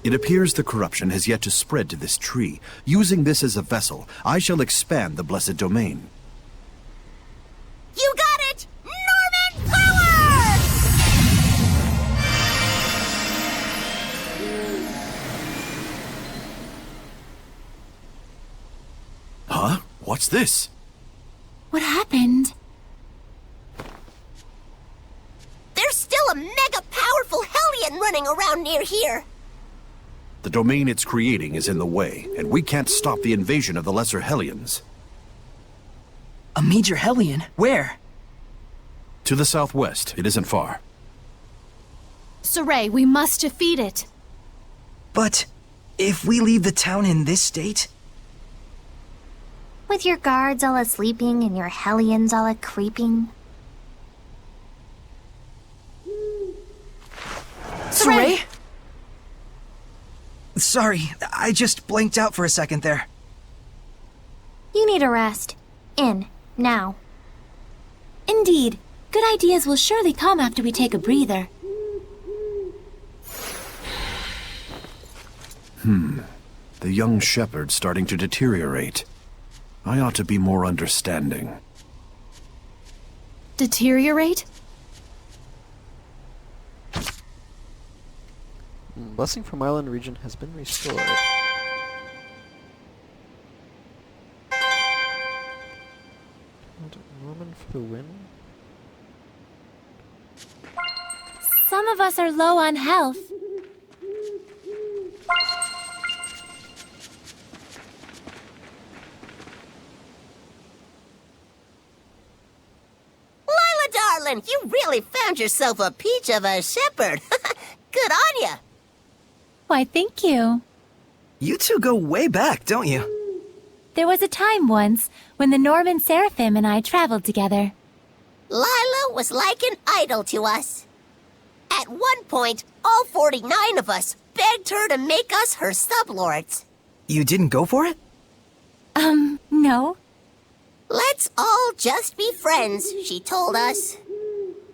It appears the corruption has yet to spread to this tree. Using this as a vessel, I shall expand the blessed domain. You got it! Norman power! Huh? What's this? What happened? There's still a mega powerful Hellion running around near here. The domain it's creating is in the way, and we can't stop the invasion of the lesser Hellions. A major Hellion? Where? To the southwest. It isn't far. Soray, we must defeat it. But if we leave the town in this state? With your guards all a-sleeping and your Hellions all a-creeping. Soray? Sorry, I just blanked out for a second there. You need a rest. In. Now. Indeed. Good ideas will surely come after we take a breather. The young shepherd's starting to deteriorate. I ought to be more understanding. Deteriorate? Blessing from Marlind region has been restored. And Norman for the win? Some of us are low on health. Lila, darling, you really found yourself a peach of a shepherd. Good on ya. Why, thank you. You two go way back, don't you? There was a time once when the Norman Seraphim and I traveled together. Lila was like an idol to us. At one point, all 49 of us begged her to make us her sublords. You didn't go for it? No. Let's all just be friends, she told us.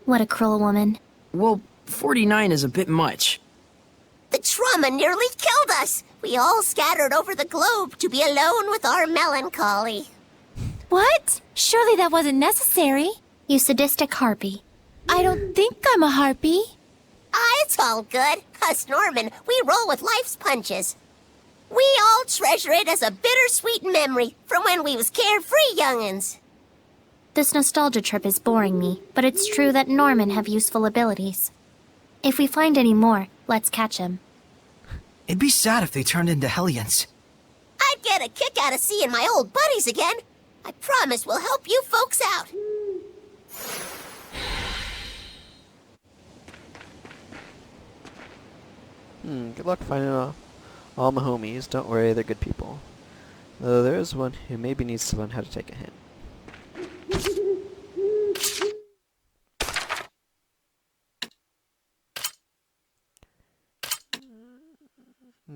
What a cruel woman. Well, 49 is a bit much. The trauma nearly killed us. We all scattered over the globe to be alone with our melancholy. What? Surely that wasn't necessary. You sadistic harpy. I don't think I'm a harpy. It's all good. Us Norman, we roll with life's punches. We all treasure it as a bittersweet memory from when we was carefree young'uns. This nostalgia trip is boring me, but it's true that Norman have useful abilities. If we find any more, let's catch him. It'd be sad if they turned into Hellions. I'd get a kick out of seeing my old buddies again. I promise we'll help you folks out. Good luck finding all my homies. Don't worry, they're good people. Though there is one who maybe needs to learn how to take a hint.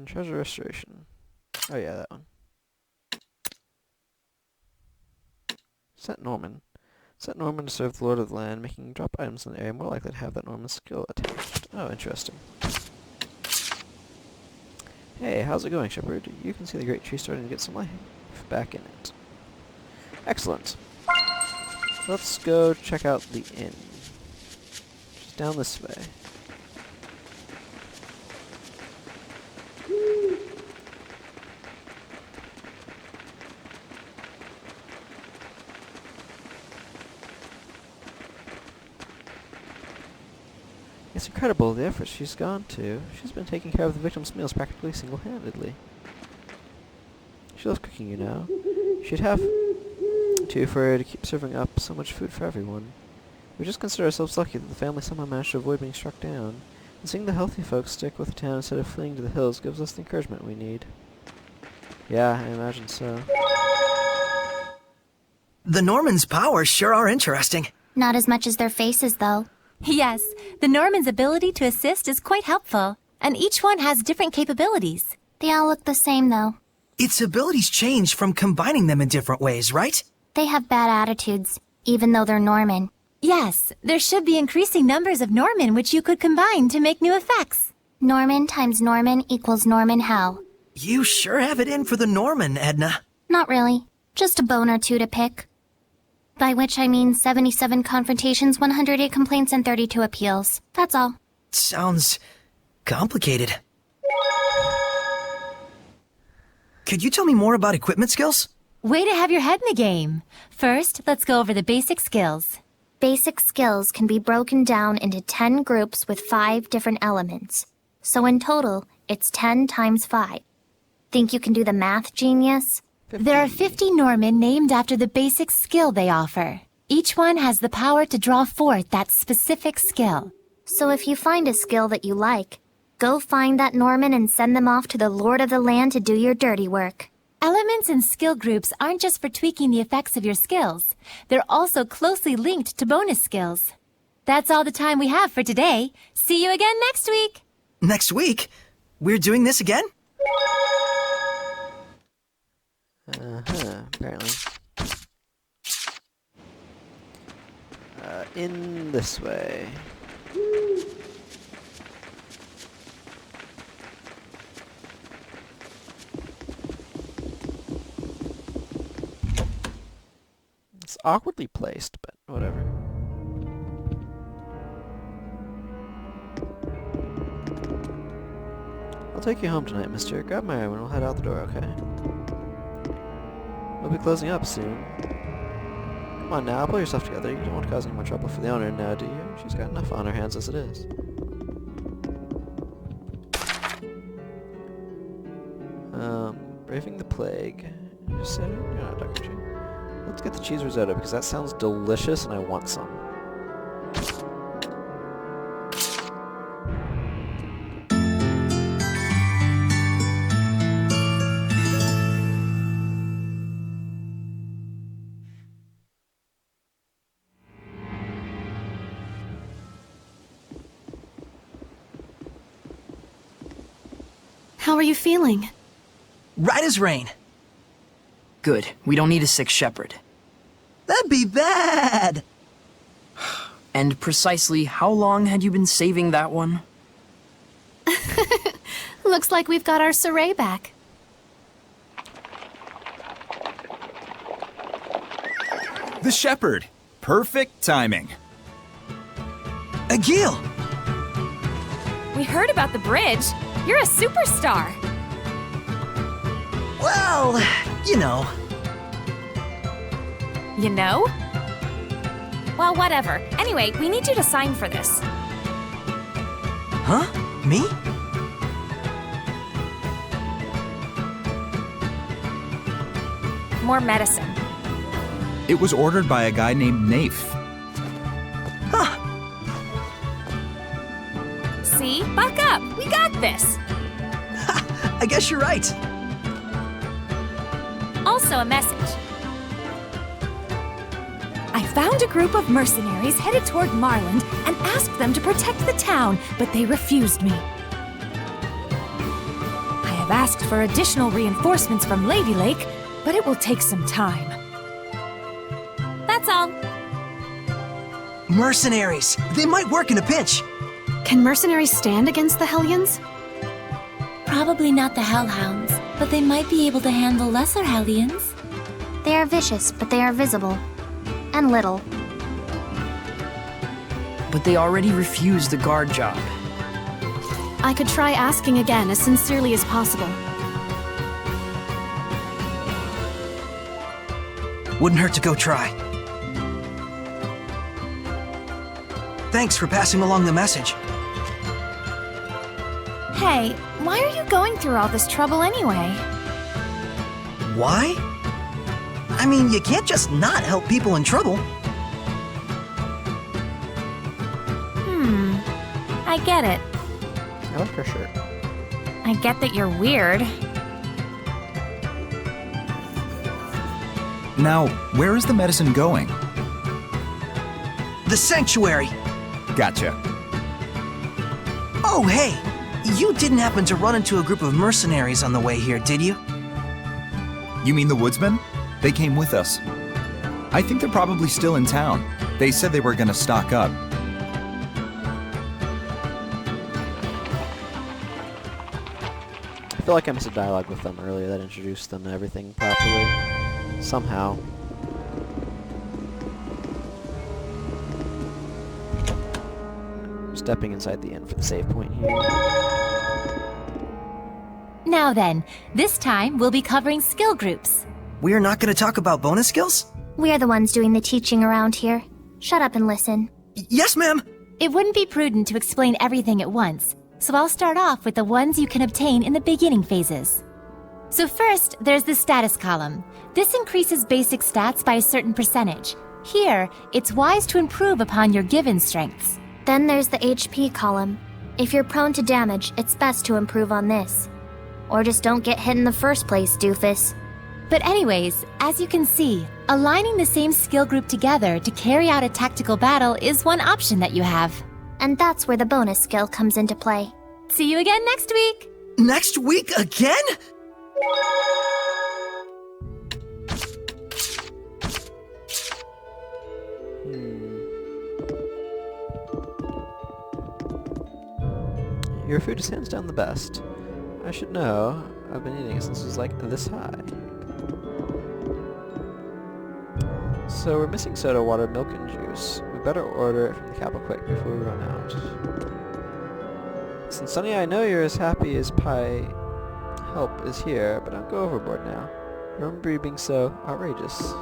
Treasure restoration. Oh yeah, that one. Set Norman. Set Norman to serve the Lord of the Land, making drop items in the area more likely to have that Norman skill attached. Oh, interesting. Hey, how's it going, Shepherd? You can see the great tree starting to get some life back in it. Excellent. Let's go check out the inn. Just down this way. It's incredible the efforts she's gone to. She's been taking care of the victims' meals practically single-handedly. She loves cooking, you know. She'd have to for her to keep serving up so much food for everyone. We just consider ourselves lucky that the family somehow managed to avoid being struck down. And seeing the healthy folks stick with the town instead of fleeing to the hills gives us the encouragement we need. Yeah, I imagine so. The Normans' powers sure are interesting. Not as much as their faces, though. Yes, the Norman's ability to assist is quite helpful, and each one has different capabilities. They all look the same, though. Its abilities change from combining them in different ways, right? They have bad attitudes, even though they're Norman. Yes, there should be increasing numbers of Norman which you could combine to make new effects. Norman times Norman equals Norman hell. You sure have it in for the Norman, Edna. Not really. Just a bone or two to pick. By which I mean 77 confrontations, 108 complaints, and 32 appeals. That's all. Sounds complicated. Could you tell me more about equipment skills? Way to have your head in the game. First, let's go over the basic skills. Basic skills can be broken down into 10 groups with 5 different elements. So in total, it's 10 times 5. Think you can do the math, genius? 50. There are 50 Norman named after the basic skill they offer. Each one has the power to draw forth that specific skill. So if you find a skill that you like, go find that Norman and send them off to the Lord of the Land to do your dirty work. Elements and skill groups aren't just for tweaking the effects of your skills. They're also closely linked to bonus skills. That's all the time we have for today. See you again next week! Next week? We're doing this again? Apparently. In this way. It's awkwardly placed, but whatever. I'll take you home tonight, mister. Grab my arm and we'll head out the door, okay? We'll be closing up soon. Come on now, pull yourself together. You don't want to cause any more trouble for the owner now, do you? She's got enough on her hands as it is. Braving the plague. You said it? You're not a duck, aren't you? Let's get the cheese risotto because that sounds delicious and I want some. How are you feeling? Right as rain. Good. We don't need a sick shepherd. That'd be bad! And precisely how long had you been saving that one? Looks like we've got our Saray back. The shepherd. Perfect timing. Agil! We heard about the bridge. You're a superstar. Well, you know. You know? Well, whatever. Anyway, we need you to sign for this. Huh? Me? More medicine. It was ordered by a guy named Nafe. Huh. See? Buck up. We got this. I guess you're right. Also a message. I found a group of mercenaries headed toward Marlind and asked them to protect the town, but they refused me. I have asked for additional reinforcements from Lady Lake, but it will take some time. That's all. Mercenaries. They might work in a pinch. Can mercenaries stand against the Hellions? Probably not the Hellhounds, but they might be able to handle lesser Hellions. They are vicious, but they are visible. and little. But they already refused the guard job. I could try asking again as sincerely as possible. Wouldn't hurt to go try. Thanks for passing along the message. Hey, why are you going through all this trouble anyway? Why? I mean, you can't just not help people in trouble. I get it. I like her shirt. I get that you're weird. Now, where is the medicine going? The sanctuary! Gotcha. Oh, hey! You didn't happen to run into a group of mercenaries on the way here, did you? You mean the woodsmen? They came with us. I think they're probably still in town. They said they were gonna stock up. I feel like I missed a dialogue with them earlier that introduced them to everything properly. Somehow. Stepping inside the inn for the save point here. Now then, this time we'll be covering skill groups. We're not gonna talk about bonus skills? We're the ones doing the teaching around here. Shut up and listen. Yes, ma'am! It wouldn't be prudent to explain everything at once, so I'll start off with the ones you can obtain in the beginning phases. So first, there's the status column. This increases basic stats by a certain percentage. Here, it's wise to improve upon your given strengths. Then there's the HP column. If you're prone to damage, it's best to improve on this. Or just don't get hit in the first place, doofus. But anyways, as you can see, aligning the same skill group together to carry out a tactical battle is one option that you have. And that's where the bonus skill comes into play. See you again next week! Next week again? Your food is hands down the best. I should know. I've been eating it since it was like this high. So we're missing soda, water, milk, and juice. We better order it from the capital quick before we run out. Since Sonny, I know you're as happy as pie help is here, but don't go overboard now. Remember you being so outrageous.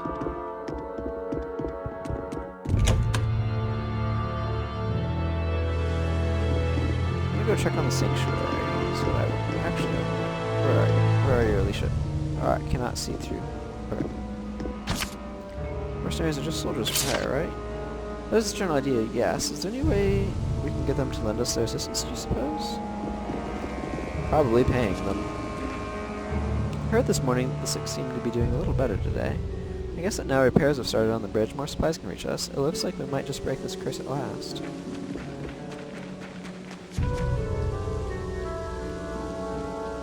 I'm gonna go check on the sanctuary. So actually, where are you? Where are you, Alicia? Alright, cannot see through. Okay. Mercenaries are just soldiers for hire, right? That is the general idea, yes. Is there any way we can get them to lend us their assistance, do you suppose? Probably paying them. I heard this morning the sick seem to be doing a little better today. I guess that now repairs have started on the bridge, more supplies can reach us. It looks like we might just break this curse at last.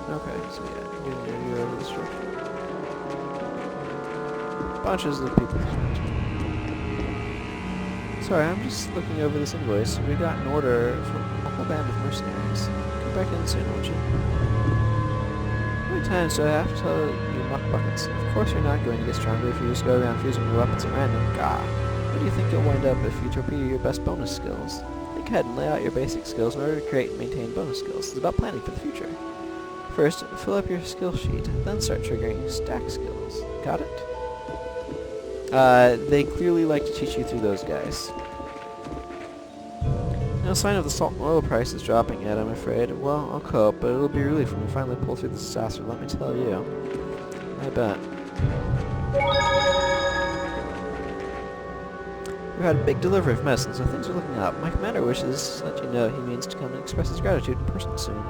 Okay, so yeah, getting a view over the structure. Bunches of people. Sorry, I'm just looking over this invoice. We got an order from a whole band of mercenaries. Come back in soon, won't you? How many times do I have to tell you muck buckets? Of course you're not going to get stronger if you just go around fusing your weapons at random. Gah! Where do you think you'll wind up if you torpedo your best bonus skills? Think ahead and lay out your basic skills in order to create and maintain bonus skills. It's about planning for the future. First, fill up your skill sheet, then start triggering stack skills. Got it? They clearly like to teach you through those guys. No sign of the salt and oil prices dropping yet, I'm afraid. Well, I'll cope, but it'll be a relief when we finally pull through this disaster, let me tell you. I bet. We had a big delivery of medicine, so things are looking up. My commander wishes to let you know he means to come and express his gratitude in person soon.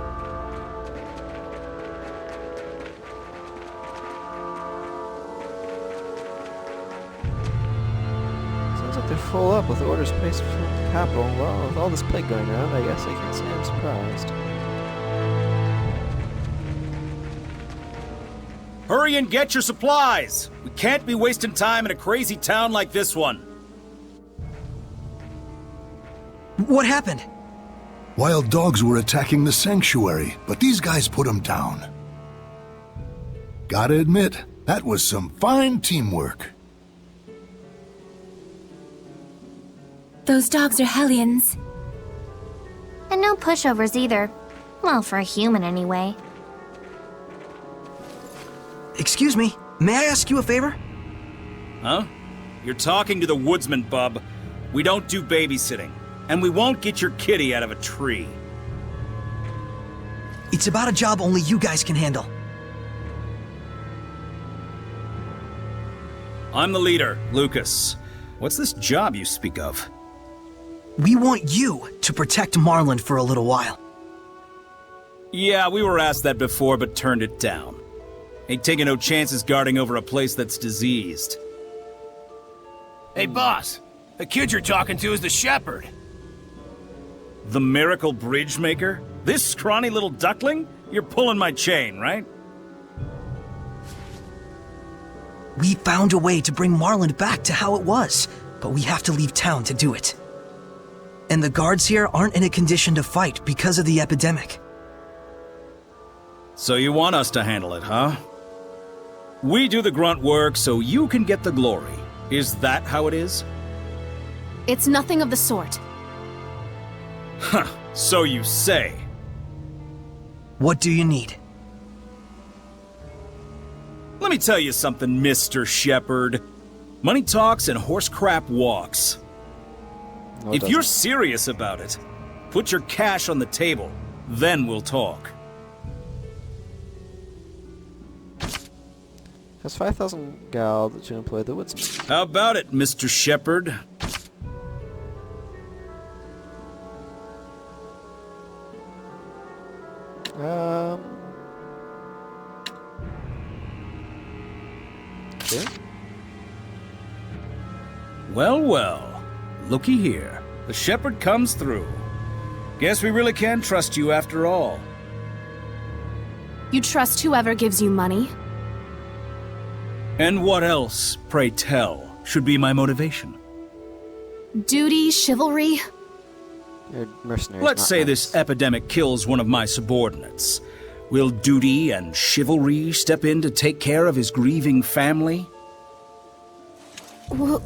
They're full up with orders placed from the capital. Well, with all this plague going around, I guess I can't say I'm surprised. Hurry and get your supplies! We can't be wasting time in a crazy town like this one. What happened? Wild dogs were attacking the sanctuary, but these guys put them down. Gotta admit, that was some fine teamwork. Those dogs are Hellions. And no pushovers either. Well, for a human anyway. Excuse me, may I ask you a favor? Huh? You're talking to the woodsman, bub. We don't do babysitting. And we won't get your kitty out of a tree. It's about a job only you guys can handle. I'm the leader, Lucas. What's this job you speak of? We want you to protect Marlind for a little while. Yeah, we were asked that before, but turned it down. Ain't taking no chances guarding over a place that's diseased. Hey, boss. The kid you're talking to is the shepherd. The miracle bridge maker? This scrawny little duckling? You're pulling my chain, right? We found a way to bring Marlind back to how it was, but we have to leave town to do it. And the guards here aren't in a condition to fight because of the epidemic. So you want us to handle it, huh? We do the grunt work so you can get the glory. Is that how it is? It's nothing of the sort. Huh, so you say. What do you need? Let me tell you something, Mr. Shepherd. Money talks and horse crap walks. If you're serious about it, put your cash on the table, then we'll talk. Has 5,000 gold to employ the woodsman. How about it, Mr. Shepherd? Okay. Well, well. Looky here. The shepherd comes through. Guess we really can trust you after all. You trust whoever gives you money? And what else, pray tell, should be my motivation? Duty, chivalry? You're mercenaries. Let's say this epidemic kills one of my subordinates. Will duty and chivalry step in to take care of his grieving family? Well...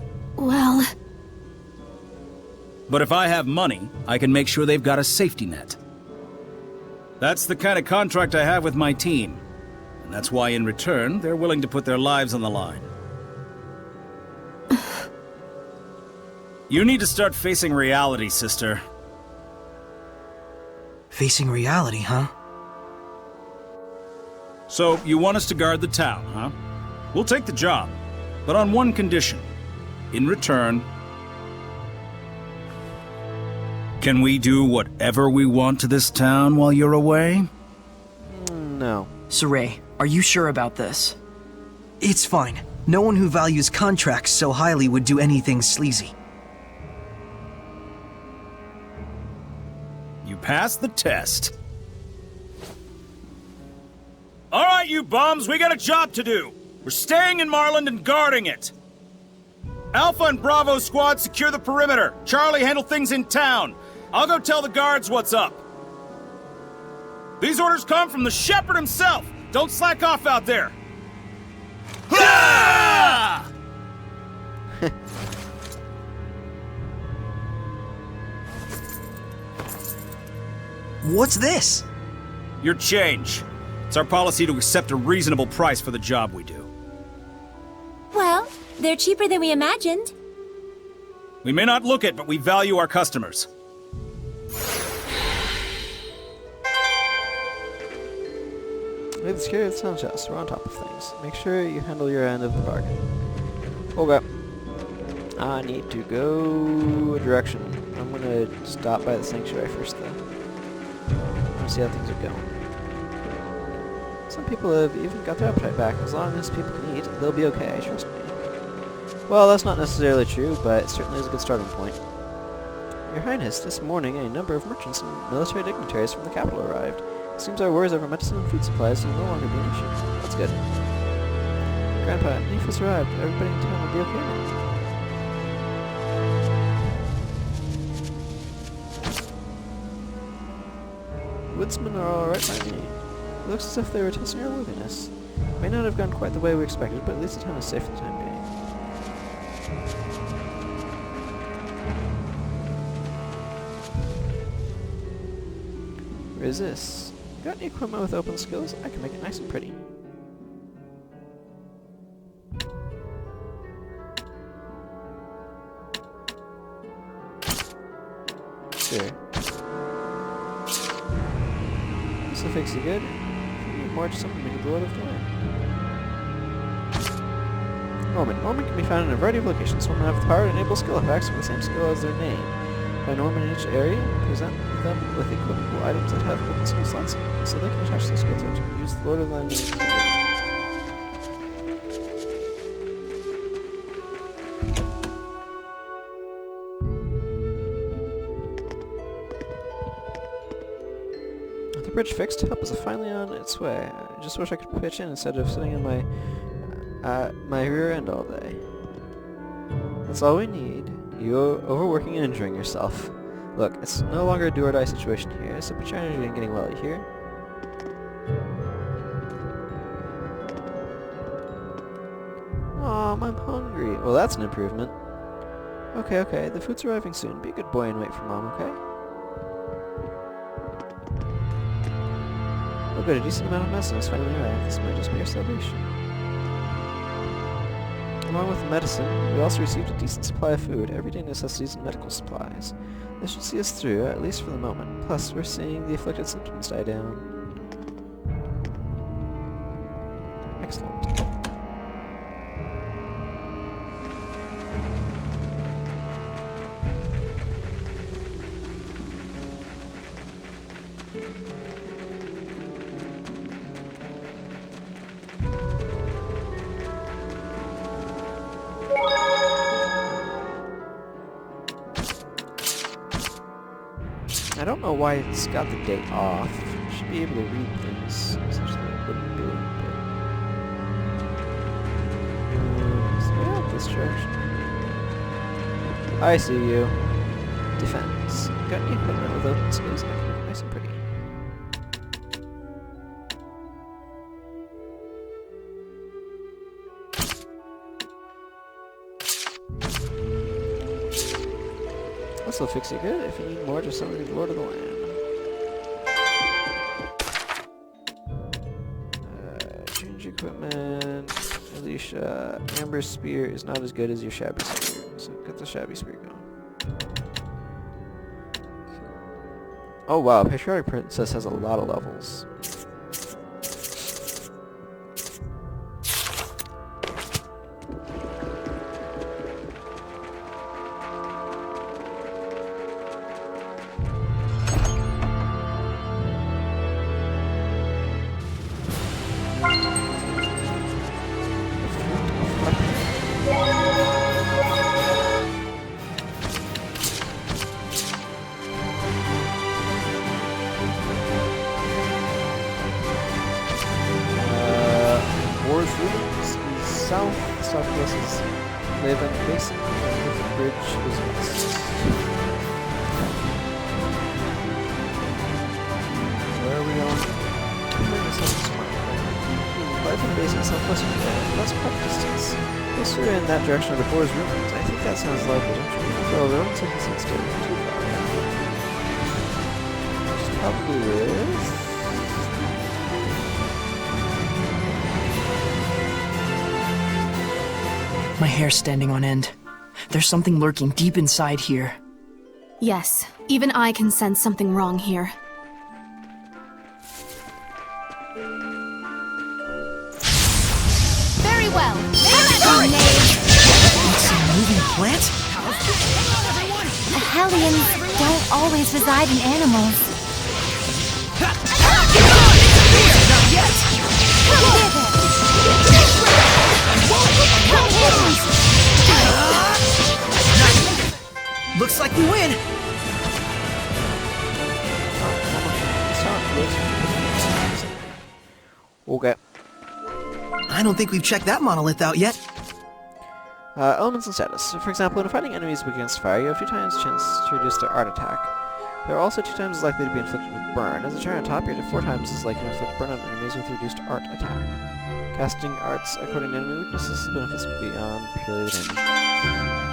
But if I have money, I can make sure they've got a safety net. That's the kind of contract I have with my team. And that's why, in return, they're willing to put their lives on the line. You need to start facing reality, sister. Facing reality, huh? So, you want us to guard the town, huh? We'll take the job, but on one condition. In return, can we do whatever we want to this town while you're away? No. Saray, are you sure about this? It's fine. No one who values contracts so highly would do anything sleazy. You passed the test. All right, you bums, we got a job to do. We're staying in Marlind and guarding it. Alpha and Bravo squad secure the perimeter. Charlie, handle things in town. I'll go tell the guards what's up. These orders come from the shepherd himself. Don't slack off out there. Ah! What's this? Your change. It's our policy to accept a reasonable price for the job we do. Well, they're cheaper than we imagined. We may not look it, but we value our customers. We have the security of the sound chest. We're on top of things. Make sure you handle your end of the bargain. Okay. I need to go a direction. I'm gonna stop by the sanctuary first, though. I want to see how things are going. Some people have even got their appetite back. As long as people can eat, they'll be okay, trust me. Well, that's not necessarily true, but it certainly is a good starting point. Your Highness, this morning a number of merchants and military dignitaries from the capital arrived. It seems our worries over medicine and food supplies will no longer be an issue. That's good. Grandpa, Nephil's arrived. Everybody in town will be okay now. Woodsmen are alright by me. It looks as if they were testing our worthiness. May not have gone quite the way we expected, but at least the town is safe for the time being. Resist. Got any equipment with open skills? I can make it nice and pretty. Sure. This'll fix you good. If you need more, just something to make it the Lord of the Land. Norman. Norman can be found in a variety of locations. Norman have the power to enable skill effects with the same skill as their name. By Norman in each area, present them with equipable items that have open skill slots, so they can attach their skill to it to use the Lord of the Land. The bridge fixed, help is finally on its way. I just wish I could pitch in instead of sitting in my rear end all day. That's all we need. You're overworking and injuring yourself. Look, it's no longer a do-or-die situation here, so put your energy in getting well, you hear? Aw, I'm hungry. Well, that's an improvement. Okay, the food's arriving soon. Be a good boy and wait for Mom, okay? Oh good, a decent amount of medicine has finally arrived. This might just be our salvation. Along with the medicine, we also received a decent supply of food, everyday necessities, and medical supplies. This should see us through, at least for the moment. Plus, we're seeing the afflicted symptoms die down. Excellent. I don't know why it's got the date off. I should be able to read things. Essentially, it wouldn't do it, but... yeah, this direction. I see you. Defense. Got any equipment with open skills? I can make it nice and pretty. This'll fix you good. If you need more, just summon the Lord of the Land. Change equipment. Alicia. Amber's spear is not as good as your shabby spear, so get the shabby spear going. Oh wow, Patriotic Princess has a lot of levels. Southwest is Levin Basin, and the bridge is west. Where are we going? Levin Basin, southwest of that's quite a distance. Yes, we're in that direction of the Boar's ruins. I think that sounds likely, don't you? Well, the ruins have been still too far. Which probably is... My hair's standing on end. There's something lurking deep inside here. Yes, even I can sense something wrong here. Very well. It's a moving plant? The Hellions don't always reside in animals. Not yet! Looks like we win! Okay. I don't think we've checked that monolith out yet. Elements and status. For example, when fighting enemies against fire, you have 2 times chance to reduce their art attack. They are also 2 times as likely to be inflicted with burn. As a turn on top, you're 4 times as likely to inflict burn on enemies with reduced art attack. Casting arts according to enemy weaknesses, the benefits will be on purely the damage.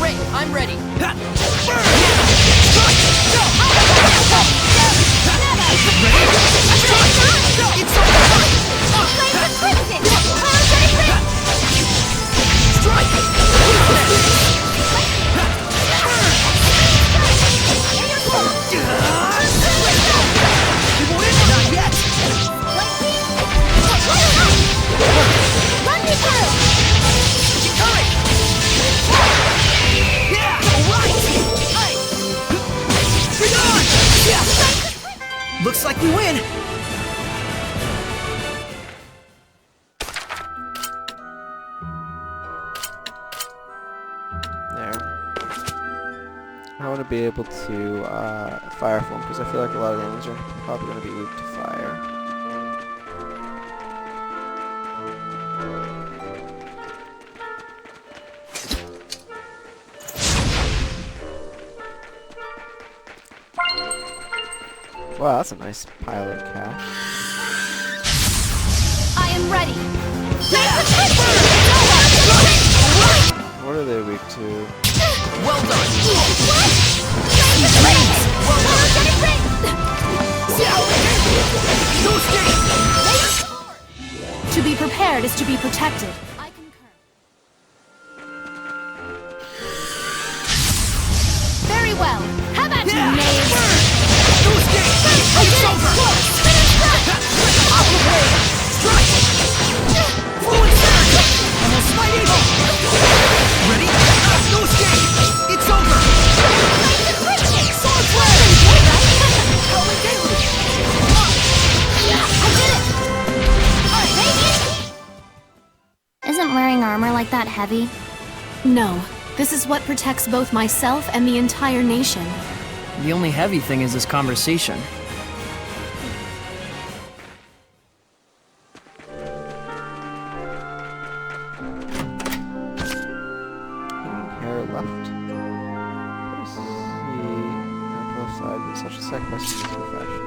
Great, I'm ready. Not yet! Run me through! Keep coming! Yeah! Alright! Bring it on! Yeah! Looks like we win! There. I want to be able to fire foam because I feel like a lot of the enemies are probably going to be weak to fire. Wow, that's a nice pile of cash. I am ready. What are they weak to? Well done! To be prepared is to be protected. I concur. Very well. How about you, knaves? It's over! Off the blade! Strike! Fluid surge! Almost might evil! Ready? No escape! It's over! Sword flare! Howling deluge! Isn't wearing armor like that heavy? No. This is what protects both myself and the entire nation. The only heavy thing is this conversation. Hair left. Let's see. On the left side, but such a sacrifice is so fashion.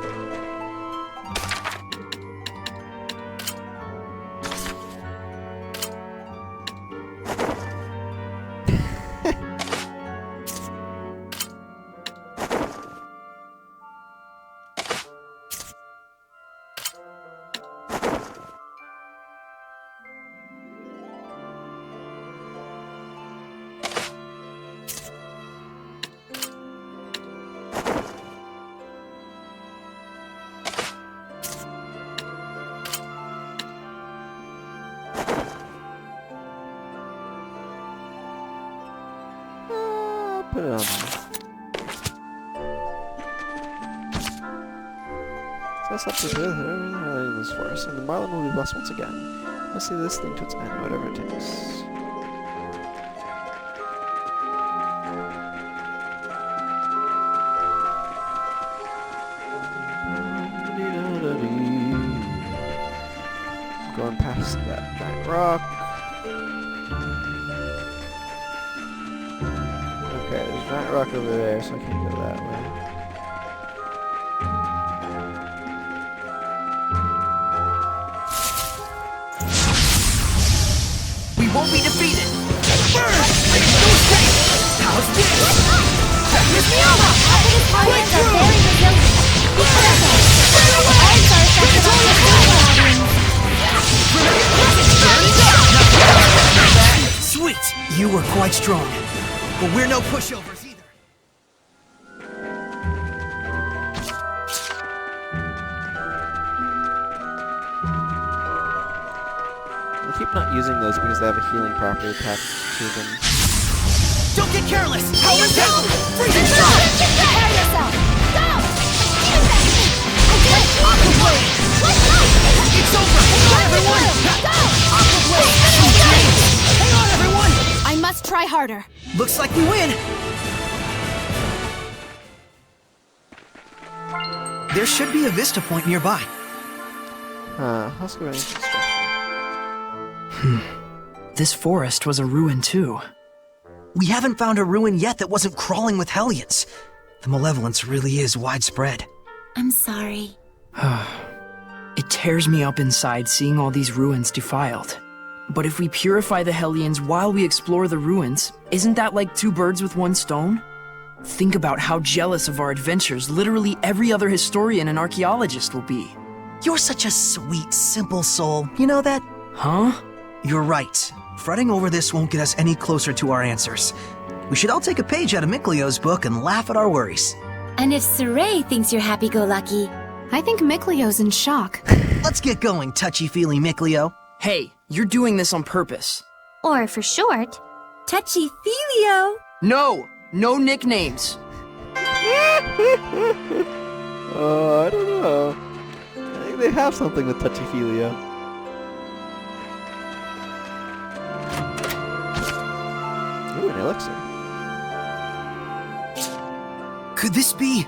Put it on there. So that's up to the in this forest, and the Marlind will be blessed once again. Let's see this thing to its end, whatever it takes. Going past that giant rock. Okay, there's a giant rock over there, so I can't go that way. We won't be defeated! Burn! No escape! How's this? Here's the armor! Highlands are very resilient. Be careful! Elves are effective on the Sweet! You were quite strong. But we're no pushovers either. I keep not using those because they have a healing property attached to them. Don't get careless! Howling down! Freezing shot! Prepare yourself! Go! I did it! Aqua blade! It's over! Hang on, everyone! Go! Aqua blade! Hang on, everyone! I must try harder. Looks like we win! There should be a vista point nearby. Let's go into construction. This forest was a ruin too. We haven't found a ruin yet that wasn't crawling with Hellions. The malevolence really is widespread. I'm sorry. It tears me up inside seeing all these ruins defiled. But if we purify the Hellions while we explore the ruins, isn't that like 2 birds with 1 stone? Think about how jealous of our adventures literally every other historian and archaeologist will be. You're such a sweet, simple soul. You know that? Huh? You're right. Fretting over this won't get us any closer to our answers. We should all take a page out of Miklio's book and laugh at our worries. And if Saray thinks you're happy-go-lucky... I think Miklio's in shock. Let's get going, touchy-feely Miklio. Hey, you're doing this on purpose. Or for short, Touchy-feelio. No! No nicknames! I don't know. I think they have something with touchy-feely. Ooh, an elixir. Could this be...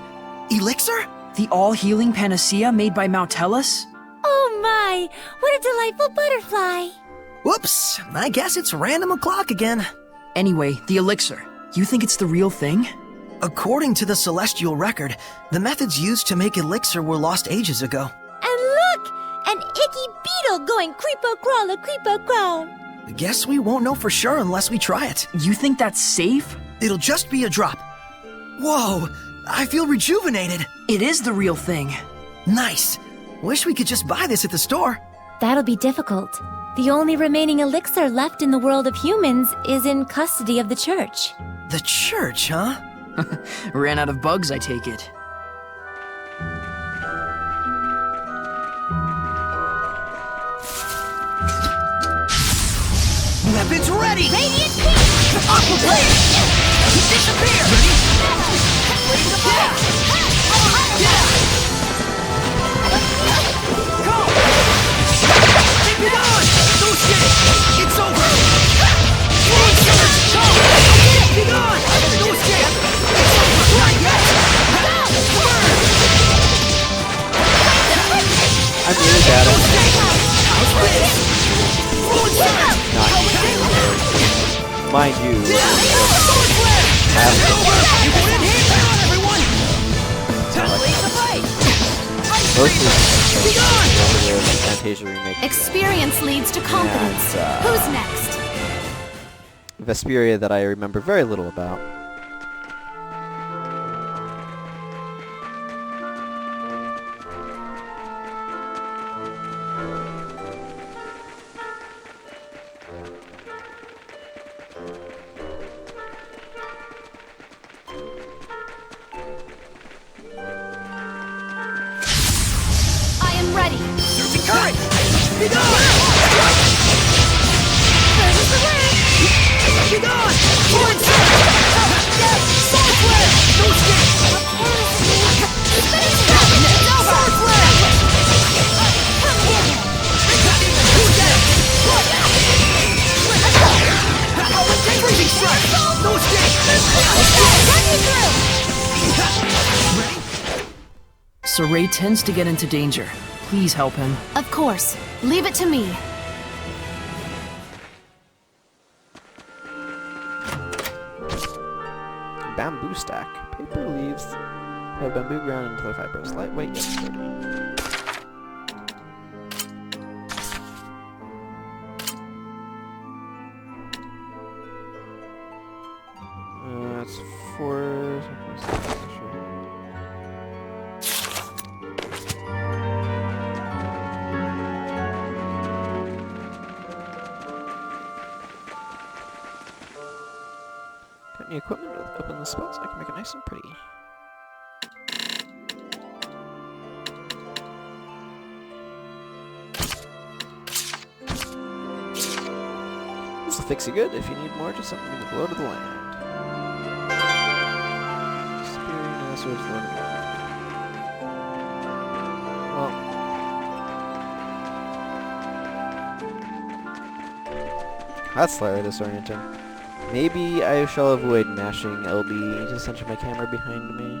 elixir? The all-healing panacea made by Mautellus? Oh my! What a delightful butterfly! Whoops, I guess it's random o'clock again. Anyway, the elixir. You think it's the real thing? According to the Celestial Record, the methods used to make elixir were lost ages ago. And look! An icky beetle going creepo-crawler, creepo-crawl. Guess we won't know for sure unless we try it. You think that's safe? It'll just be a drop. Whoa, I feel rejuvenated. It is the real thing. Nice. Wish we could just buy this at the store. That'll be difficult. The only remaining elixir left in the world of humans is in custody of the church. The church, huh? Ran out of bugs, I take it. Weapons ready! Radiant Peak! Aqua Blade! Disappear! Ready? Blaze of Light! Go! Take it on! No shit! It's over! Full surge! Go! Be gone! No shit! It's over! Not yet! Burn! I'm really bad at How's this? Full surge! mind you. It's over! You put in here! Hang on, everyone! Blaze of Light! Be gone! Fantasia remake. Experience leads to confidence. Who's next? Zestiria that I remember very little about. Ready. Searching current! Be gone! Be gone! Forward surge! Soul flare! No escape! Soul flare! Who's that? Freezing strike! No escape! Ready? Saray tends to get into danger. Please help him. Of course. Leave it to me. Bamboo stack. Paper leaves. Have bamboo ground into the fibers. Lightweight yet sturdy. That's 4... Any equipment with open the spells? I can make it nice and pretty. This will fix you good. If you need more, just send me to the Lord of the Land. Zestiria serves the Lord of the Land. Well, that's slightly disorienting. Maybe I shall avoid mashing LB to center my camera behind me.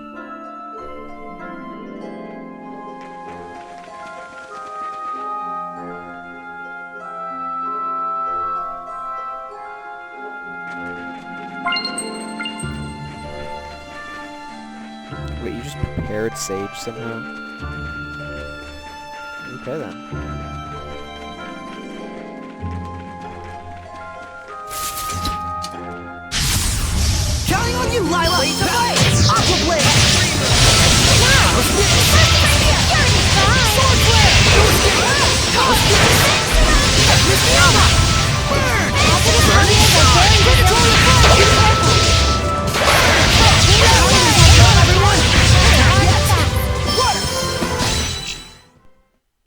Wait, you just prepared Sage somehow? Okay then.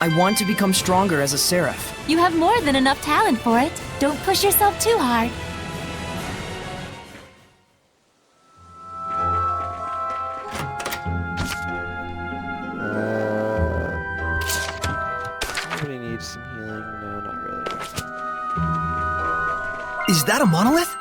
I want to become stronger as a seraph. You have more than enough talent for it. Don't push yourself too hard. Somebody needs some healing. No, not really. Is that a monolith?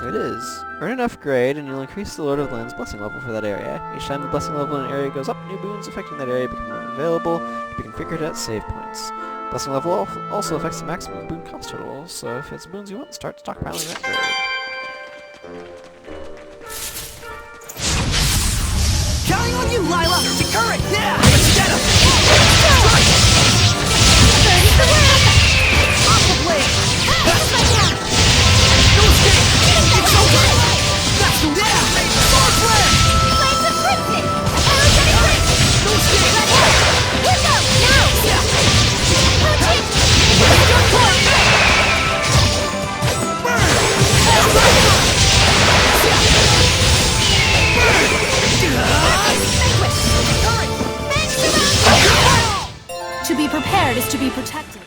It is. Earn enough grade and you'll increase the Lord of the Land's blessing level for that area. Each time the blessing level in an area goes up, new boons affecting that area become available to be configured at save points. Blessing level also affects the maximum boon cost total, so if it's boons you want, start stockpiling that grade. Counting on you, Lila! To current! Yeah! Let's get him! Aqua Blade! No escape! It's over! That's the one! Sword Flare! Flames of Crimson! Aerogenic Grip! No escape! Look out! Now! Rotate! To be prepared is to be protected.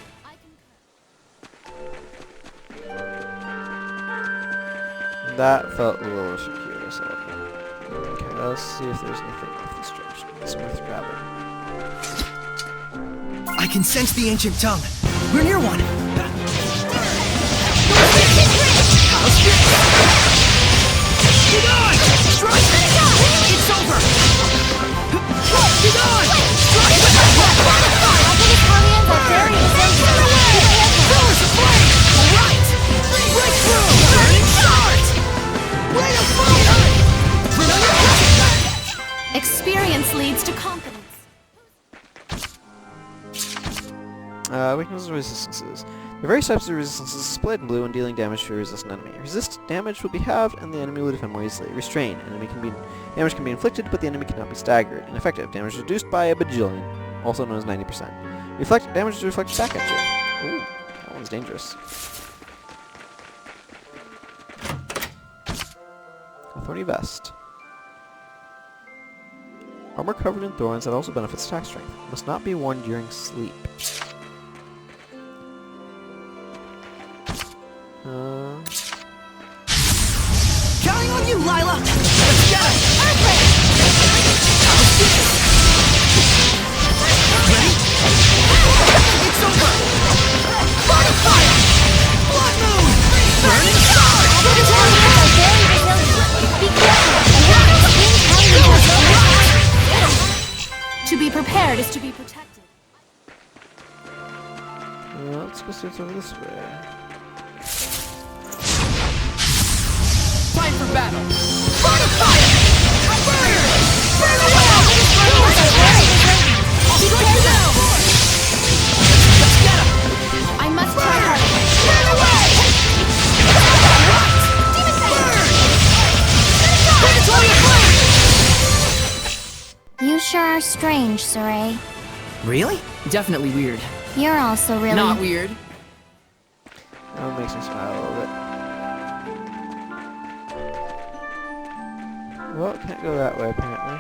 That felt a little circuitous. Okay, let's see if there's anything off this direction. It's worth grabbing. I can sense the ancient tongue. We're near one. Get on! Strike! It's over! Get on! Strike! Pillars of flame! Alright! Breakthrough! Burning shards! Blade of fire! Experience leads to confidence. Weaknesses and resistances. The various types of resistances displayed in blue when dealing damage to a resistant enemy. Resist damage will be halved, and the enemy will defend more easily. Restrain. Damage can be inflicted, but the enemy cannot be staggered. Ineffective. Damage reduced by a bajillion, also known as 90%. Reflect. Damage is reflected back at you. Ooh, that one's dangerous. A thorny vest. Armor covered in thorns that also benefits attack strength. Must not be worn during sleep. Counting on you, Lila! Let's get it! Ready? It's over! Body fire! Blood moon! Burning shards! Be careful! To be prepared is to be protected. Let's go see what's over this way. Time for battle! Body fire! Burn! Burn away! I'll strike you down! Let's get him! I must try harder. Burn away! Burn! You sure are strange, Saray. Really? Definitely weird. You're also really... Not weird. That makes me smile a little bit. Well, can't go that way, apparently.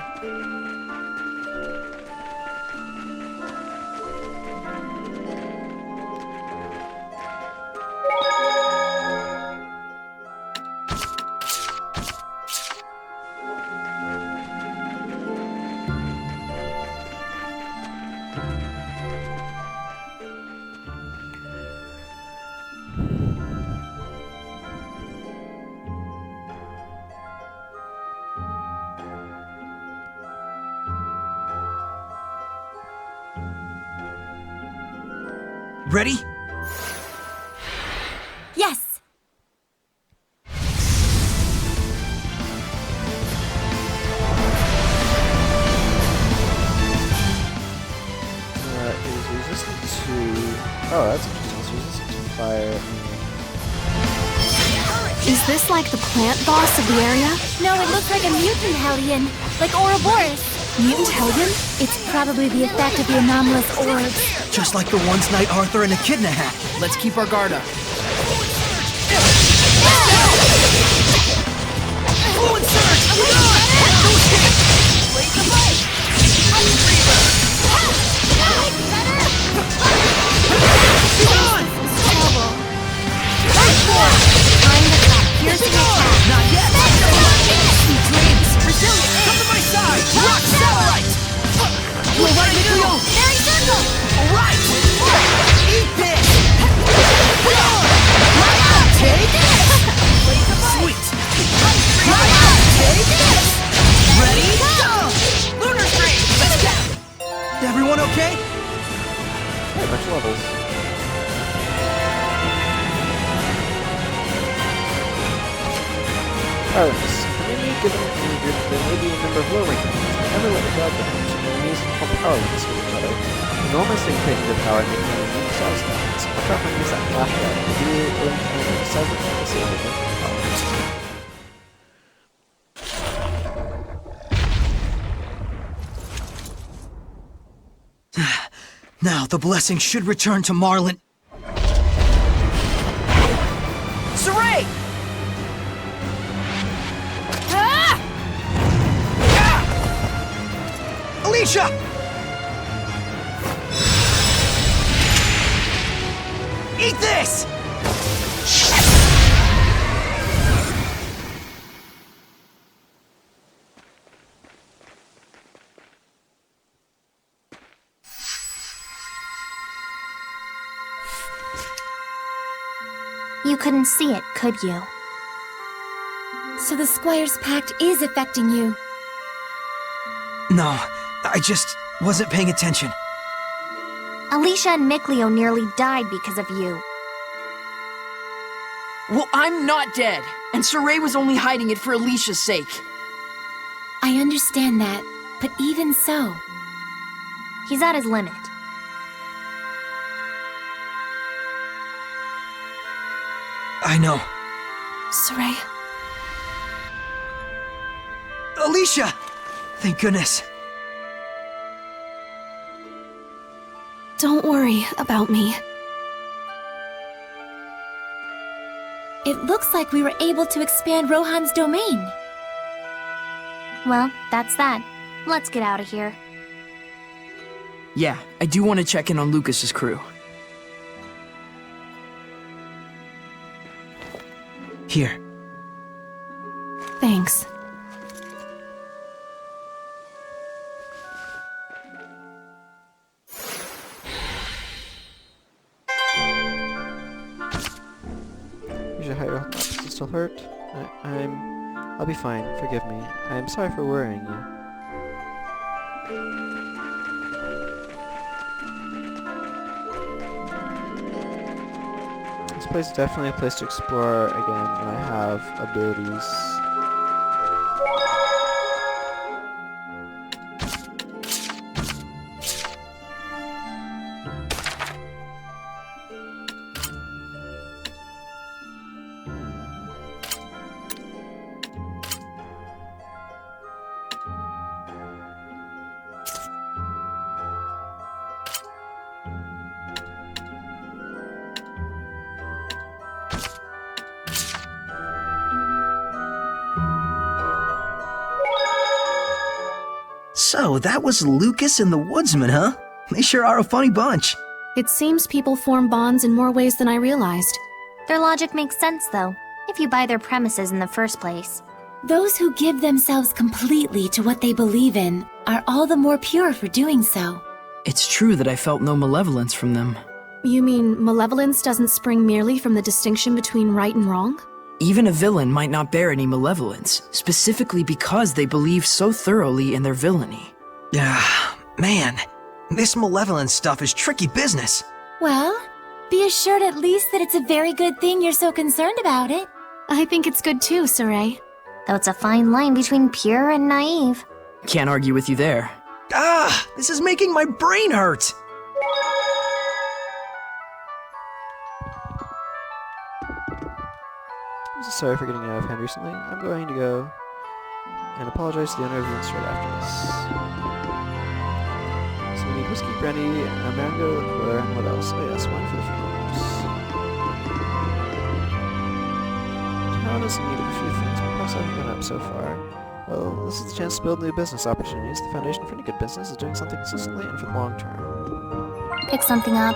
Ready? Yes! Is resistant to... Oh, that's interesting. It's resistant to fire. Is this like the plant boss of the area? No, it looks like a mutant Hellion, like Ouroboros. Mutant Hellion? It's probably the effect of the anomalous orbs. Just like the ones Knight Arthur and Echidna had. Let's keep our guard up. Fluid surge! Hold on! No escape! Blaze the light! She's on! Wait for it! Time to cut. Piercing attack. Not yet! Sweet dreams! Resilient! Come to my side! Rock Satellite! You're right, Nico! Fairy circle! Alright! Eat this! Take this! Sweet! Take this! Ready? Go! Lunar Stream! Let's go! Everyone okay? Hey, a bunch of levels. Paralympics. An enemy given an enemy group, there may be a number of low-rank enemies. Never let your guard down. So enemies form powerless with each other. Enormously increasing their power and making them unique satisfactions. Watch out for enemies that flash out. If you link enemy to several to see if they power. Now the blessing should return to Marlind. Saray! Alicia! Eat this! You couldn't see it, could you? So the Squire's Pact is affecting you. No, I just wasn't paying attention. Alicia and Mikleo nearly died because of you. Well, I'm not dead, and Saray was only hiding it for Alicia's sake. I understand that, but even so... He's at his limit. I know. Saray. Alicia! Thank goodness. Don't worry about me. It looks like we were able to expand Rohan's domain. Well, that's that. Let's get out of here. Yeah, I do want to check in on Lucas's crew. Here. Thanks. Usually how your does it still hurt? I'll be fine, forgive me. I am sorry for worrying you. This place is definitely a place to explore again when I have abilities. So, that was Lucas and the Woodsman, huh? They sure are a funny bunch. It seems people form bonds in more ways than I realized. Their logic makes sense, though, if you buy their premises in the first place. Those who give themselves completely to what they believe in are all the more pure for doing so. It's true that I felt no malevolence from them. You mean malevolence doesn't spring merely from the distinction between right and wrong? Even a villain might not bear any malevolence, specifically because they believe so thoroughly in their villainy. Man, this malevolence stuff is tricky business. Well, be assured at least that it's a very good thing you're so concerned about it. I think it's good too, Saray. Though it's a fine line between pure and naive. Can't argue with you there. This is making my brain hurt! I'm so sorry for getting out of hand recently. I'm going to go and apologize to the owner of the inn straight after this. So we need whiskey, brandy, a mango liqueur, and what else? Oh yes, wine for the funerals. Town is in need of a few things, but prices haven't gone up so far. Well, this is the chance to build new business opportunities. The foundation for any good business is doing something consistently and for the long term. Pick something up.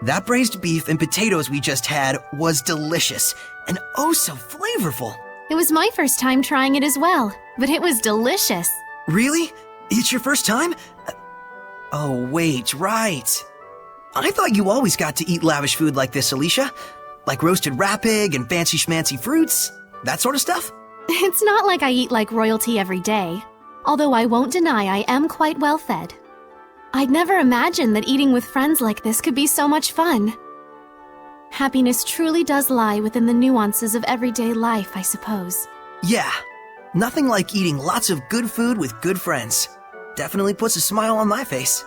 That braised beef and potatoes we just had was delicious, and oh so flavorful. It was my first time trying it as well, but it was delicious. Really? It's your first time? Oh, wait, right. I thought you always got to eat lavish food like this, Alicia. Like roasted rat pig and fancy schmancy fruits, that sort of stuff? It's not like I eat like royalty every day, although I won't deny I am quite well fed. I'd never imagined that eating with friends like this could be so much fun. Happiness truly does lie within the nuances of everyday life, I suppose. Yeah, nothing like eating lots of good food with good friends. Definitely puts a smile on my face.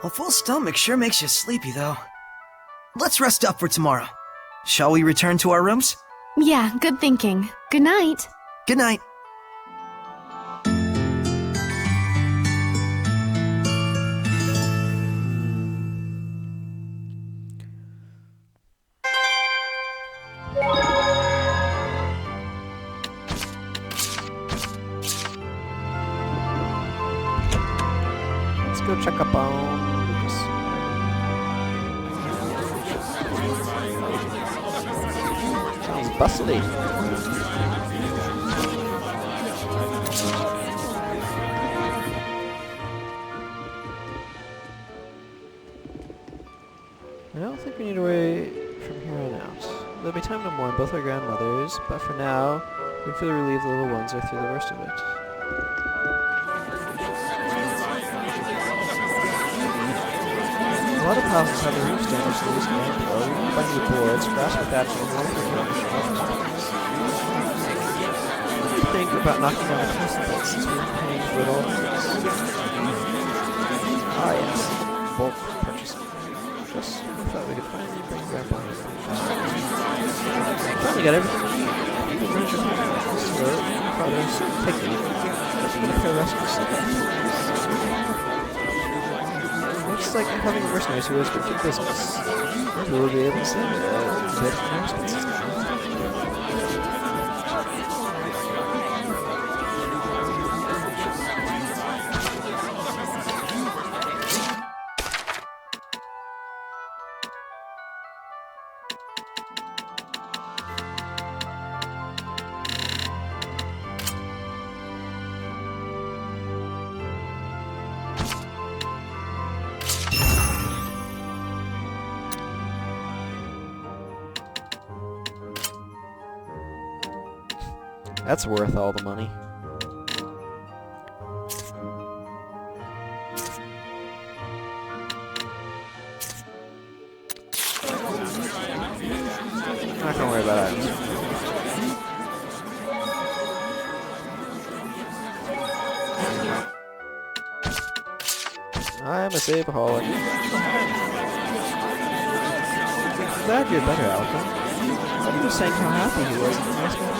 A full stomach sure makes you sleepy, though. Let's rest up for tomorrow. Shall we return to our rooms? Yeah, good thinking. Good night. Good night. Let's go check up on Lucas. Sounds bustly. I don't think we need to worry from here on out. There'll be time to mourn both our grandmothers, but for now, we feel relieved the little ones are through the worst of it. A lot of houses have their roofs damaged to this grand flow. We can find new boards, grass with thatching, and one for what do you think about knocking down the constable since we've been paying for it all? Ah yes, bulk purchasing. Just thought we could finally bring Grandpa here. Finally got everything we need. Even furniture from the store, father's picnic, but the pair of rescue stuff. Looks like having a mercenary who has good business. Maybe we'll be able to save a bit from our expenses now. That's worth all the money. I'm not gonna worry about items. I'm a saveaholic. I'm glad you're better, Alpha. He was saying how happy he was in the nice place.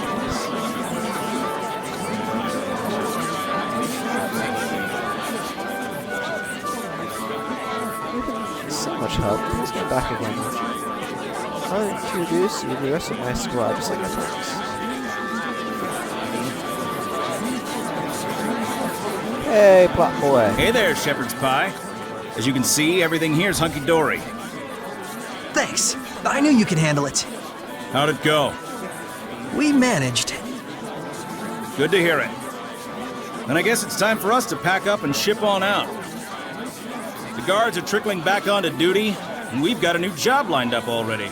So much help. Please get back again. I'll introduce you to the rest of my squad, just like I promised. Hey, plot boy. Hey there, Shepherd's Pie. As you can see, everything here's hunky-dory. Thanks. I knew you could handle it. How'd it go? We managed. Good to hear it. Then I guess it's time for us to pack up and ship on out. The guards are trickling back onto duty, and we've got a new job lined up already.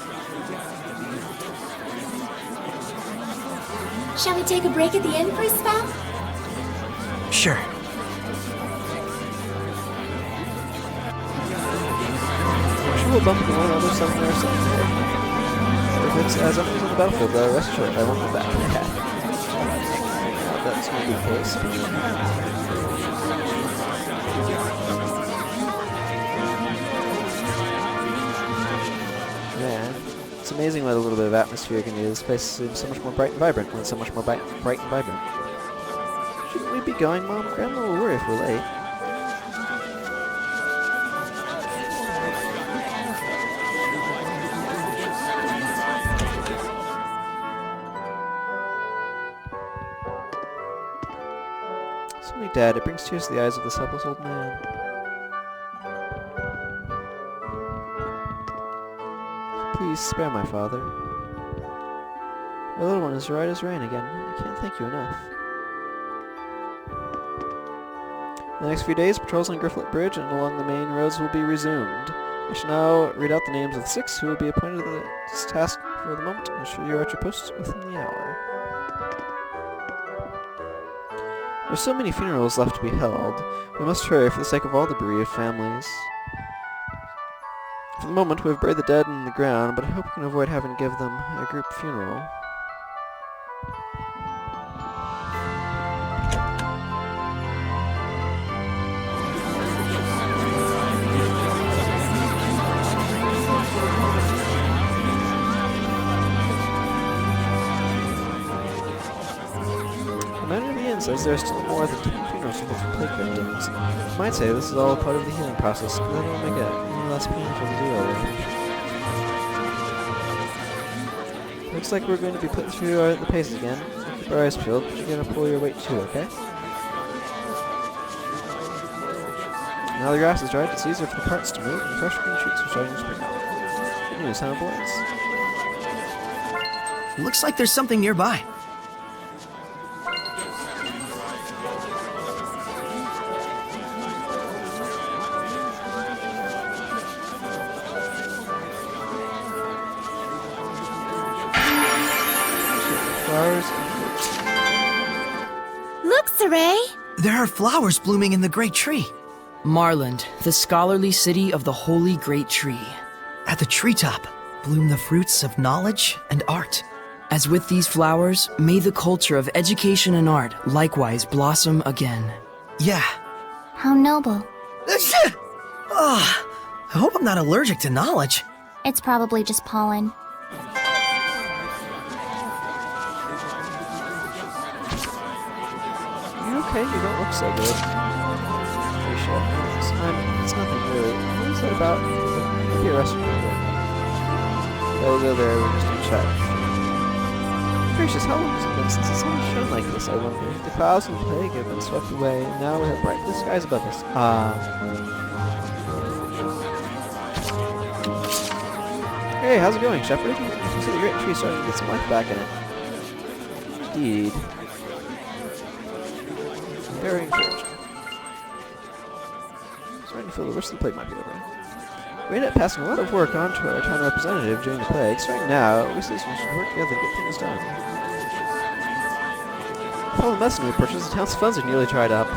Shall we take a break at the inn for a spell? Sure. We'll bump into one another somewhere. If it's as enemies on the battlefield, rest assured I won't go back. it's going to be the case. Man, it's amazing what a little bit of atmosphere can do. This place seems so much more bright and vibrant when it's so much more bright and vibrant. Shouldn't we be going, Mom? Grandma will worry if we're late. Suddenly, Dad, it brings tears to the eyes of this helpless old man. Please spare my father. My little one is right as rain again. I can't thank you enough. In the next few days, patrols on Grifflet Bridge and along the main roads will be resumed. I shall now read out the names of the 6 who will be appointed to this task for the moment, and assure you are at your posts within the hour. There's so many funerals left to be held. We must hurry for the sake of all the bereaved families. For the moment, we have buried the dead in the ground, but I hope we can avoid having to give them a group funeral. Says there are still more than 10 funerals for plague victims. You might say this is all part of the healing process, but that will make it any less painful to do over. Looks like we're going to be put through the paces again. We'll keep our eyes peeled, but you're going to pull your weight too, okay? Now the grass is dried, it's easier for the carts to move, and fresh green shoots are starting to spring up. Good news, huh, boys? Looks like there's something nearby. Look, Saray! There are flowers blooming in the great tree. Marlind, the scholarly city of the holy great tree. At the treetop bloom the fruits of knowledge and art. As with these flowers, may the culture of education and art likewise blossom again. Yeah. How noble. Oh, I hope I'm not allergic to knowledge. It's probably just pollen. Okay, you don't look so good. Pretty sure. It's nothing really. What is that about? Maybe a restaurant real quick. I'll go there and just check. Gracious, how long has it been since the sun has shone like this, I wonder? The clouds and the plague have been swept away, and now we have bright blue skies above us. Hey, how's it going, Shepherd? You see the great tree starting to get some life back in it. Indeed. Very encouraging. Starting to feel the worst of the plague might be over. We ended up passing a lot of work on to our town representative during the plague. Starting now, we citizens should work together to get things done. With all the medicine we purchased, the town's funds are nearly dried up.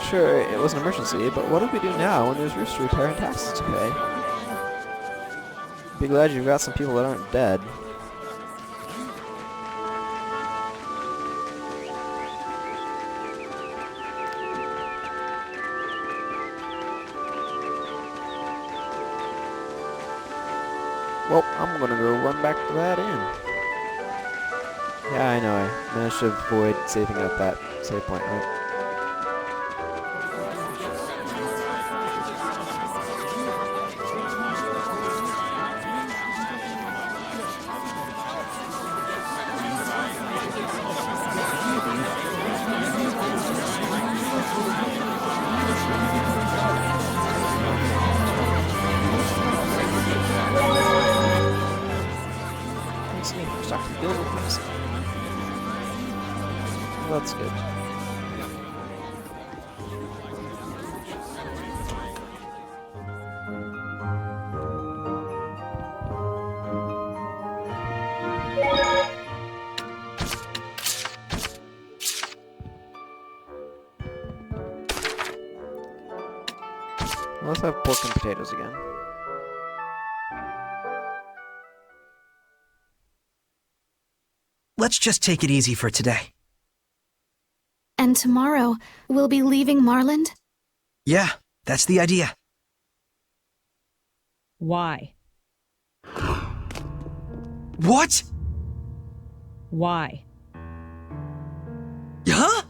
Sure, it was an emergency, but what do we do now when there's roofs to repair and taxes to pay? Be glad you've got some people that aren't dead. Well, I'm gonna go run back to that inn. Yeah, I know, I managed to avoid saving up that save point, right? Well, that's good. Let's have pork and potatoes again. Let's just take it easy for today. And tomorrow, we'll be leaving Marlind? Yeah, that's the idea. Why? What? Why? Huh?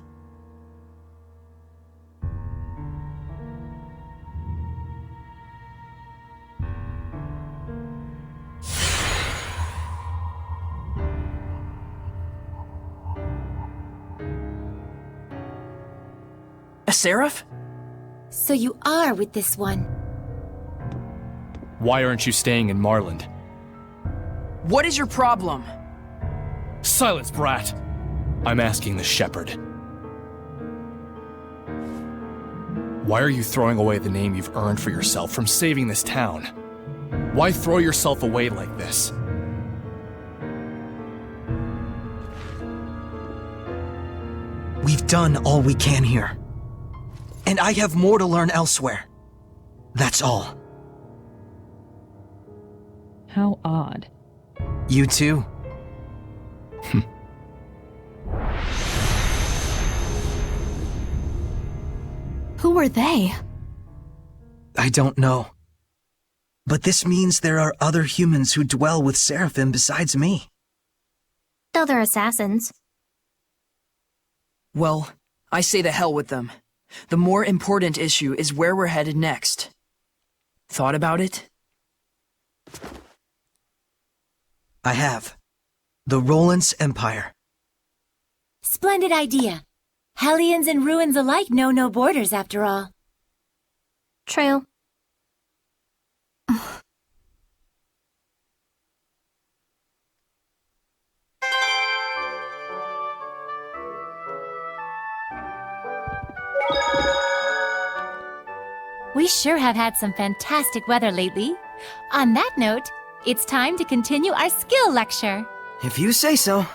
A seraph? So you are with this one. Why aren't you staying in Marlind? What is your problem? Silence, brat! I'm asking the shepherd. Why are you throwing away the name you've earned for yourself from saving this town? Why throw yourself away like this? We've done all we can here. And I have more to learn elsewhere. That's all. How odd. You too? Who are they? I don't know. But this means there are other humans who dwell with Seraphim besides me. Though they're assassins. Well, I say to hell with them. The more important issue is where we're headed next. Thought about it? I have. The Roland's Empire. Splendid idea. Hellions and ruins alike know no borders, after all. True. We sure have had some fantastic weather lately. On that note, it's time to continue our skill lecture. If you say so.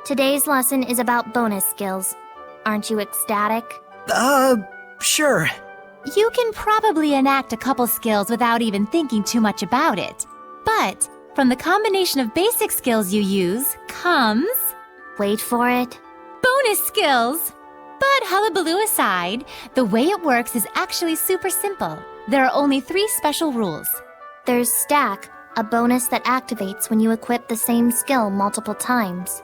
Today's lesson is about bonus skills. Aren't you ecstatic? Sure. You can probably enact a couple skills without even thinking too much about it. But from the combination of basic skills you use comes... Wait for it. Bonus skills! But hullabaloo aside, the way it works is actually super simple. There are only 3 special rules. There's Stack, a bonus that activates when you equip the same skill multiple times.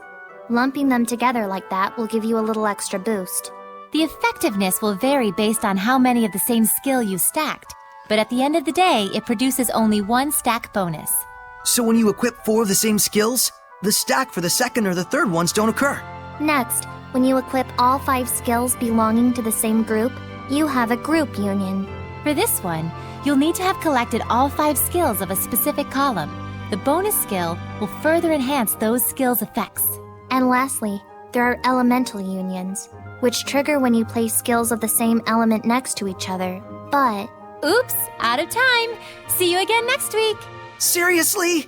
Lumping them together like that will give you a little extra boost. The effectiveness will vary based on how many of the same skill you've stacked, but at the end of the day, it produces only 1 stack bonus. So when you equip 4 of the same skills, the stack for the second or the third ones don't occur. Next, when you equip all 5 skills belonging to the same group, you have a group union. For this one, you'll need to have collected all 5 skills of a specific column. The bonus skill will further enhance those skills' effects. And lastly, there are elemental unions, which trigger when you place skills of the same element next to each other. But... Oops, out of time. See you again next week. Seriously?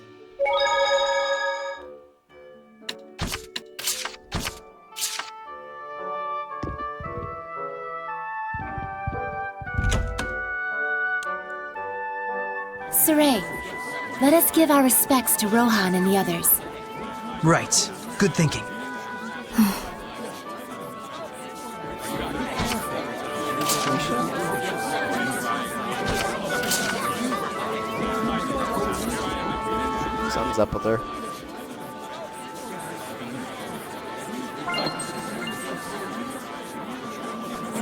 Saray, let us give our respects to Rohan and the others. Right. Good thinking. Something's up with her.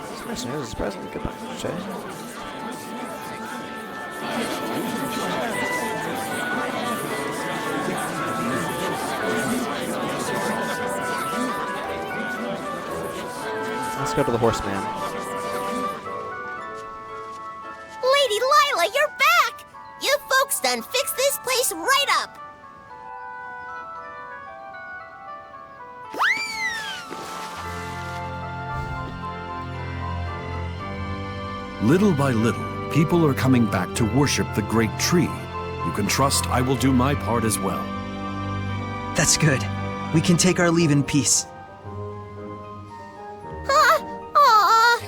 This person is surprisingly good bunch, eh? Let's go to the horseman. Lady Lila, you're back! You folks done fixed this place right up! Little by little, people are coming back to worship the great tree. You can trust I will do my part as well. That's good. We can take our leave in peace.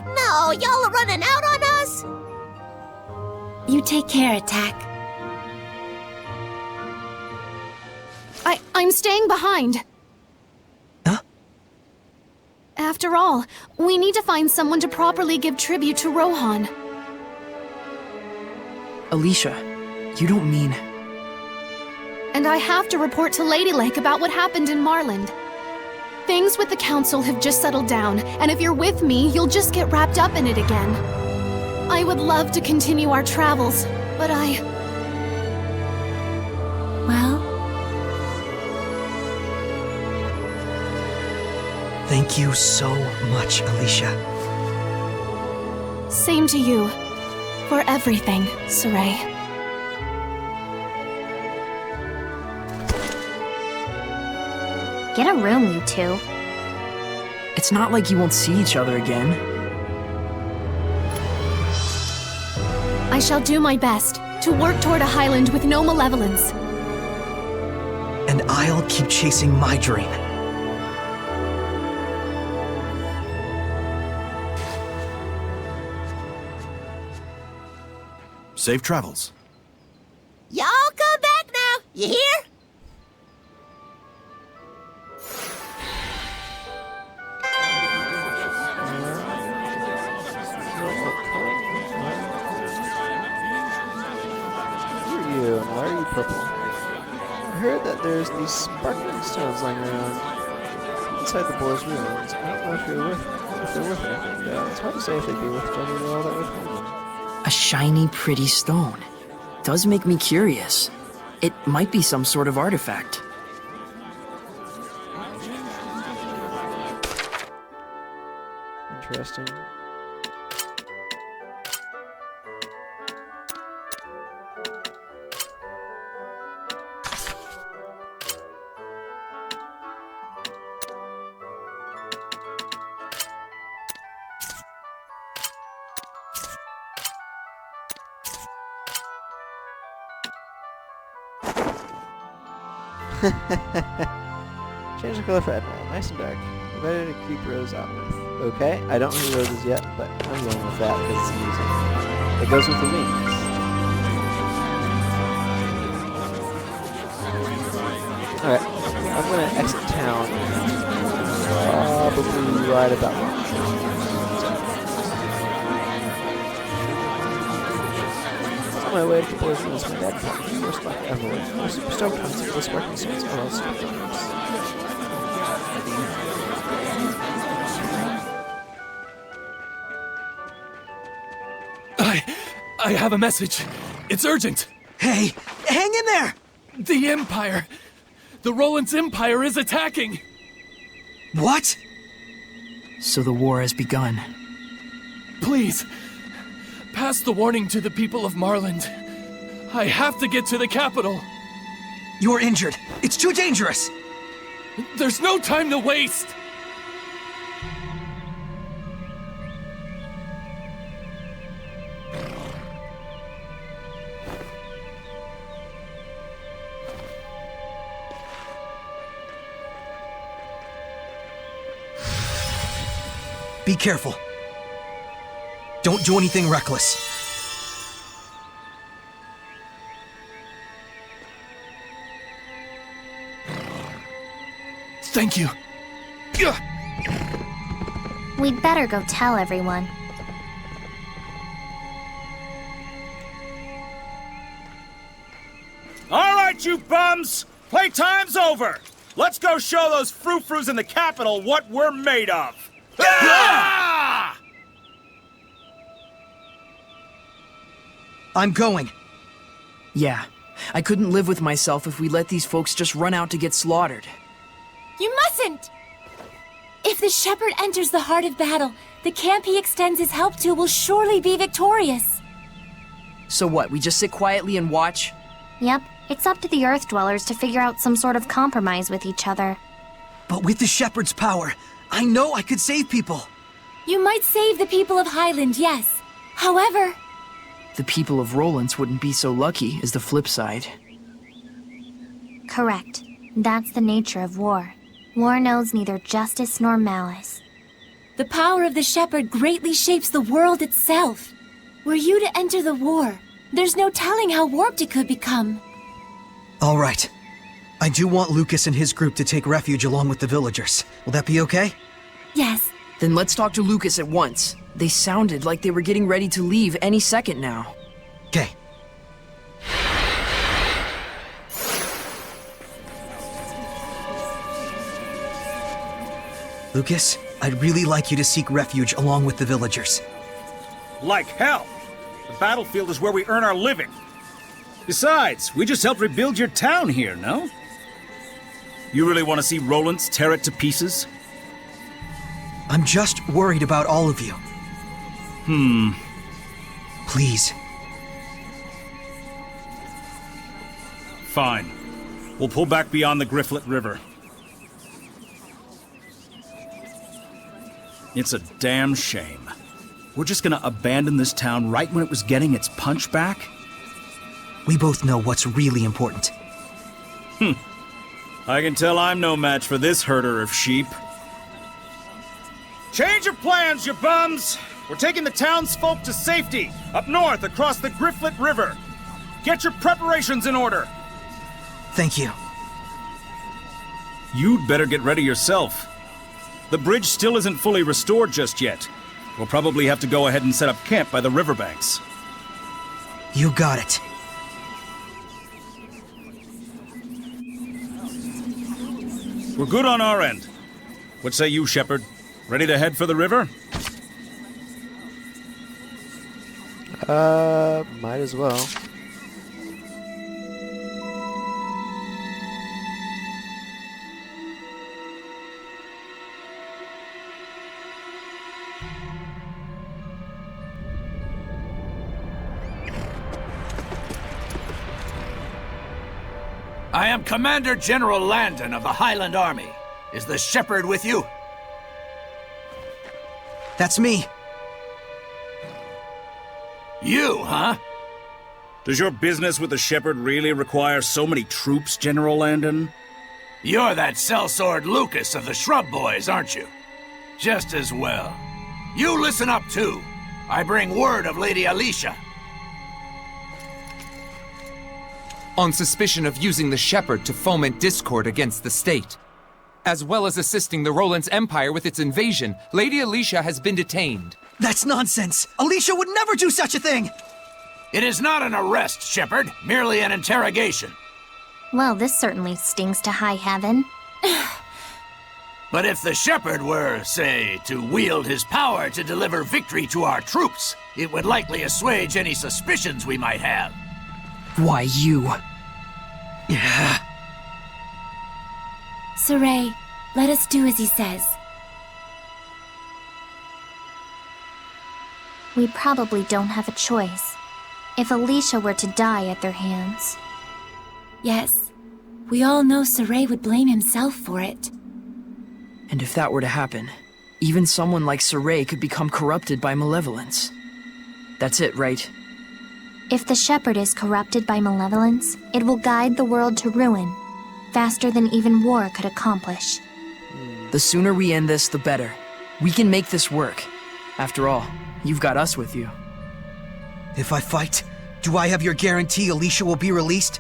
No, y'all are running out on us? You take care, Attack. I'm staying behind. Huh? After all, we need to find someone to properly give tribute to Rohan. Alicia, you don't mean... And I have to report to Lady Lake about what happened in Marlind. Things with the Council have just settled down, and if you're with me, you'll just get wrapped up in it again. I would love to continue our travels, but Well? Thank you so much, Alicia. Same to you. For everything, Saray. Get a room, you two. It's not like you won't see each other again. I shall do my best to work toward a Highland with no malevolence. And I'll keep chasing my dream. Safe travels. Y'all come back now, you hear? Who are you, and why are you purple? I heard that there's these sparkling stones lying around inside the boar's ruins. I don't know if they're worth anything. It's hard to say if they'd be worth judging all that worth anything. A shiny, pretty stone. Does make me curious. It might be some sort of artifact. Interesting. Change the color for Edna. Nice and dark. Better to keep Rose out with. Okay, I don't know who Rose is yet, but I'm going with that because it's amusing. It goes with the wings. Alright, I'm going to exit town. Probably right about now. On my way to the boys' room, my dad called me. First luck ever. I was super stoked on some of the sparkling stones. Oh, well, super games. I have a message. It's urgent. Hey, hang in there! The Empire. The Roland's Empire is attacking. What? So the war has begun. Please, pass the warning to the people of Marlind. I have to get to the capital. You're injured. It's too dangerous. There's no time to waste. Be careful. Don't do anything reckless. Thank you. We'd better go tell everyone. All right, you bums! Playtime's over! Let's go show those frou-frous in the capital what we're made of! Ah! I'm going. Yeah, I couldn't live with myself if we let these folks just run out to get slaughtered. You mustn't! If the shepherd enters the heart of battle, the camp he extends his help to will surely be victorious. So what, we just sit quietly and watch? Yep, it's up to the Earth Dwellers to figure out some sort of compromise with each other. But with the shepherd's power, I know I could save people. You might save the people of Highland, yes. However... The people of Roland's wouldn't be so lucky, is the flip side. Correct. That's the nature of war. War knows neither justice nor malice. The power of the shepherd greatly shapes the world itself. Were you to enter the war, there's no telling how warped it could become. All right. I do want Lucas and his group to take refuge along with the villagers. Will that be okay? Yes, Then let's talk to Lucas at once. They sounded like they were getting ready to leave any second now. Okay. Lucas, I'd really like you to seek refuge along with the villagers. Like hell! The battlefield is where we earn our living. Besides, we just helped rebuild your town here, no? You really want to see Rollins tear it to pieces? I'm just worried about all of you. Please. Fine. We'll pull back beyond the Grifflet River. It's a damn shame. We're just gonna abandon this town right when it was getting its punch back? We both know what's really important. I can tell I'm no match for this herder of sheep. Change of plans, you bums! We're taking the townsfolk to safety, up north across the Grifflet River. Get your preparations in order. Thank you. You'd better get ready yourself. The bridge still isn't fully restored just yet. We'll probably have to go ahead and set up camp by the riverbanks. You got it. We're good on our end. What say you, Shepard? Ready to head for the river? Might as well. I am Commander General Landon of the Highland Army. Is the Shepherd with you? That's me. You, huh? Does your business with the Shepherd really require so many troops, General Landon? You're that sellsword Lucas of the Shrub Boys, aren't you? Just as well. You listen up, too. I bring word of Lady Alicia. On suspicion of using the Shepherd to foment discord against the state. As well as assisting the Roland's Empire with its invasion, Lady Alicia has been detained. That's nonsense! Alicia would never do such a thing! It is not an arrest, Shepherd. Merely an interrogation. Well, this certainly stings to high heaven. But if the Shepherd were, say, to wield his power to deliver victory to our troops, it would likely assuage any suspicions we might have. Why, you? Yeah. Saray, let us do as he says. We probably don't have a choice. If Alicia were to die at their hands. Yes. We all know Saray would blame himself for it. And if that were to happen, even someone like Saray could become corrupted by malevolence. That's it, right? If the Shepherd is corrupted by malevolence, it will guide the world to ruin, faster than even war could accomplish. The sooner we end this, the better. We can make this work. After all, you've got us with you. If I fight, do I have your guarantee Alicia will be released?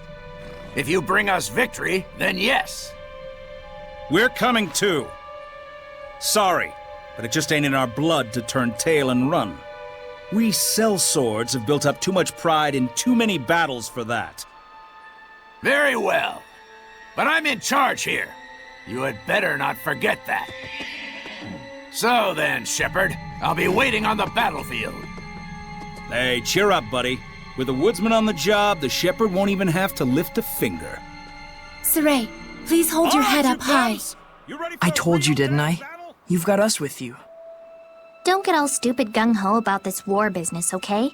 If you bring us victory, then yes. We're coming too. Sorry, but it just ain't in our blood to turn tail and run. We sellswords have built up too much pride in too many battles for that. Very well. But I'm in charge here. You had better not forget that. So then, Shepherd, I'll be waiting on the battlefield. Hey, cheer up, buddy. With the woodsman on the job, the Shepherd won't even have to lift a finger. Saray, please hold your head up high. I told you, didn't I? You've got us with you. Don't get all stupid gung-ho about this war business, okay?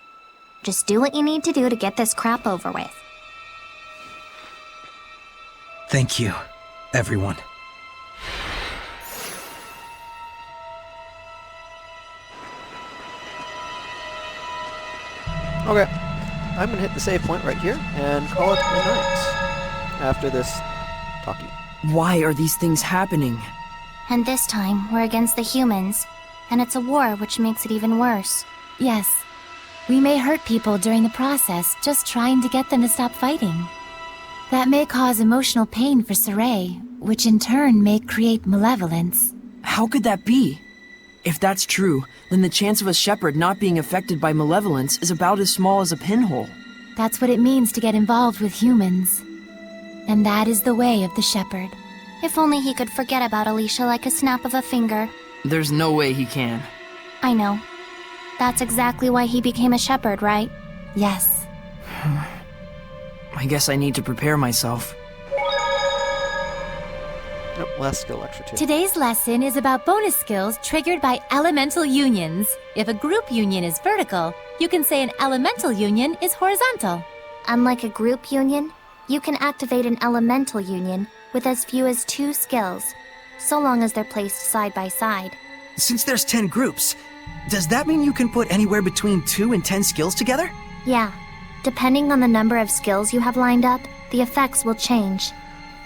Just do what you need to do to get this crap over with. Thank you, everyone. Okay, I'm gonna hit the save point right here and call it a night after this talkie. Why are these things happening? And this time, we're against the humans. And it's a war, which makes it even worse. Yes. We may hurt people during the process, just trying to get them to stop fighting. That may cause emotional pain for Saray, which in turn may create malevolence. How could that be? If that's true, then the chance of a shepherd not being affected by malevolence is about as small as a pinhole. That's what it means to get involved with humans. And that is the way of the shepherd. If only he could forget about Alicia like a snap of a finger. There's no way he can. I know. That's exactly why he became a shepherd, right? Yes. I guess I need to prepare myself. Nope, last skill lecture too. Today's lesson is about bonus skills triggered by elemental unions. If a group union is vertical, you can say an elemental union is horizontal. Unlike a group union, you can activate an elemental union with as few as 2 skills, so long as they're placed side by side. Since there's 10 groups, does that mean you can put anywhere between 2 and 10 skills together? Yeah. Depending on the number of skills you have lined up, the effects will change.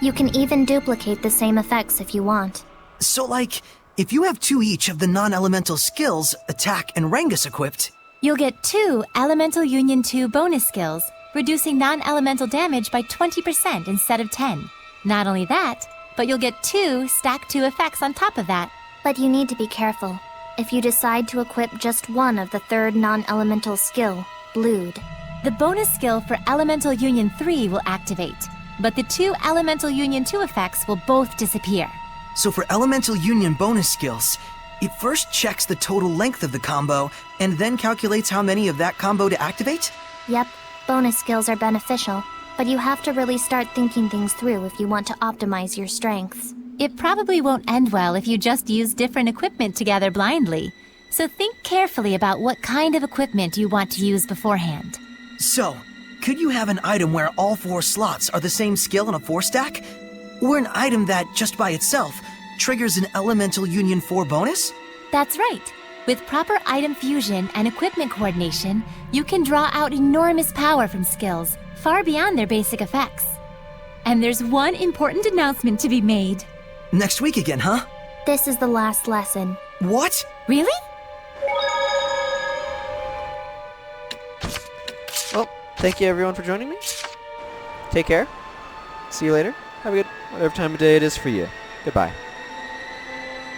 You can even duplicate the same effects if you want. So, like, if you have 2 each of the non-elemental skills, attack and Rangus equipped, you'll get 2 Elemental Union 2 bonus skills, reducing non-elemental damage by 20% instead of 10. Not only that, but you'll get 2 stack 2 effects on top of that. But you need to be careful. If you decide to equip just one of the 3rd non-elemental skill, Blood, the bonus skill for Elemental Union 3 will activate, but the 2 Elemental Union 2 effects will both disappear. So for Elemental Union bonus skills, it first checks the total length of the combo, and then calculates how many of that combo to activate? Yep, bonus skills are beneficial, but you have to really start thinking things through if you want to optimize your strengths. It probably won't end well if you just use different equipment together blindly, so think carefully about what kind of equipment you want to use beforehand. So, could you have an item where all 4 slots are the same skill in a 4-stack? Or an item that, just by itself, triggers an Elemental Union 4 bonus? That's right. With proper item fusion and equipment coordination, you can draw out enormous power from skills, far beyond their basic effects. And there's one important announcement to be made. Next week again, huh? This is the last lesson. What? Really? Well, thank you everyone for joining me. Take care. See you later. Have a good whatever time of day it is for you. Goodbye.